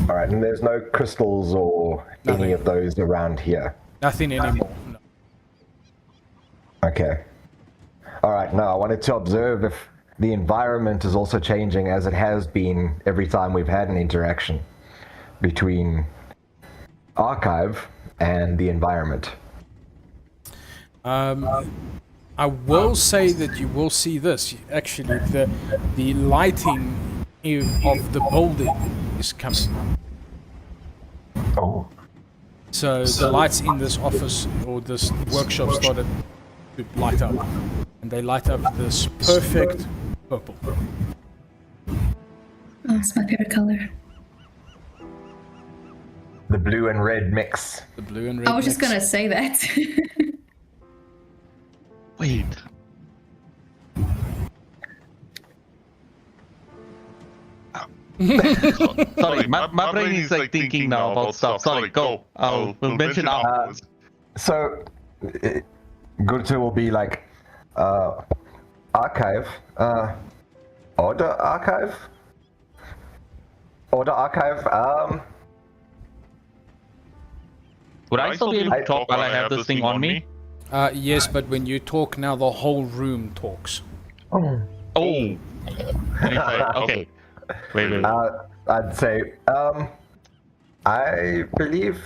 All right, and there's no crystals or any Nothing. of those around here. Nothing anymore. No. Okay. All right, now I wanted to observe if the environment is also changing as it has been every time we've had an interaction between Archive and the environment. I will say that you will see this. Actually, the lighting of the building is coming. Oh. So the lights in this office or this workshop started to light up. And they light up this perfect purple. Oh, it's my favorite color. The blue and red mix. The blue and red. I was just mix. gonna say that. Wait. Sorry, my brain is like thinking now about stuff. Sorry, go. We'll mention afterwards. So, Gurtu will be like, Archive, Order Archive? Order Archive, Would I still be able to talk while I have this thing on me? Yes, but when you talk now, the whole room talks. Oh. Okay. Wait. I'd say, I believe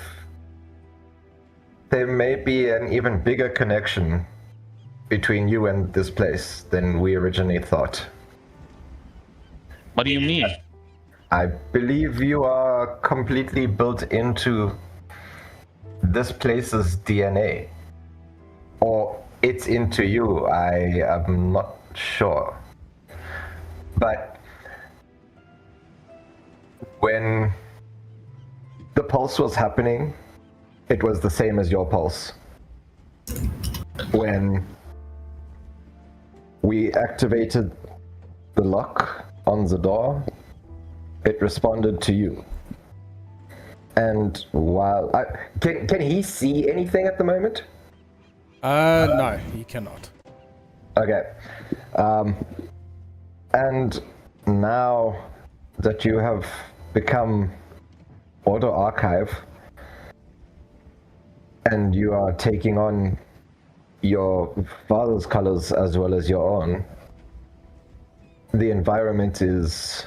there may be an even bigger connection between you and this place than we originally thought. What do you mean? I believe you are completely built into this place's DNA. Or it's into you, I am not sure. But when the pulse was happening, it was the same as your pulse. When we activated the lock on the door, it responded to you. And while can he see anything at the moment? No, he cannot. Okay. And now that you have become Order Archive, and you are taking on your father's colors as well as your own, the environment is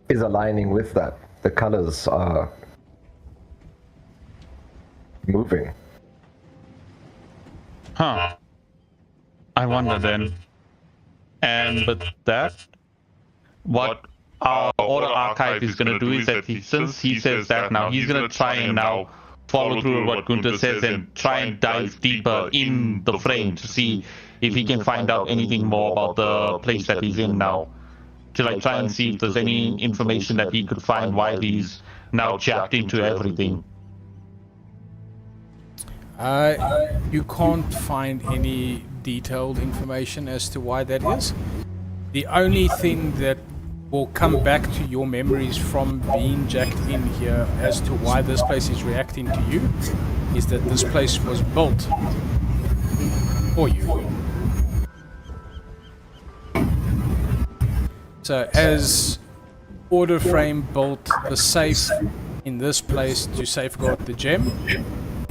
aligning with that. The colors are moving. Huh. I wonder then. And with that, what our Order Archive is going to do is that since he says that now, he's going to try and now follow through what Gunther says and try and dive deeper in the frame to see if he can find out anything more about the place that he's in now. To like try and see if there's any information that he could find while he's now jacked into everything. You can't find any detailed information as to why that is. The only thing that will come back to your memories from being jacked in here as to why this place is reacting to you is that this place was built for you. So as Order Frame built the safe in this place to safeguard the gem,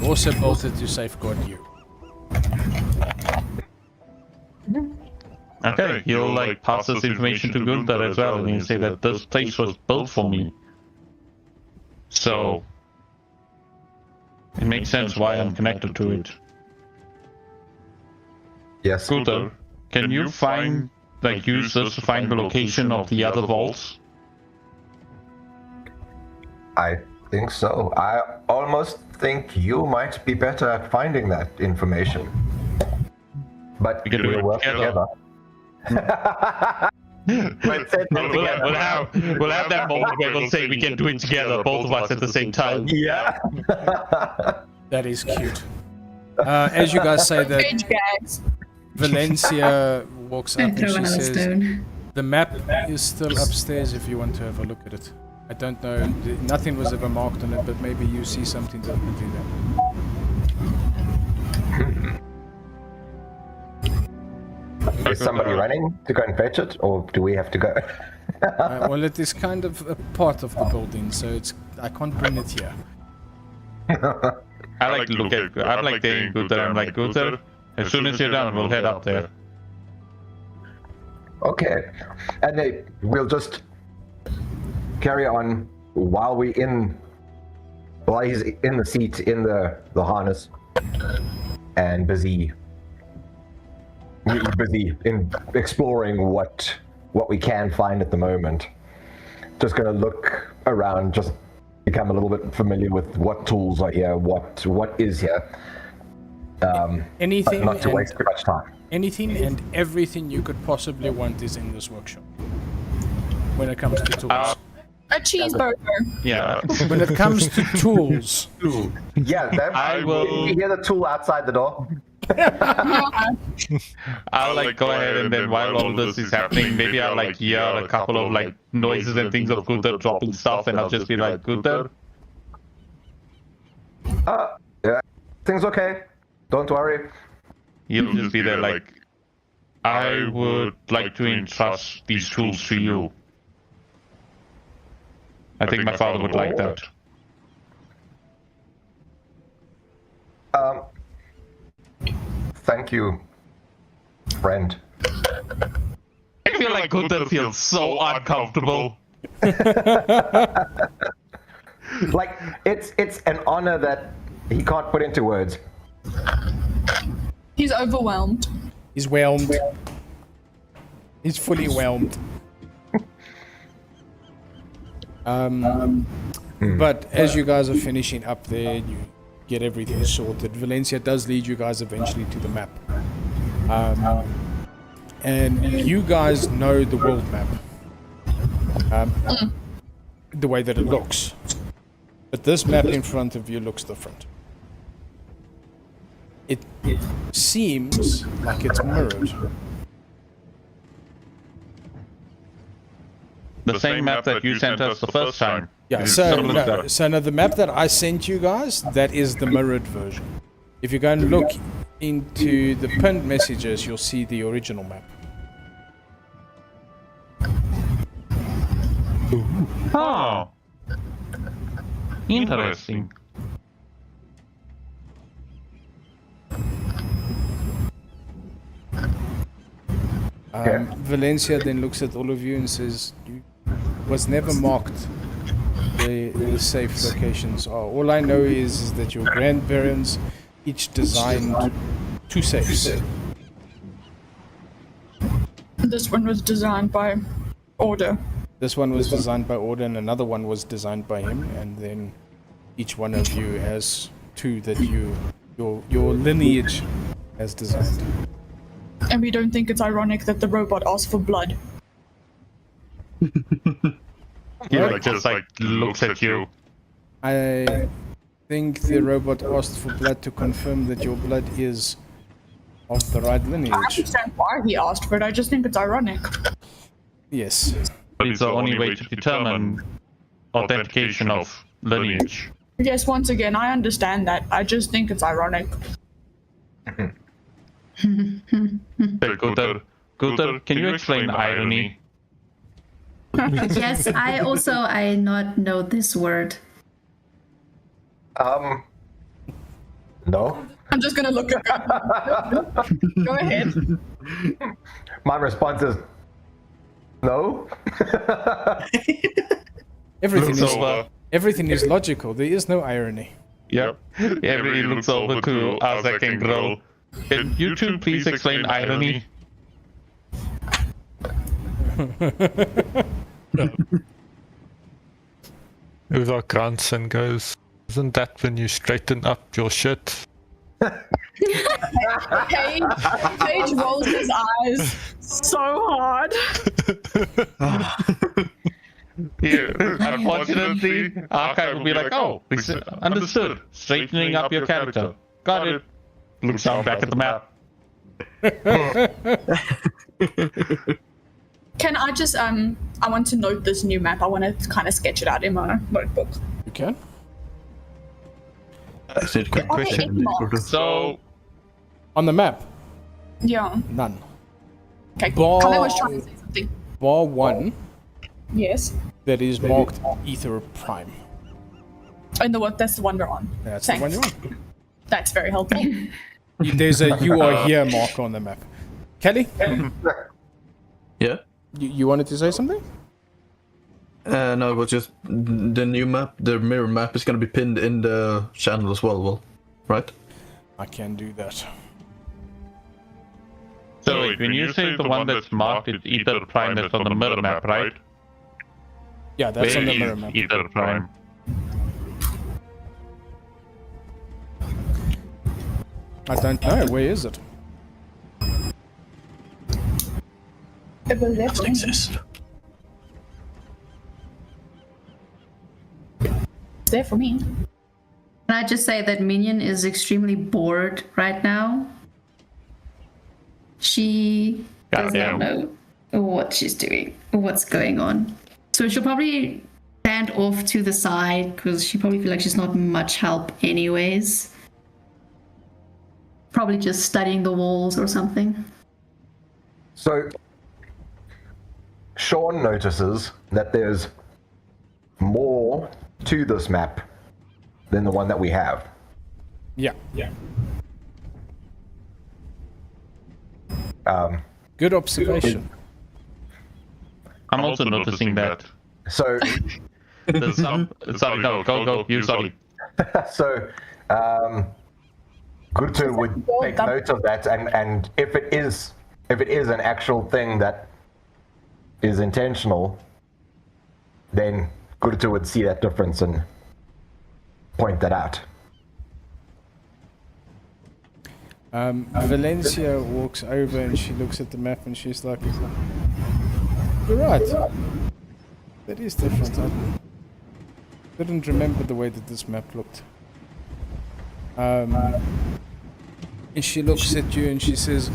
also built it to safeguard you. Okay, he'll like pass this information to Gunther as well, and he'll say that this place was built for me. So it makes sense why I'm connected to it. Yes. Gunther, can you find, like, use this to find the location of the other vaults? I think so. I almost think you might be better at finding that information. But We can do we'll it work together. Let's set that together. We'll have that moment where we'll say we can do it together, both of us at the same time. Yeah. That is cute. As you guys say that, Page gags. Valencia walks up I and throw she another says, stone. the map is still upstairs if you want to have a look at it. I don't know, nothing was ever marked on it, but maybe you see something differently there. Is somebody running to go and fetch it, or do we have to go? Well, it is kind of a part of the building, so I can't bring it here. I like to look at, I'm like saying Gunther, I'm like, Gunther, as soon as you're done, we'll head up there. Okay. And we'll just carry on while he's in the seat, in the harness, and busy in exploring what we can find at the moment. Just gonna look around, just become a little bit familiar with what tools are here, what is here. Anything not to and- waste too much time. Anything and everything you could possibly want is in this workshop. When it comes to tools. A cheeseburger. Yeah. When it comes to tools. Yeah, I will- You hear the tool outside the door? I'll like go ahead and then while all this is happening, maybe I'll like hear a couple of like noises and things of Gunther dropping stuff, and I'll just be like, Gunther, Yeah, things okay. Don't worry. he'll just be there like, I would like to entrust these tools to you. I think my father would like that. Thank you, friend. I feel like Gunther feels so uncomfortable. Like it's an honor that he can't put into words. He's overwhelmed. He's whelmed. He's fully whelmed. But as you guys are finishing up there, you get everything sorted. Valencia does lead you guys eventually to the map. And you guys know the world map. The way that it looks. But this map in front of you looks different. It seems like it's mirrored. The same map that you sent us the first time. Yeah, so now the map that I sent you guys, that is the mirrored version. If you go and look into the pinned messages, you'll see the original map. Oh. Interesting. Valencia then looks at all of you and says, "You was never marked the safe locations are. All I know is that your grandparents each designed 2 safes. This one was designed by order. This one was designed by order and another one was designed by him, and then each one of you has 2 that your lineage has designed. And we don't think it's ironic that the robot asked for blood. He just looks at you. I think the robot asked for blood to confirm that your blood is of the right I lineage. understand why he asked for it, I just think it's ironic. Yes. But it's the only way to determine authentication of lineage. Yes, once again, I understand that. I just think it's ironic. Gunther, can you explain irony? Yes, I not know this word. No. I'm just gonna look at Go ahead. My response is no. Everything is logical. There is no irony. Yep. Everybody looks over to Azek and Grill. Can you two please explain irony? Uvar grunts and goes, "Isn't that when you straighten up your shit?" Paige rolls his eyes so hard. Yeah, unfortunately, Archive will be like, "Oh, understood. Straightening up your character. Got it." Looks down back at the map. Can I just, I want to note this new map. I want to kind of sketch it out in my notebook. You can? Is it a quick Are there question? any marks? So, On the map, Yeah. none. Okay, Bar- Kale was trying to say something. Bar 1 Yes. that is marked Ether Prime. And that's the one we're on. That's Thanks. the one you're on. That's very helpful. There's a "you are here" marker on the map. Kelly, Yeah? you wanted to say something? No, it was just the new map, the mirror map is gonna be pinned in the channel as well, right? I can do that. so wait, when you say the one that's marked, it's Ether Prime that's on the mirror map, right? Yeah, that's on the Where mirror is map. Ether Prime? I don't know. Where is it? It was there for me. Exist. It's there for me. Can I just say that Minion is extremely bored right now? She does not know what she's doing, what's going on. So she'll probably stand off to the side because she probably feels like she's not much help anyways. Probably just studying the walls or something. So Sean notices that there's more to this map than the one that we have. Yeah. Good observation. I'm also noticing that. So, There's some. Sorry, go. You sorry. so, Gutu would take note of that, and if it is an actual thing that is intentional, then Gurta would see that difference and point that out. Valencia walks over and she looks at the map and she's like, "You're right. That is different. I didn't remember the way that this map looked." And she looks at you and she says,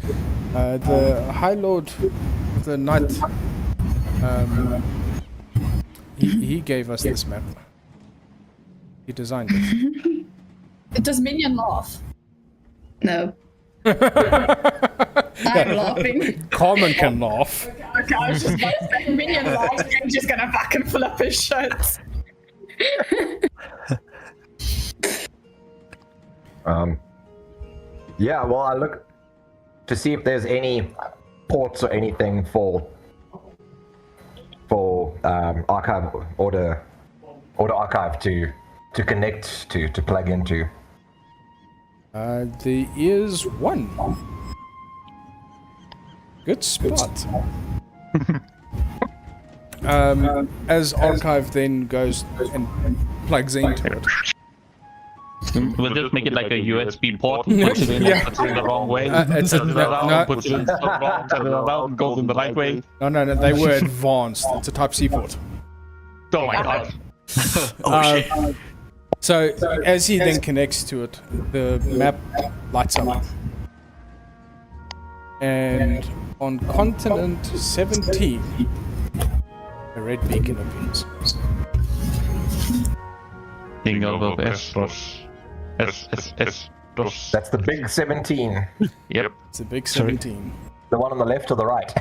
"The High Lord, the Knight, he gave us this map. He designed it." Does Minion laugh? No. I'm laughing. Carmen can laugh. Okay, I was just about to say Minion laughs and just gonna fucking pull up his shirt. Yeah, well, I look to see if there's any ports or anything for archive or the archive to connect to plug into. There is one. Good spot. As archive then goes and plugs into it. We'll just make it like a USB port. Puts it in, puts it in the wrong way. It's turns it around, puts it in the wrong, turns it around, goes in the right way. No, they were advanced. It's a Type-C port. Oh my god. So as he then connects to it, the map lights up. And on continent 17, a red beacon appears. Jingle of Esros. Esros. That's the big 17. Yep. It's a big 17. The one on the left or the right?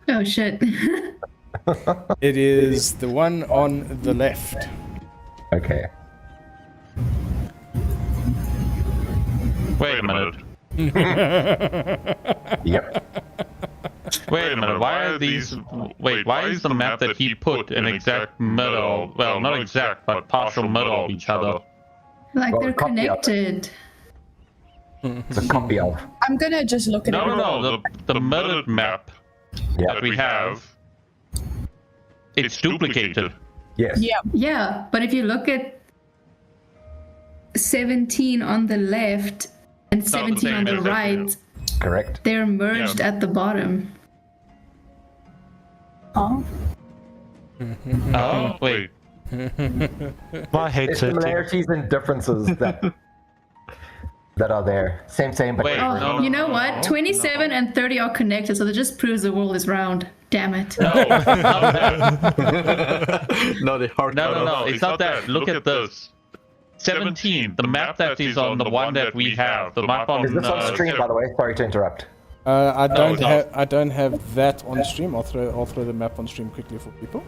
Oh shit. It is the one on the left. Okay. Wait a minute. Yep. Wait a minute. Why are these? Wait. Why is the map that he put an exact middle? Well, not exact, but partial middle of each other. Like Well, they're copy of it. connected. It's a copy of. I'm gonna just look at it. No. The mirrored map Yeah. that we have, it's duplicated. Yes. Yeah. Yeah, but if you look at 17 on the left and not the 17 same on the as that, right, Correct. they're merged Yeah. at the bottom. Oh. Oh wait. My There's headset. similarities and differences that are there. Same, but Wait, different. no. You know what? 27 and 30 are connected, so that just proves the world is round. Damn it. No, not that. No, they hard cut off. No. It's not that. Look at this. 17. The map that is on the one that we have. The map on. Is this on stream, by the way? Sorry to interrupt. I don't no. have that on stream. I'll throw the map on stream quickly for people.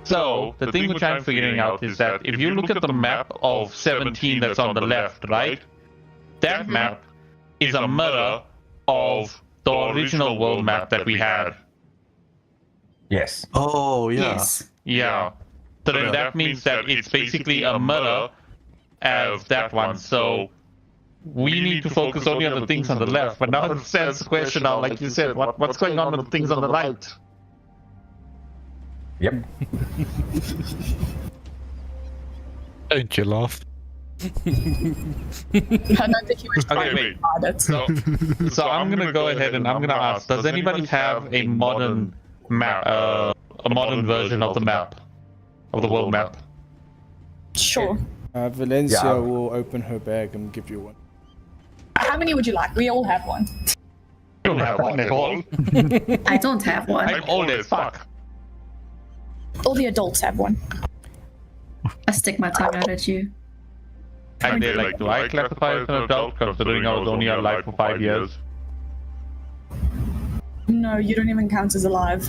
So the thing which I'm figuring out is that if you look at the map of 17 that's on the left, right? That map is a mirror of the original world map that we had. Yes. Oh, yeah. Yes. Yeah. So then that means that it's basically a mirror of that one. So we need to focus only on the things on the left. But now it stands the question now, like you said, what's going on with the things on the right? Yep. Don't you laugh? I don't think he was trying wait. hard at it. So I'm gonna go ahead and I'm gonna ask: does anybody have a modern map, a modern version of the map, of the world map? Sure. Valencia Yeah. will open her bag and give you one. How many would you like? We all have one. You don't have one at all. I don't have one. I'm old as fuck. All the adults have one. I stick my tongue out at you. And they're like, do I classify as an adult considering I was only alive for 5 years? No, you don't even count as alive.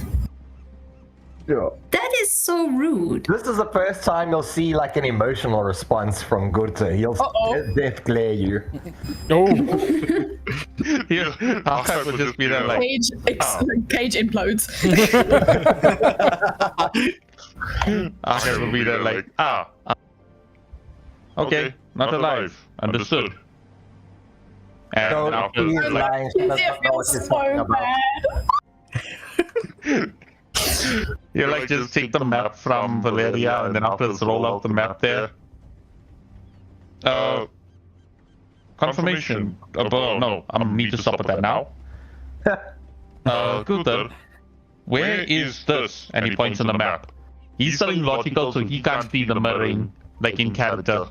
Yeah. That is so rude. This is the first time you'll see like an emotional response from Gurta. He'll death glare you. Oh, Here, I would just be there like, Cage implodes. I would be there like, okay, not alive, understood. And So after, he's like, lying. She does It not know what feels she's talking so about. bad. You like just take the map from Valeria and then afterwards roll out the map there. Confirmation. No, I need to stop at that now. Gunther, where is this? And he points on the map. He's still illogical, so he can't see the mirroring, like in character.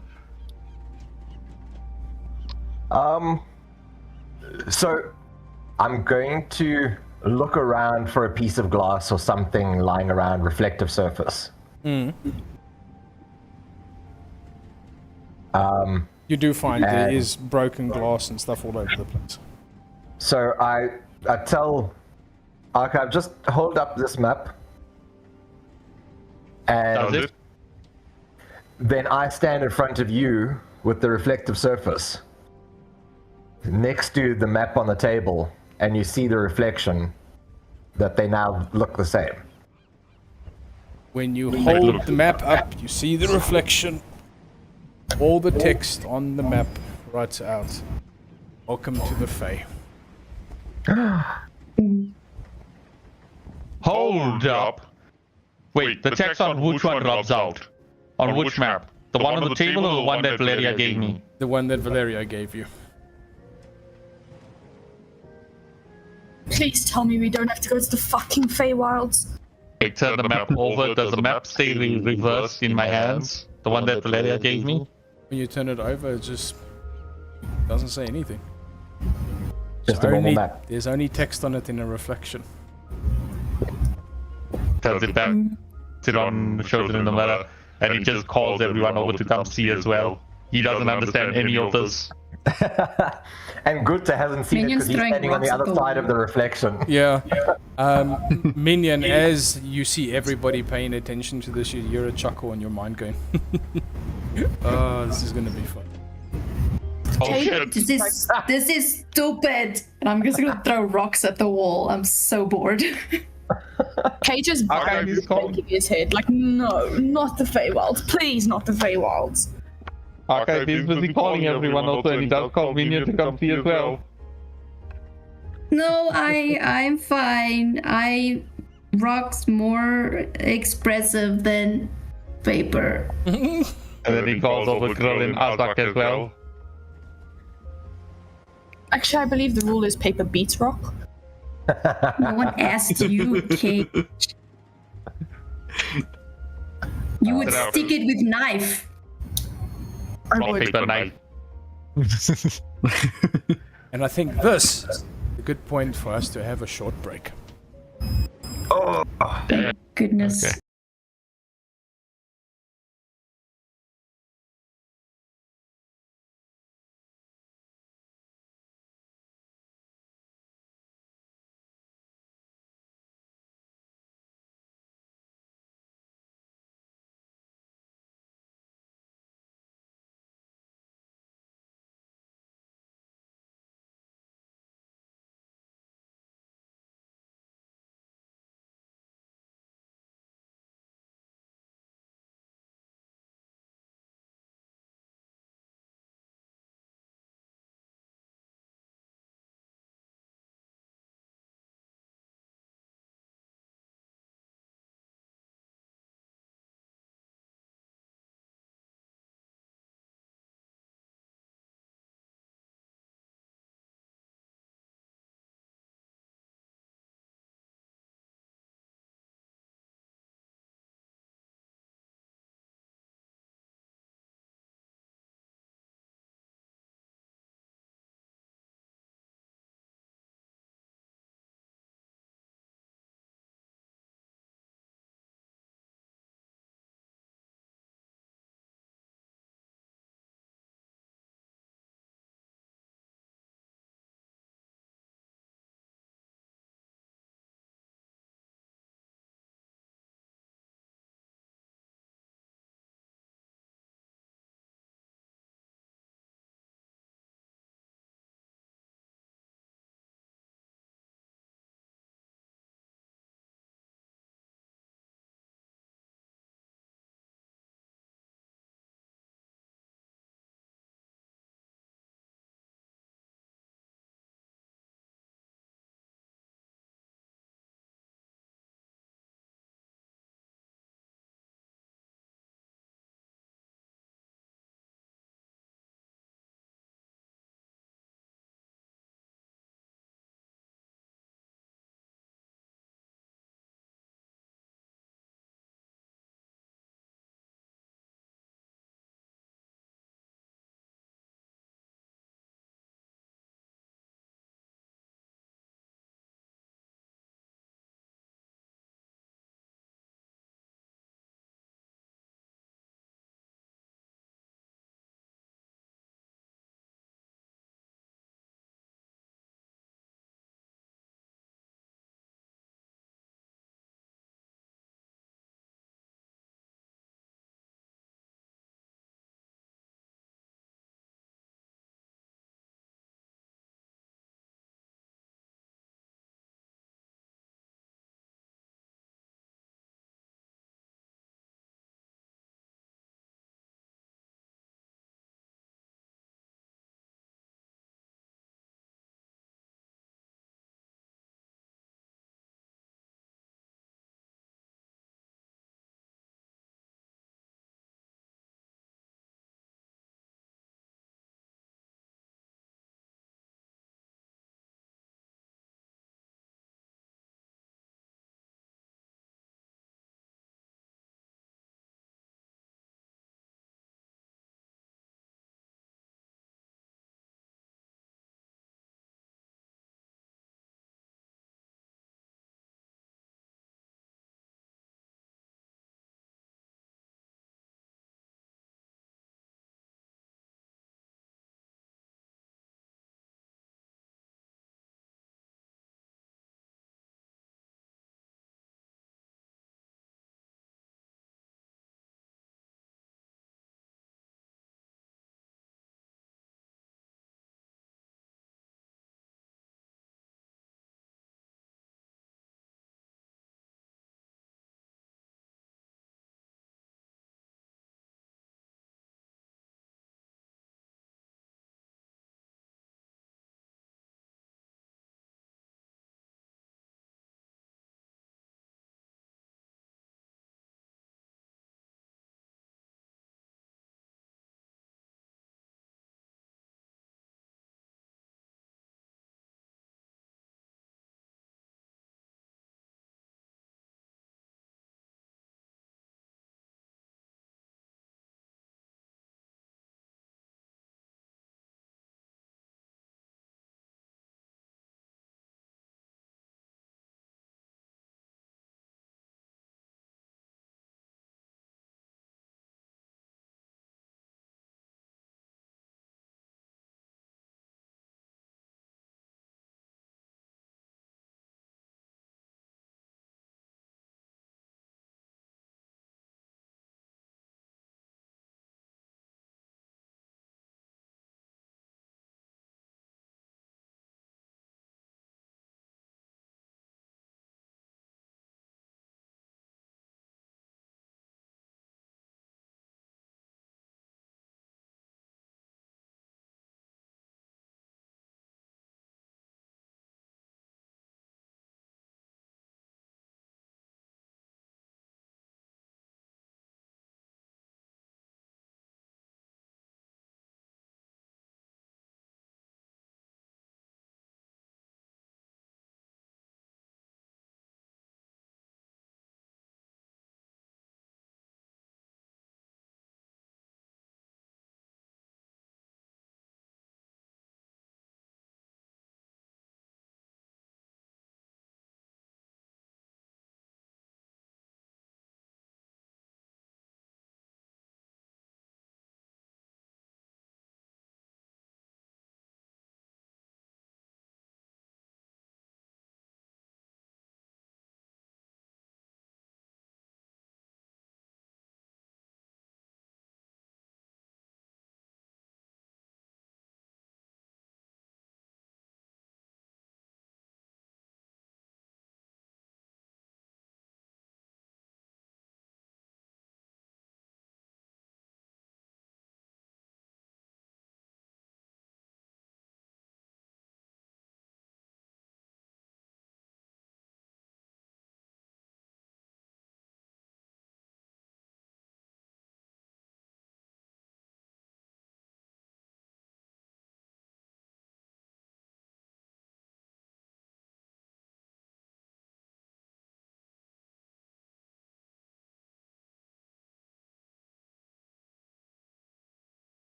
So I'm going to look around for a piece of glass or something lying around reflective surface. You do find there is broken glass and stuff all over the place. So I tell Archive, just hold up this map. And then I stand in front of you with the reflective surface next to the map on the table, and you see the reflection that they now look the same. When you hold the map up, you see the reflection. All the text on the map writes out, "Welcome to the Fae." Hold up. Wait, the text on which one rubs out? On which map? The one on the table or the one that Valeria gave me? The one that Valeria gave you. Please tell me we don't have to go to the fucking Feywilds. I turn the map over. Does the map stay reversed in my hands? The one that Valeria gave me? When you turn it over, it just doesn't say anything. Just a normal map. There's only text on it in a reflection. Tells it back. Sit on, shows it in the mirror, and he just calls everyone over to come see as well. He doesn't understand any of this. And Gunther hasn't seen Minions it because he's throwing standing on the rocks at other the side wall. of the reflection. Yeah. Minion, as you see everybody paying attention to this, you hear a chuckle in your mind going, "Oh, this is gonna be fun." Oh shit. This is stupid. And I'm just gonna throw rocks at the wall. I'm so bored. Cage's he's called. shaking his head like, no, not the Feywilds. Please, not the Feywilds. Archive is busy calling everyone also, and he does call Minion to come see as well. No, I'm fine. Rocks more expressive than paper. And then he calls over Grill and Azak as well. Actually, I believe the rule is paper beats rock. No one asked you, Cage. You would stick it with knife. Not paper knife. And I think this is a good point for us to have a short break. Thank goodness. Okay.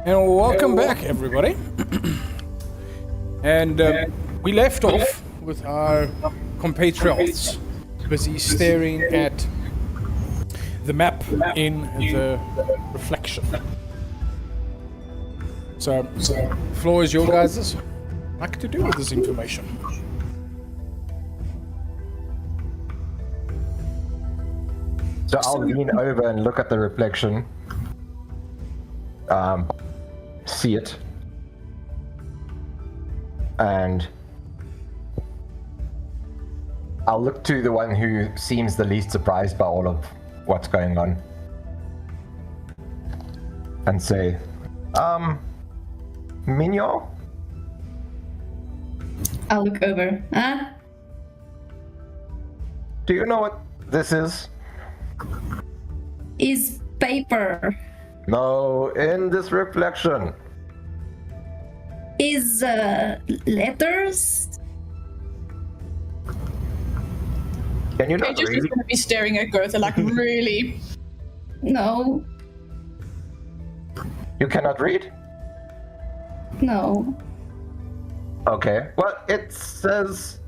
And welcome back, everybody. And we left off with our compatriots busy staring at the map in the reflection. So, floor is your guys'. What to do with this information? So I'll lean over and look at the reflection. See it. And I'll look to the one who seems the least surprised by all of what's going on. And say, Mignon? I'll look over. Huh? Do you know what this is? Is paper. No, in this reflection. Is letters. Can you not Paige is read? just gonna be staring at Gotha like, really? No. You cannot read? No. Okay. Well, it says,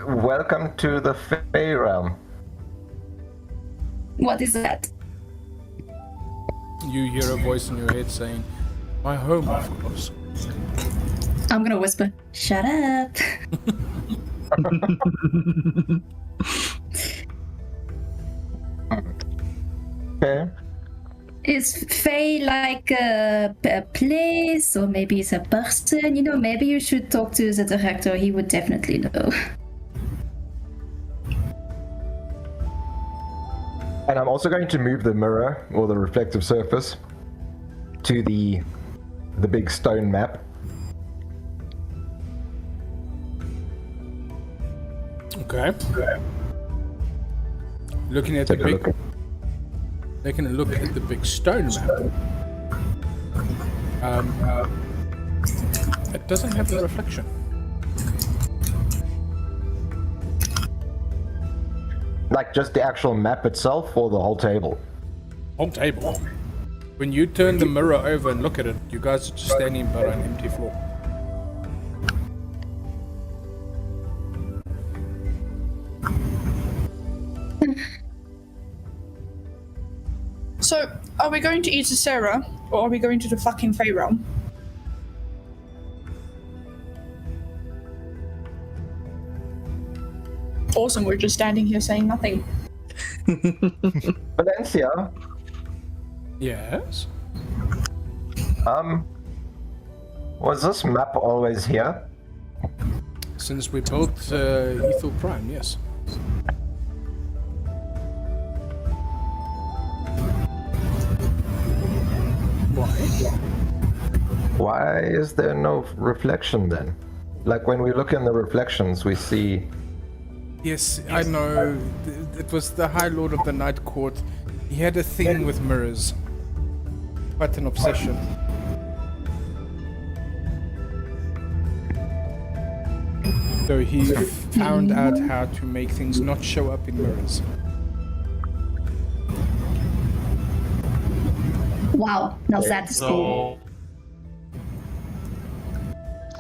"Welcome to the Fey Realm." What is that? You hear a voice in your head saying, "My home, of course." I'm gonna whisper. Shut up. Okay. Is Faye like a place, or maybe it's a person? You know, maybe you should talk to the director. He would definitely know. And I'm also going to move the mirror, or the reflective surface, to the big stone map. Okay. Looking at Take the a big, look. taking a look at the big stone map. It doesn't have a reflection. Like just the actual map itself, or the whole table? Whole table. When you turn the mirror over and look at it, you guys are just standing by an empty floor. So, are we going to Eta Sarah, or are we going to the fucking Fey Realm? Awesome, we're just standing here saying nothing. Valencia, Yes. was this map always here? Since we built Ethel Prime, yes. Why? Why is there no reflection then? Like when we look in the reflections, we see. Yes, I know. It was the High Lord of the Night Court. He had a thing with mirrors. Quite an obsession. So he found out how to make things not show up in mirrors. Wow, now that is cool.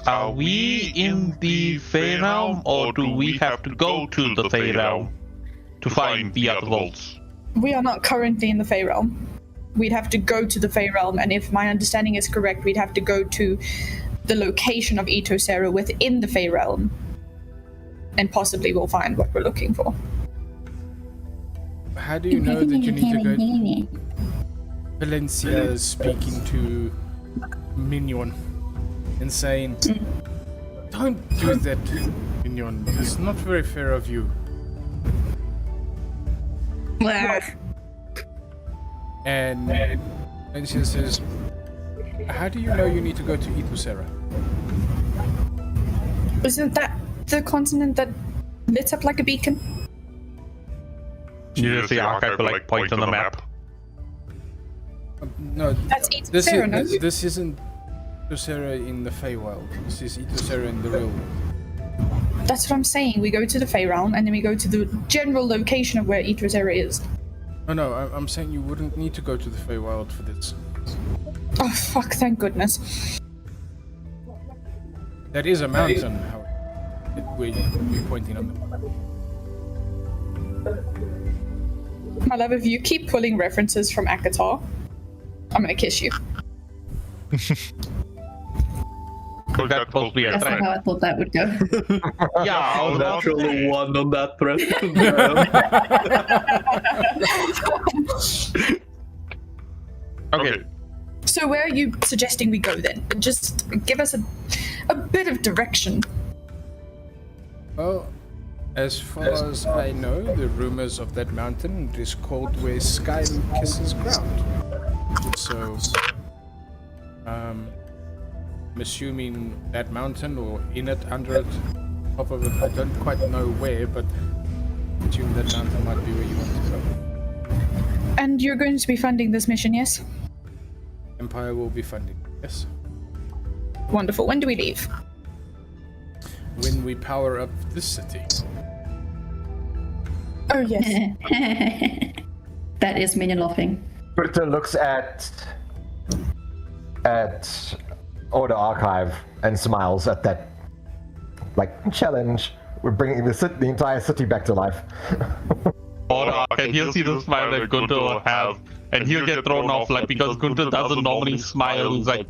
So, are we in the Fey Realm, or do we have to go to the Fey Realm to find the other vaults? We are not currently in the Fey Realm. We'd have to go to the Fey Realm, and if my understanding is correct, we'd have to go to the location of Eta Sarah within the Fey Realm. And possibly we'll find what we're looking for. How do you know that you need to go? Valencia is speaking to Mignon and saying, "Don't do that, Mignon. It's not very fair of you." And Valencia says, "How do you know you need to go to Eta Sarah?" Isn't that the continent that lit up like a beacon? You just see Archive will like point on the map. No, That's Eta this, Sarah, no? this isn't Eta Sarah in the Feywild. This is Eta Sarah in the real world. That's what I'm saying. We go to the Fey Realm, and then we go to the general location of where Eta Sarah is. Oh no, I'm saying you wouldn't need to go to the Feywild for this. Oh, fuck, thank goodness. That is a mountain, we're pointing on the My love, if you keep pulling references from Akatar, I'm gonna kiss you. That's supposed to be a That's not threat. how I thought that would go. Yeah, I was about to Natural say. one on that thread. Okay. So where are you suggesting we go then? Just give us a bit of direction. Well, as far as I know, the rumors of that mountain is called where Sky kisses ground. So, I'm assuming that mountain or in it, under it, top of it. I don't quite know where, but I assume that mountain might be where you want to go. And you're going to be funding this mission, yes? Empire will be funding. Yes. Wonderful. When do we leave? When we power up this city. Oh, yes. That is minion laughing. Britta looks at Order Archive and smiles at that challenge. We're bringing the entire city back to life. And he'll see the smile that Gunter will have, and he'll get thrown off, because Gunter doesn't normally smile. He's like,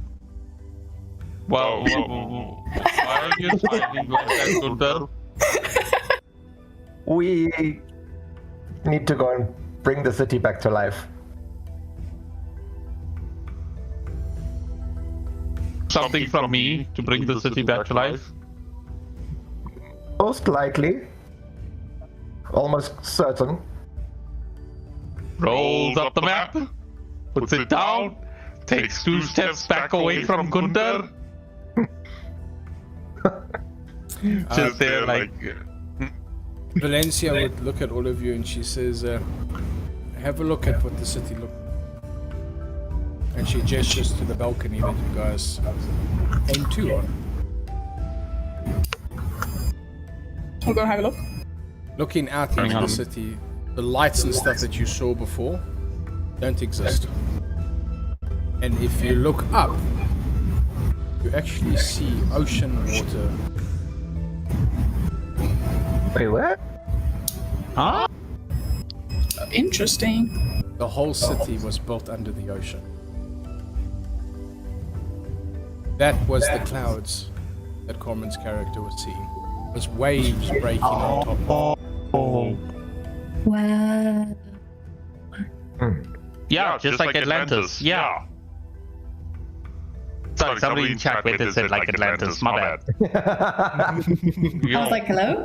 well, why are you smiling like that, Gunter? We need to go and bring the city back to life. Something from me to bring the city back to life? Most likely. Almost certain. Rolls up the map, puts it down, takes 2 steps back away from Gunter. Just there, Valencia would look at all of you and she says, have a look at what the city looks like. And she gestures to the balcony that you guys aim to on. We'll go have a look. Looking out into the city, the lights and stuff that you saw before don't exist. And if you look up, you actually see ocean water. Wait, what? Huh? Interesting. The whole city was built under the ocean. That was the clouds that Corman's character was seeing. It was waves breaking on top of it. Wow. Yeah, just like Atlantis. Yeah. Sorry, somebody in chat with it said like Atlantis. My bad. I was like, hello?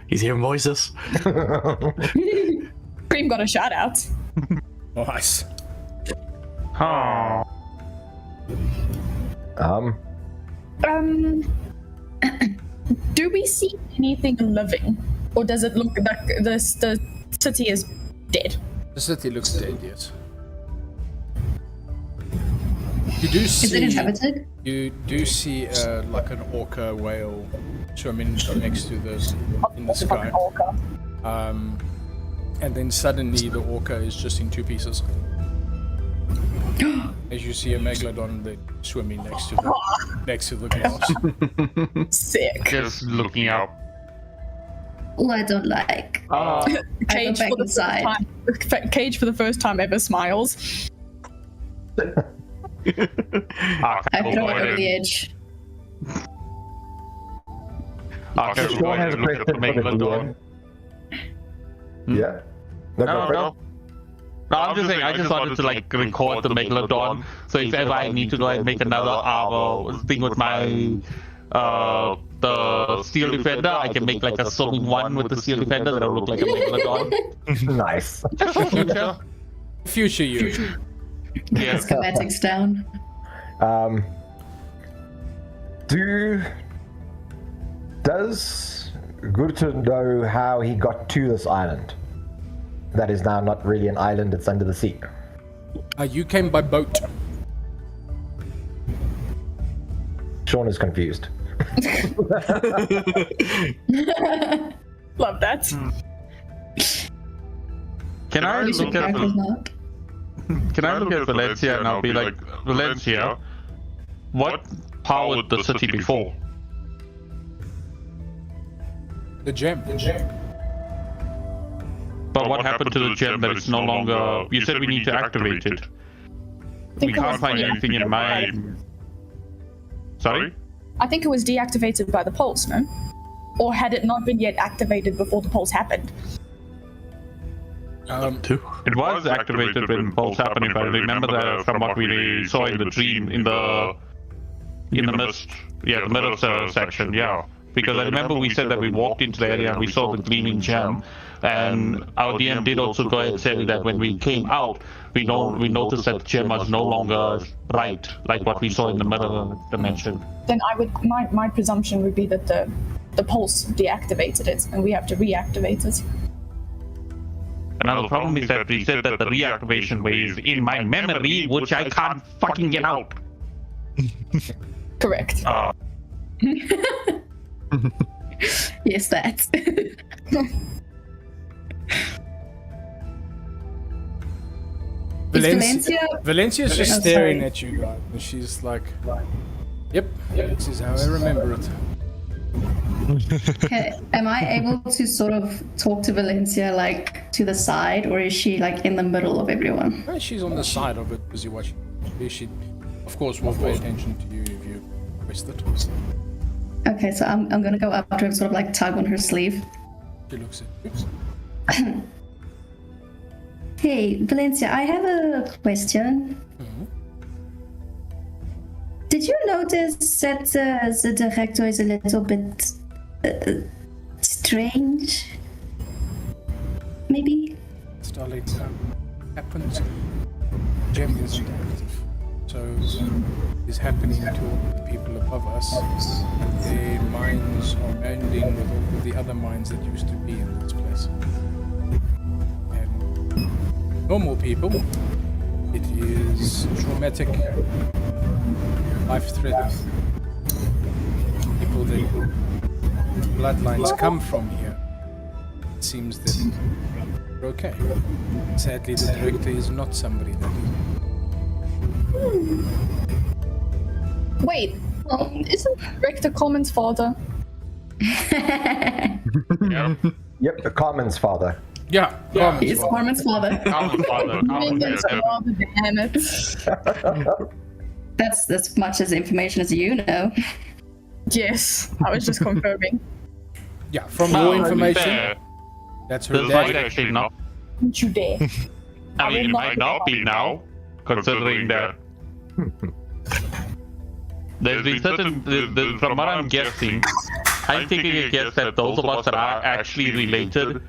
He's hearing voices. Cream got a shout out. Nice. Oh. Do we see anything living? Or does it look like the city is dead? The city looks dead, yes. You do see. Is it inhabited? You do see like an orca whale swimming next to in the sky. And then suddenly the orca is just in 2 pieces. As you see a megalodon that swimming next to the glass. Sick. Just looking out. Well, I don't like. Cage back for the inside. first time. Cage for the first time ever smiles. I throw it over the edge. Sean has a Look at the question for the Megalodon. Yeah. No, go for it. No, I'm just saying, I just wanted to record the Megalodon, so if ever I need to go and make another thing with my the Steel Defender, I can make a swimming one with the Steel Defender that'll look like a Megalodon. Nice. Just for future. Future you. Yes. Schematics down. Does Gurta know how he got to this island? That is now not really an island, it's under the sea. You came by boat. Sean is confused. Love that. Can I Usually look at characters the... not. Can I look at Valencia and I'll be like, Valencia, what powered the city before? The gem. But what happened to the gem that it's no longer... You said we need to activate it. We can't find anything in my... Sorry? I think it was deactivated by the pulse, no? Or had it not been yet activated before the pulse happened? It was activated when Pulse happened, if I remember that from what we saw in the dream, in the mist, the middle section, yeah. Because I remember we said that we walked into the area and we saw the gleaming gem, and our DM did also go ahead and say that when we came out, we noticed that the gem was no longer bright, like what we saw in the middle dimension. Then my presumption would be that the pulse deactivated it, and we have to reactivate it. Another problem is that we said that the reactivation way is in my memory, which I can't fucking get out. Correct. Yes, that. Valencia's just staring at you guys, and she's like, "Yep, this is how I remember it." Okay, am I able to sort of talk to Valencia like to the side, or is she like in the middle of everyone? Well, she's on the side of it, busy watching. She, of course, will pay attention to you if you request it. Okay, so I'm gonna go up to her and sort of like tug on her sleeve. She looks at you. Hey, Valencia, I have a question. Mm-hmm. Did you notice that the director is a little bit strange? Maybe? Starlight happens. Gem isn't active. So is happening to all the people above us. And their minds are mending with all of the other minds that used to be in this place. And normal people, it is traumatic, life-threatening. People that bloodlines come from here, it seems that they're okay. Sadly, the director is not somebody that is. Wait, isn't Rector Coleman's father? Yep, the Carmen's father. Yeah, He's Carmen's father. Minions are the behemoth. That's as much as information as you know. Yes, I was just confirming. Yeah, from your information, that's her This dad. might actually not. Don't you dare. I mean, it might not be now, considering that there's been certain. From what I'm guessing, I'm taking a guess that those of us that are actually related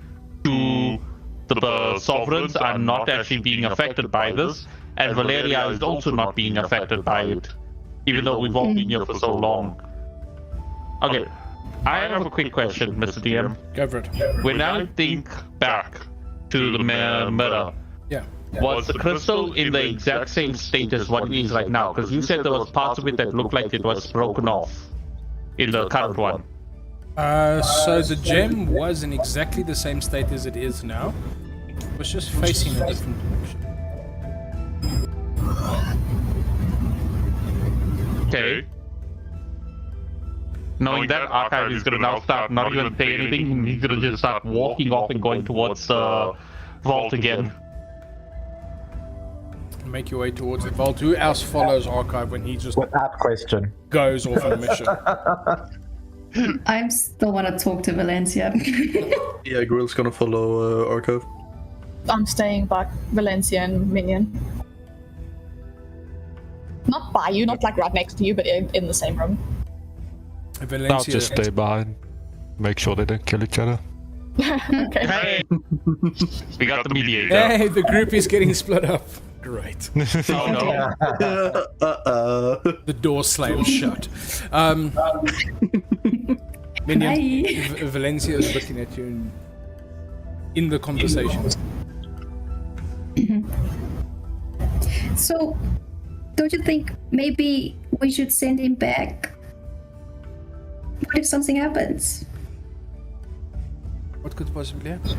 to the sovereigns are not actually being affected by this, and Valeria is also not being affected by it, even though we've all been here for so long. Okay, I have a quick question, Mr. DM. Go for it. When I think back to the mirror, Yeah. was the crystal in the exact same state as what it is right now? Because you said there was parts of it that looked like it was broken off in the current one. So the gem was in exactly the same state as it is now. It was just facing a different direction. Okay. Knowing that, Archive is gonna now start not even say anything, he's gonna just start walking off and going towards the vault again. Make your way towards the vault. Who else follows Archive when he just Without question. goes off on a mission? I still want to talk to Valencia. Yeah, Grill's gonna follow Archive. I'm staying by Valencia and Minion. Not by you, not like right next to you, but in the same room. Valencia, I'll just stay behind. Make sure they don't kill each other. Okay. Hey! We got the mediator. Hey, the group is getting split up. Great. Oh no. The door slams shut. Minion, Valencia is looking at you in the conversation. So, don't you think maybe we should send him back? What if something happens? What could possibly happen?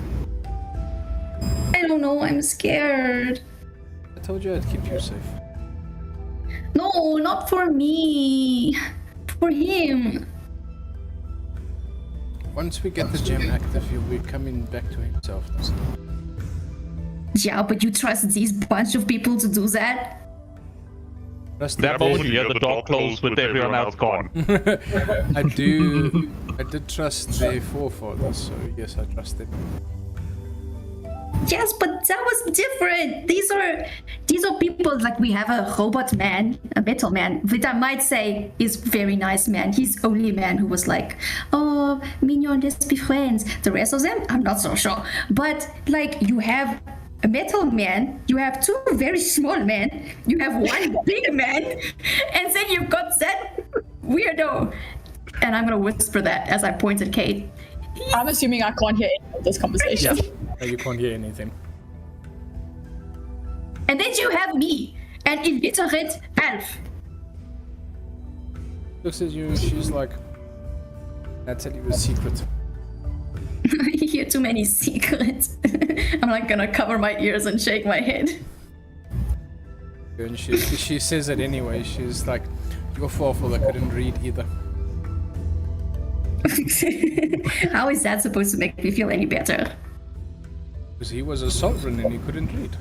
I don't know, I'm scared. told you I'd keep you safe. No, not for me. For him. Once we get the gem active, he'll be coming back to himself. Yeah, but you trust these bunch of people to do that? Trust That them. moment, yeah, the door closed with everyone else gone. I did trust their forefathers, so yes, I trust them. Yes, but that was different. These are people, like, we have a robot man, a metal man, which I might say is very nice man. He's only a man who was like, oh, Minion, let's be friends. The rest of them, I'm not so sure. But like, you have a metal man, you have two very small men, you have one big man, and then you've got that weirdo. And I'm gonna whisper that as I point at Kate. I'm assuming I can't hear any of this conversation. No, you can't hear anything. And then you have me, an illiterate elf. Looks at you and she's like, I'll tell you a secret. I hear too many secrets. I'm like gonna cover my ears and shake my head. And she says it anyway. She's like, your forefather couldn't read either. How is that supposed to make me feel any better? Because he was a sovereign and he couldn't read.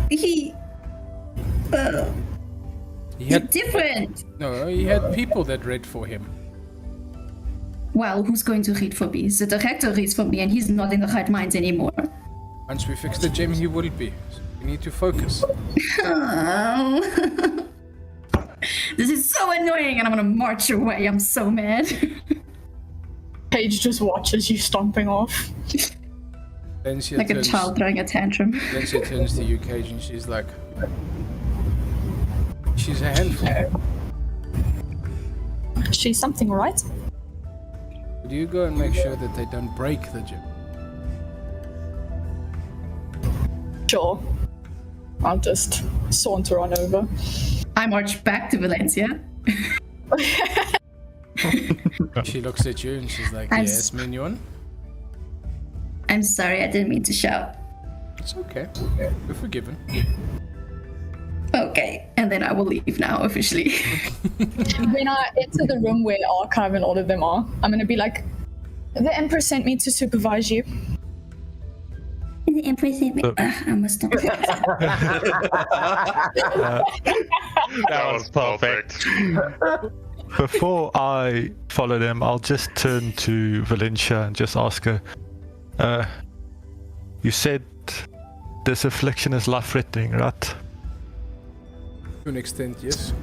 He had different. No, he had people that read for him. Well, who's going to read for me? The director reads for me and he's not in the right mind anymore. Once we fix the gem, he will be. So we need to focus. Oh. This is so annoying and I'm gonna march away. I'm so mad. Paige just watches you stomping off. Then she Like a child throwing a tantrum. Then she turns to you, Cage, and she's like, she's a handful. She's something, right? Would you go and make sure that they don't break the gem? Sure. I'll just saunter on over. I march back to Valencia. She looks at you and she's like, yes, Minion. I'm sorry, I didn't mean to shout. It's okay. You're forgiven. Okay, and then I will leave now officially. When I enter the room where Archive and all of them are, I'm gonna be like, the Empress sent me to supervise you. The Empress sent me. I must not. That was perfect. Before I follow them, I'll just turn to Valencia and just ask her, you said this affliction is life-threatening, right? To an extent, yes.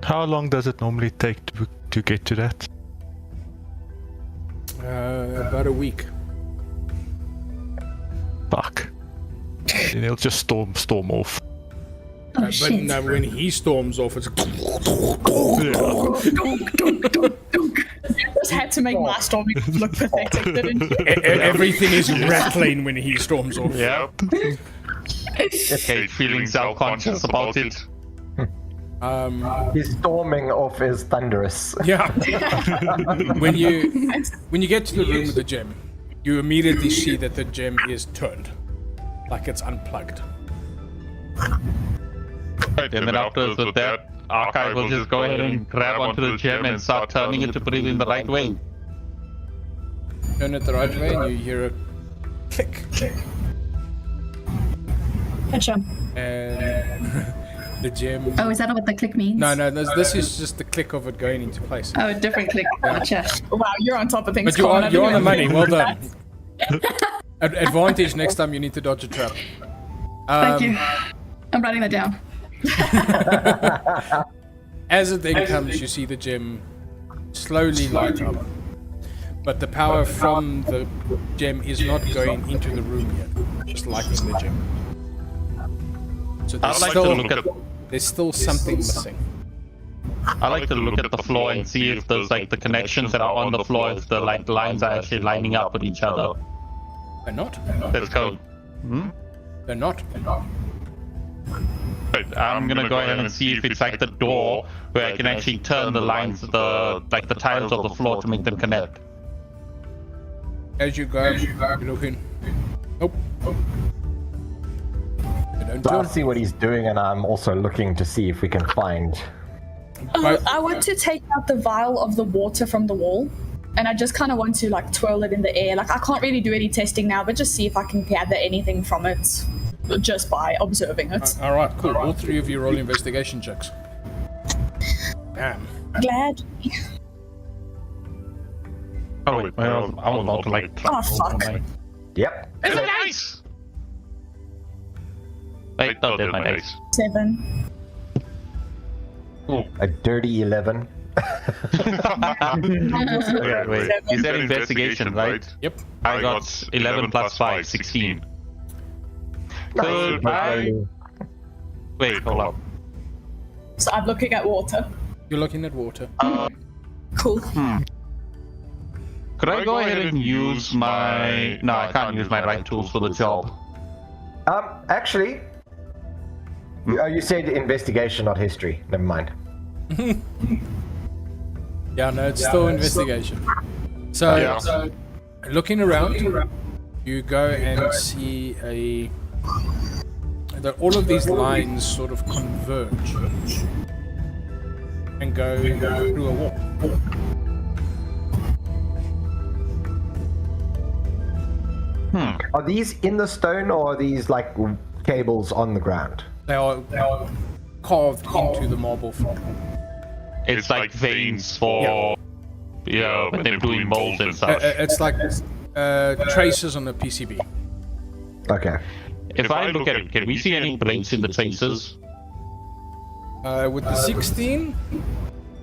How long does it normally take to get to that? About a week. Fuck. Then he'll just storm off. Oh, But shit. now when he storms off, it's... Just had to make my storming look pathetic, didn't you? Everything is rattling when he storms off. Yep. Okay, feeling self-conscious about it. His storming off is thunderous. Yeah. when you get to the room with the gem, you immediately see that the gem is turned, like it's unplugged. Right, and then after that, Archive will just go ahead and grab onto the gem and start turning it to put it in the right way. Turn it the right way, and you hear a click, Gotcha. and the gem. Oh, is that what the click means? No, this is just the click of it going into place. Oh, a different click. Gotcha. Wow, you're on top of things. But you're Colin. on, I you're on the didn't money. even Well think done. Advantage next time you need to dodge a trap. Thank you. I'm writing that down. As it then comes, you see the gem slowly light up. But the power from the gem is not going into the room yet, just lighting the gem. So I'd like to look at. there's still something missing. I like to look at the floor and see if there's like the connections that are on the floor, if the like lines are actually lining up with each other. They're not. Let's go. They're not. Right, I'm gonna go ahead and see if it's like the door where I can actually turn the lines, the tiles of the floor to make them connect. As you go, you look in. Nope. Don't So I'll do see what he's doing, and I'm also looking to see if we can find. I want to take out the vial of the water from the wall, and I just kind of want to like twirl it in the air. Like I can't really do any testing now, but just see if I can gather anything from it just by observing it. All right, cool. All three of you roll investigation checks. Bam. Glad. Oh wait, I was about to like. Oh, fuck. Yep. Is it nice? Wait, oh, there's my dice. 7. A dirty 11. Okay, wait. You said investigation, right? Yep. I got 11 plus 5, 16. So wait, hold on. So I'm looking at water. You're looking at water. Cool. Could I go ahead and use my... No, I can't use my right tools for the job. Actually, you said investigation, not history. Never mind. Yeah, no, it's still investigation. So, looking around, you go and see that all of these lines sort of converge and go through a wall. Are these in the stone, or are these like cables on the ground? They are carved into the marble floor. It's like veins for... Yeah, when they're doing molds and stuff. It's like traces on a PCB. Okay. If I look at it, can we see any breaks in the traces? With the 16,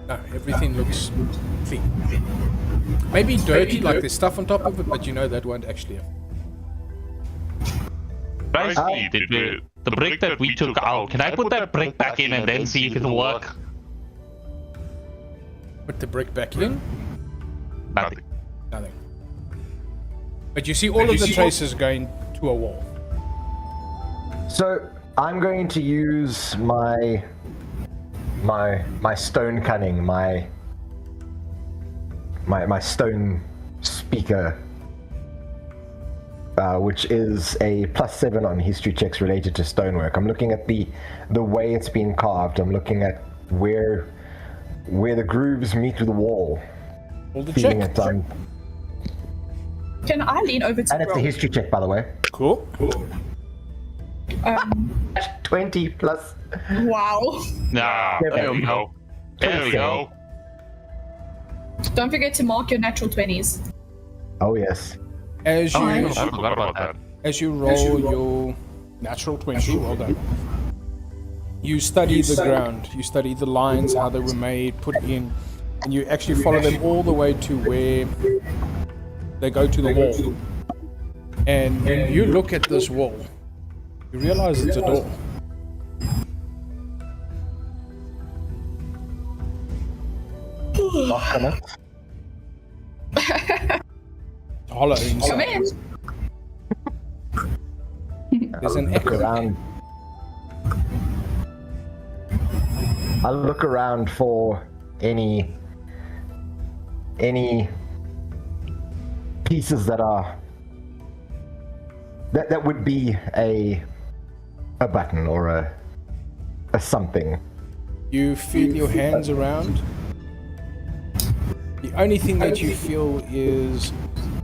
no, everything looks clean. Maybe dirty, like there's stuff on top of it, but you know that won't actually have. I see. The brick that we took out, can I put that brick back in and then see if it'll work? Put the brick back in? Nothing. Nothing. But you see all of the traces going to a wall. So I'm going to use my stone cunning, my stone speaker, which is a +7 on history checks related to stonework. I'm looking at the way it's been carved. I'm looking at where the grooves meet with the wall. Hold the Feeling check. it done. Can I lean over to And it's a roll? history check, by the way. Cool. 20 plus. Wow. Nah, there we go. There we go. Don't forget to mark your natural 20s. Oh yes. As you I forgot about that. as you roll your natural 20, well done. You study the ground, you study the lines, how they were made, put in, and you actually follow them all the way to where they go to the wall. And when you look at this wall, you realize it's a door. Knock on it. It's hollow Come inside. in. There's an echo. I'll look around for any pieces that would be a button or a something. You feel your hands around. The only thing that you feel is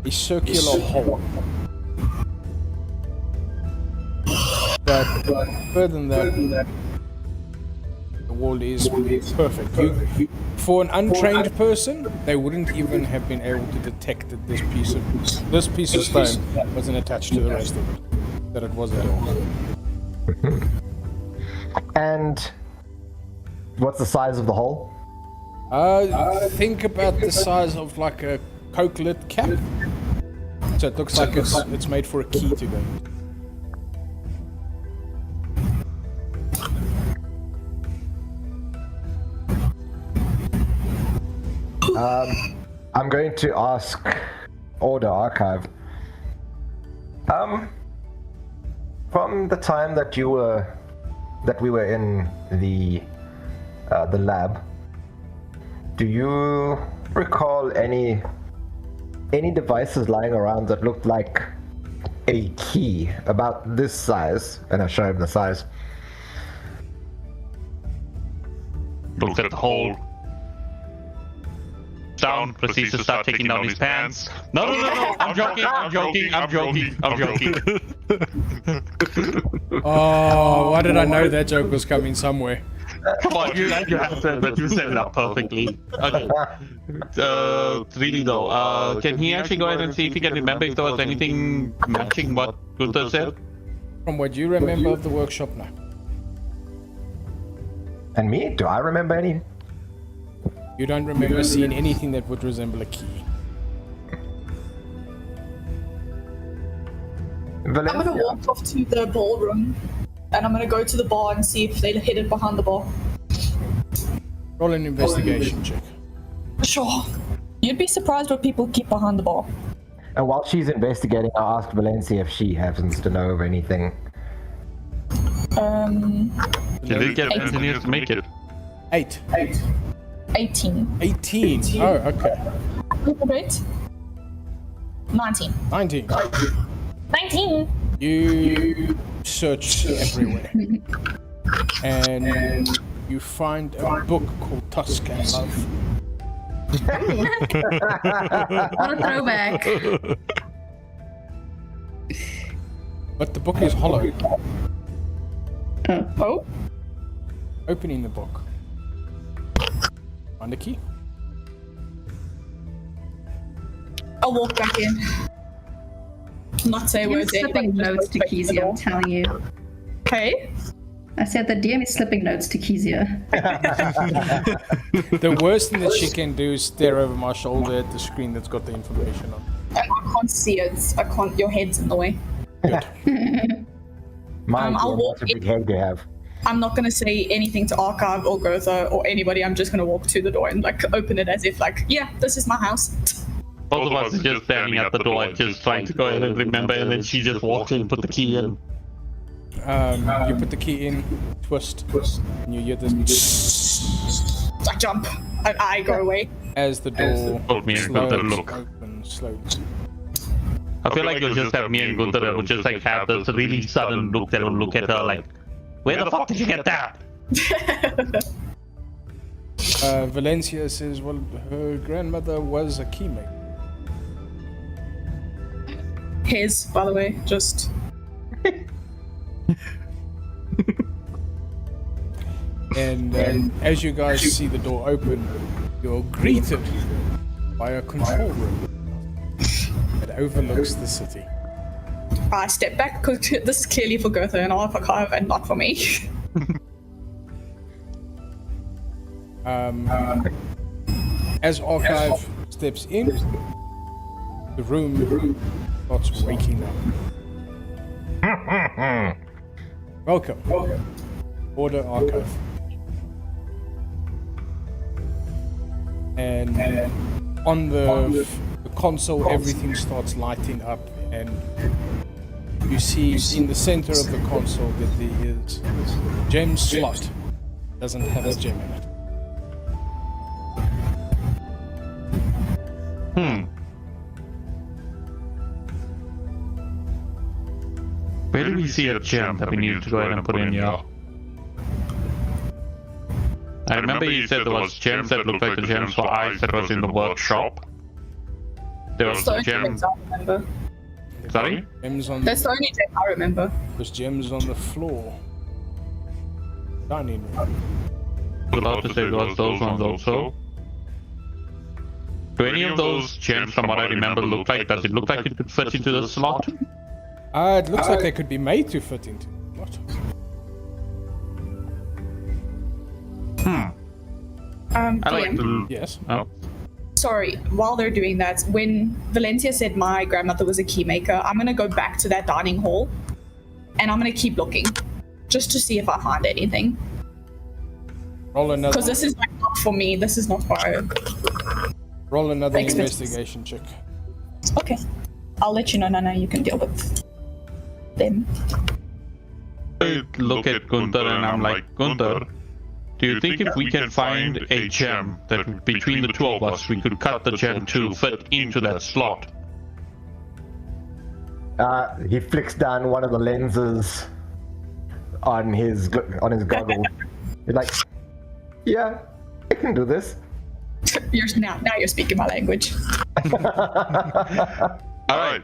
a circular hole. But further than that, the wall is perfect. For an untrained person, they wouldn't even have been able to detect that this piece of stone wasn't attached to the rest of it. That it was a door. And what's the size of the hole? Think about the size of like a Coke lid cap. So it looks like it's made for a key to go. I'm going to ask Order Archive. From the time that we were in the lab, do you recall any devices lying around that looked like a key about this size, and I show him the size. Looks at the hole. Down, proceeds to start taking down his pants. No, I'm joking. Oh, why did I know that joke was coming somewhere? Come on, you said it up perfectly. Okay. Really though, can he actually go ahead and see if he can remember if there was anything matching what Gunther said? From what you remember of the workshop now. And me? Do I remember any? You don't remember seeing anything that would resemble a key. I'm gonna walk off to the ballroom, and I'm gonna go to the bar and see if they hid it behind the bar. Roll an investigation check. Sure. You'd be surprised what people keep behind the bar. And while she's investigating, I'll ask Valencia if she happens to know of anything. You didn't get engineers to make it. 18. 18. Oh, okay. Wait. 19. 19. 19. You search everywhere. And you find a book called Tuscan Love. What a throwback. But the book is hollow. Oh? Opening the book. Find a key. I'll walk back in. Not say You're words to slipping anybody, notes to just wait for the Kezia, I'm door. telling you. Okay. I said the DM is slipping notes to Kezia. The worst thing that she can do is stare over my shoulder at the screen that's got the information on. I can't see it. I can't. Your head's in the way. Mind I'll you, walk that's a big head to have. I'm not gonna say anything to Archive or Gotha or anybody. I'm just gonna walk to the door and like open it as if like, yeah, this is my house. Both of us are just standing at the door, just trying to go ahead and remember, and then she just walks in and put the key in. You put the key in, twist, and you hear this I jump. I go away. as the door Told me and Gunther look. opens slowly. I feel like you'll just have me and Gunther that would just like have this really sudden look that would look at her like, where the fuck did you get that? Valencia says, well, her grandmother was a keymaker. His, by the way, just. And as you guys see the door open, you're greeted by a control room that overlooks the city. I step back because this is clearly for Gotha and Archive and not for me. As Archive steps in, the room starts waking up. Welcome. Order Archive. And on the console, everything starts lighting up, and you see in the center of the console that there is a gem slot. Doesn't have a gem in it. Where do we see a gem that we need to go ahead and put in here? I remember you said there was gems that looked like the gems for ice that was in the workshop. There was That's the a only gem. gems I remember. Sorry? Gems on That's the only gem I remember. there's gems on the floor. Dining room. I was about to say there was those ones also. Do any of those gems, from what I remember, look like? Does it look like it could fit into the slot? It looks like they could be made to fit into what? I like DM. the. Yes. Oh. Sorry, while they're doing that, when Valencia said my grandmother was a keymaker, I'm gonna go back to that dining hall and I'm gonna keep looking just to see if I find anything. Roll another. Because this is like not for me, this is not for her. Roll another Expertise. investigation check. Okay. I'll let you know, Nana. You can deal with them. I look at Gunther and I'm like, Gunther, do you think if we can find a gem that between the two of us we could cut the gem to fit into that slot? He flicks down one of the lenses on his goggle. He's like, yeah, I can do this. Now you're speaking my language. Alright.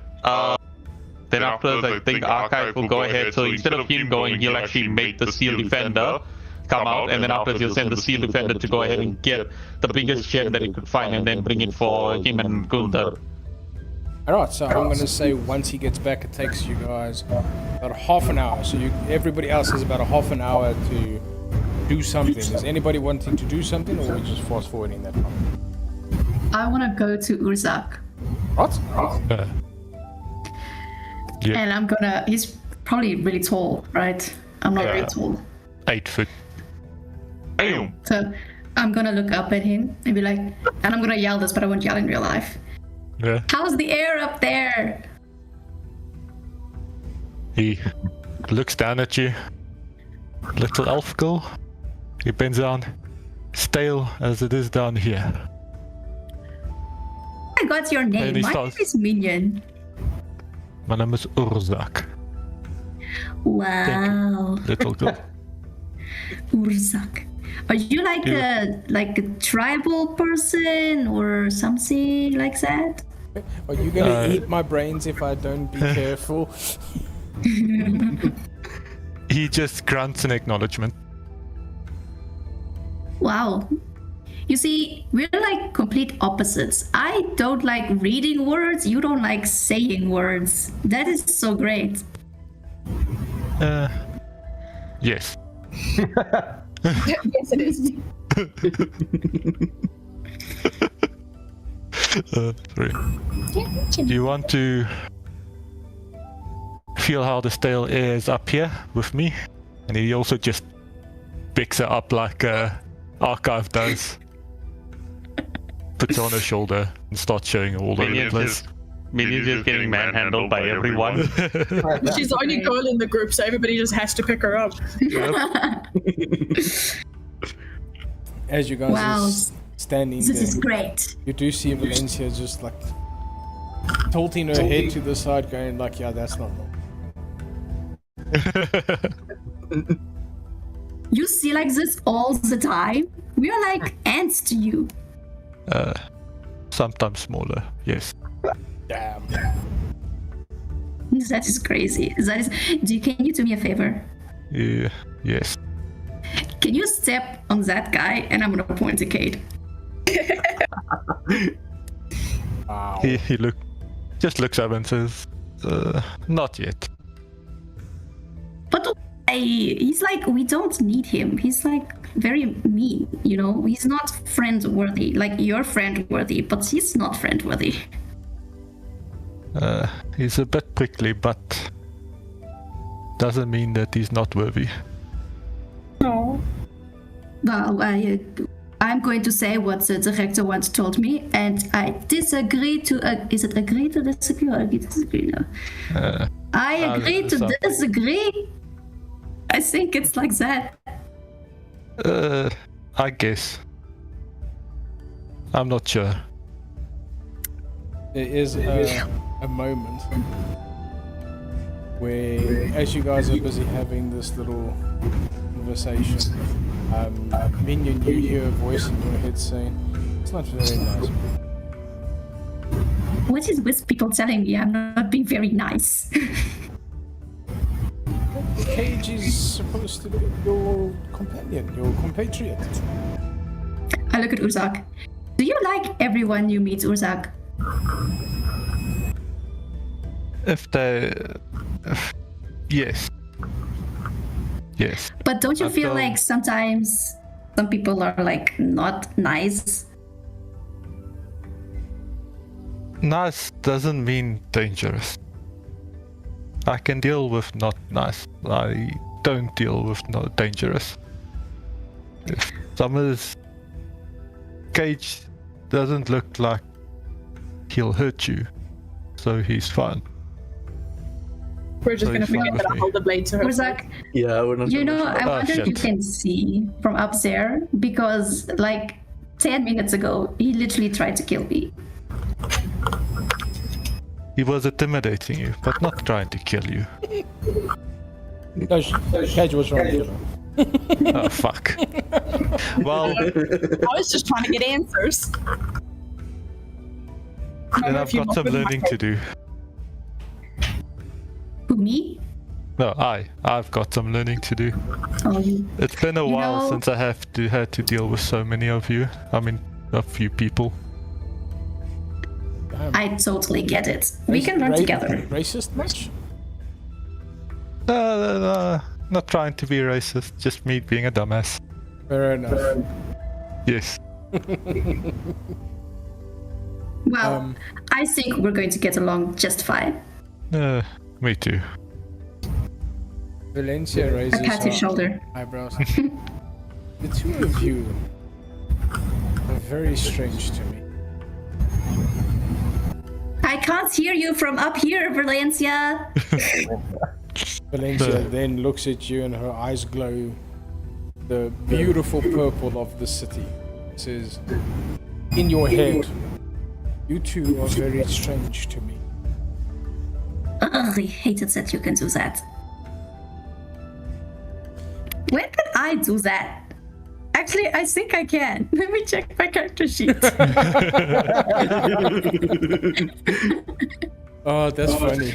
Then afterwards, I think Archive will go ahead. So instead of him going, he'll actually make the Seal Defender come out, and then afterwards he'll send the Seal Defender to go ahead and get the biggest gem that he could find, and then bring it for him and Gunther. Alright, so I'm going to say once he gets back, it takes you guys about half an hour. So everybody else has about a half an hour to do something. Is anybody wanting to do something, or are we just fast forwarding that time? I want to go to Urzak. What? Yeah. And I'm gonna. He's probably really tall, right? I'm not very tall. 8 foot. Damn. So I'm gonna look up at him and be like, and I'm gonna yell this, but I won't yell in real life. Yeah. How's the air up there? He looks down at you. Little elf girl. He bends down. Stale as it is down here. I got your name. he My starts- name is Minion. My name is Urzak. Wow. Little girl. Urzak. Are you like a tribal person or something like that? Are you going to eat my brains if I don't be careful? He just grunts an acknowledgement. Wow. You see, we're like complete opposites. I don't like reading words, you don't like saying words. That is so great. Yes. Yes, it is. Sorry. Do you want to feel how the stale air is up here with me? And he also just picks her up like Archive does. Puts her on her shoulder and starts showing her all over the place. Minnie's just getting manhandled by everyone. She's the only girl in the group, so everybody just has to pick her up. As you guys Wow. are standing This is there, great. you do see Valencia just like tilting her head to the side, going like, yeah, that's not normal. You see like this all the time? We are like ants to you. Sometimes smaller, yes. Damn. That is crazy. Can you do me a favor? Yeah, yes. Can you step on that guy and I'm gonna point to Cade? Wow. He just looks up and says, not yet. But he's like, we don't need him. He's like very mean, you know? He's not friend-worthy. Like, you're friend-worthy, but he's not friend-worthy. He's a bit prickly, but doesn't mean that he's not worthy. No. Well, I'm going to say what the director once told me, and I disagree to... is it agree to disagree or agree to disagree? No. I agree to disagree. I think it's like that. I guess. I'm not sure. There is a moment where, as you guys are busy having this little conversation, Minion, you hear a voice in your head saying, it's not very nice. What is with people telling me I'm not being very nice? Cage is supposed to be your companion, your compatriot. I look at Urzak. Do you like everyone you meet, Urzak? Yes. Yes. But don't you I feel don't- like sometimes some people are like not nice? Nice doesn't mean dangerous. I can deal with not nice. I don't deal with not dangerous. If Summers Cage doesn't look like he'll hurt you, so he's fine. We're just So gonna he's fine forget with that I me. hold the blade to her. Urzak, Yeah, we're not. you know, gonna- I wonder if you shit. can see from up there, because like 10 minutes ago, he literally tried to kill me. He was intimidating you, but not trying to kill you. No, Cage was trying to kill him. Oh, fuck. Well, I was just trying to get answers. then I've got some learning to do. Who, me? No, I've got some learning to do. Oh, you. It's been a while know- since I had to deal with so many of you. I mean, a few people. I totally get it. We can run together. Racist much? Not trying to be racist, just me being a dumbass. Fair enough. Yes. Well, I think we're going to get along just fine. Me too. Valencia raises I pat your her shoulder. eyebrows. The two of you are very strange to me. I can't hear you from up here, Valencia. Valencia then looks at you and her eyes glow the beautiful purple of the city. Says, in your head, you two are very strange to me. Ugh, I hate it that you can do that. When did I do that? Actually, I think I can. Let me check my character sheet. Oh, that's funny.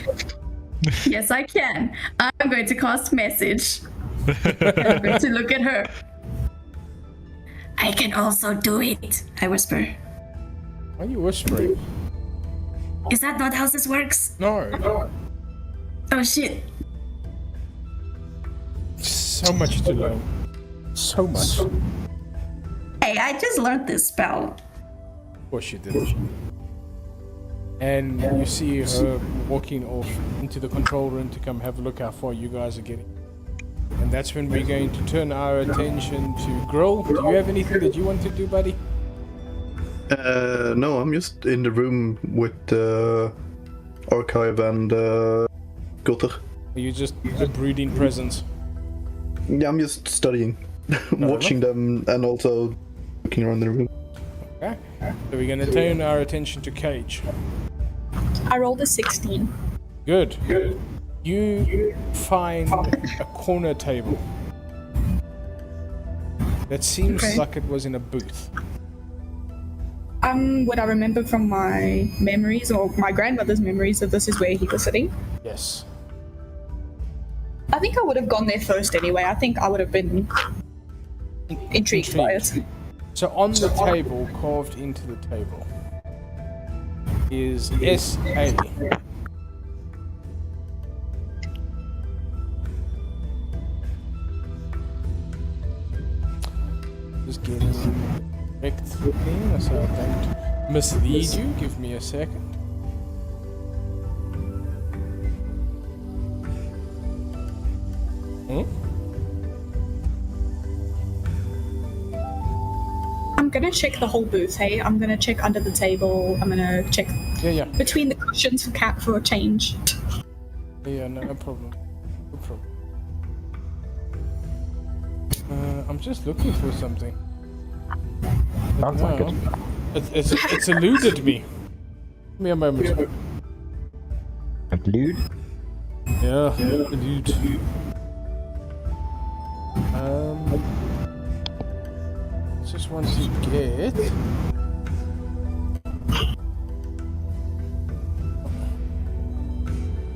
Yes, I can. I'm going to cast message. I'm going to look at her. I can also do it, I whisper. Why are you whispering? Is that not how this works? No. Oh shit. So much to learn. So much. Of Hey, I just learned this spell. course you did. And you see her walking off into the control room to come have a look how far you guys are getting. And that's when we're going to turn our attention to Grill. Do you have anything that you want to do, buddy? No, I'm just in the room with Archive and Gutter. Are you just a brooding presence? Yeah, I'm just studying, watching them, and also looking around the room. Okay. So we're going to turn our attention to Cage. I rolled a 16. Good. You find a corner table that seems Okay. like it was in a booth. What I remember from my memories, or my grandmother's memories, that this is where he was sitting. Yes. I think I would have gone there first anyway. I think I would have been intrigued by it. So on the table, carved into the table, is S.A. Just getting the correct thing so I don't mislead you. Give me a second. I'm gonna check the whole booth, hey? I'm gonna check under the table. I'm gonna check Yeah. between the cushions for a change. Yeah, no problem. No problem. I'm just looking for something. Sounds like it. It's eluded me. Give me a moment. Dude. Yeah, elude. Just want to get.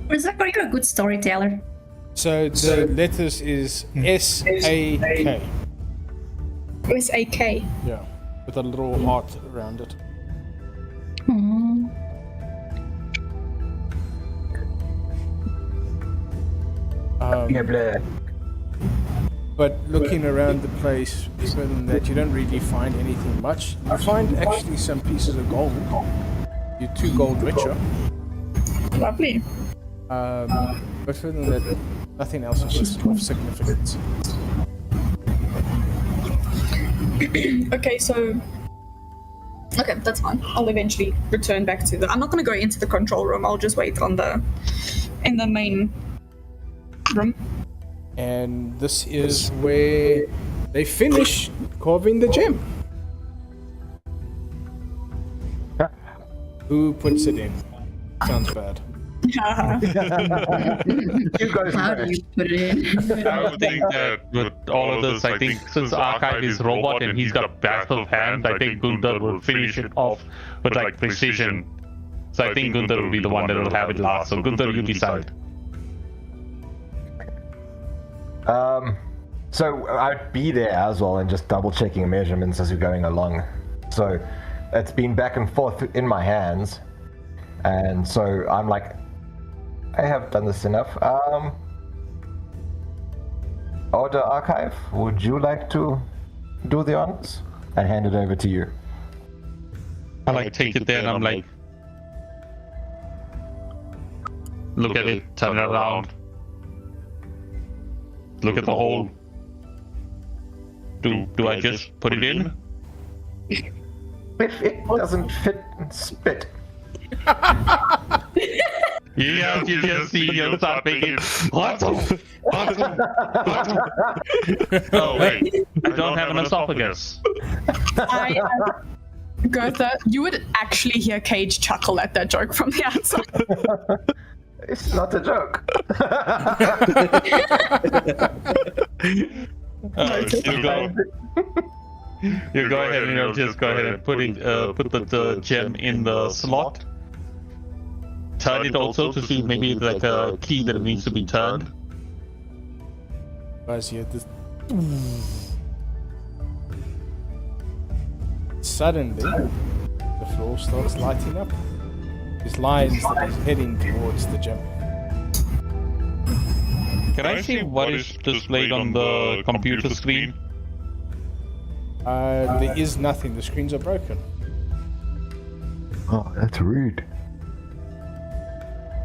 Rizak, you're a good storyteller. So the letters is S-A-K. S-A-K. Yeah, with a little heart around it. Yeah, bleh. But looking around the place, other than that, you don't really find anything much. You find actually some pieces of gold. You're 2 gold richer. Lovely. But further than that, nothing else of significance. Okay, so... Okay, that's fine. I'll eventually return back to the... I'm not gonna go into the control room. I'll just wait on the... in the main room. And this is where they finish carving the gem. Who puts it in? Sounds bad. You guys How do you put it in? I would think that with all of this, I think since Archive is robot and he's got massive hands, I think Gunther will finish it off with like precision. So I think Gunther will be the one that will have it last. So Gunther, you decide. So I'd be there as well and just double checking measurements as we're going along. So it's been back and forth in my hands, and so I'm like, I have done this enough. Order Archive, would you like to do the honors? I hand it over to you. I like take it there and I'm like, look at it, turn it around. Look at the hole. Do I just put it in? If it doesn't fit, spit. Yeah, you just see you start making awesome. Oh wait, I don't have an esophagus. Gotha, you would actually hear Cage chuckle at that joke from the outside. It's not a joke. You go ahead and just go ahead and put the gem in the slot. Turn it also to see if maybe it's like a key that needs to be turned. Guys, you this. Suddenly, the floor starts lighting up. These lines that is heading towards the gem. Can I see what is displayed on the computer screen? There is nothing. The screens are broken. Oh, that's rude.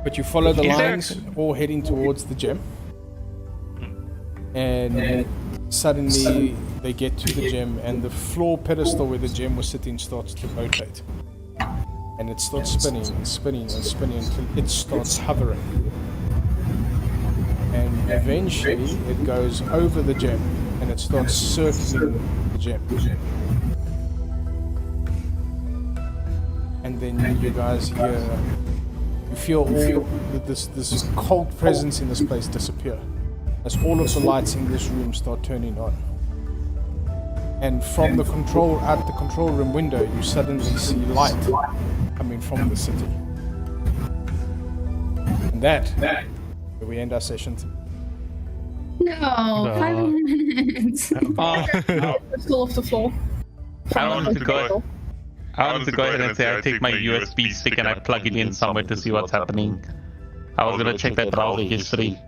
But you follow the Is there- lines, all heading towards the gem. And suddenly they get to the gem, and the floor pedestal where the gem was sitting starts to rotate. And it starts spinning and spinning and spinning until it starts hovering. And eventually it goes over the gem and it starts circling the gem. And then you guys hear, you feel all this cold presence in this place disappear as all of the lights in this room start turning on. And from the control room window, you suddenly see light coming from the city. And that, where we end our session. No, 5 minutes. Still off the floor. I wanted to go ahead and say I take my USB stick and I plug it in somewhere to see what's happening. I was gonna check that browser history.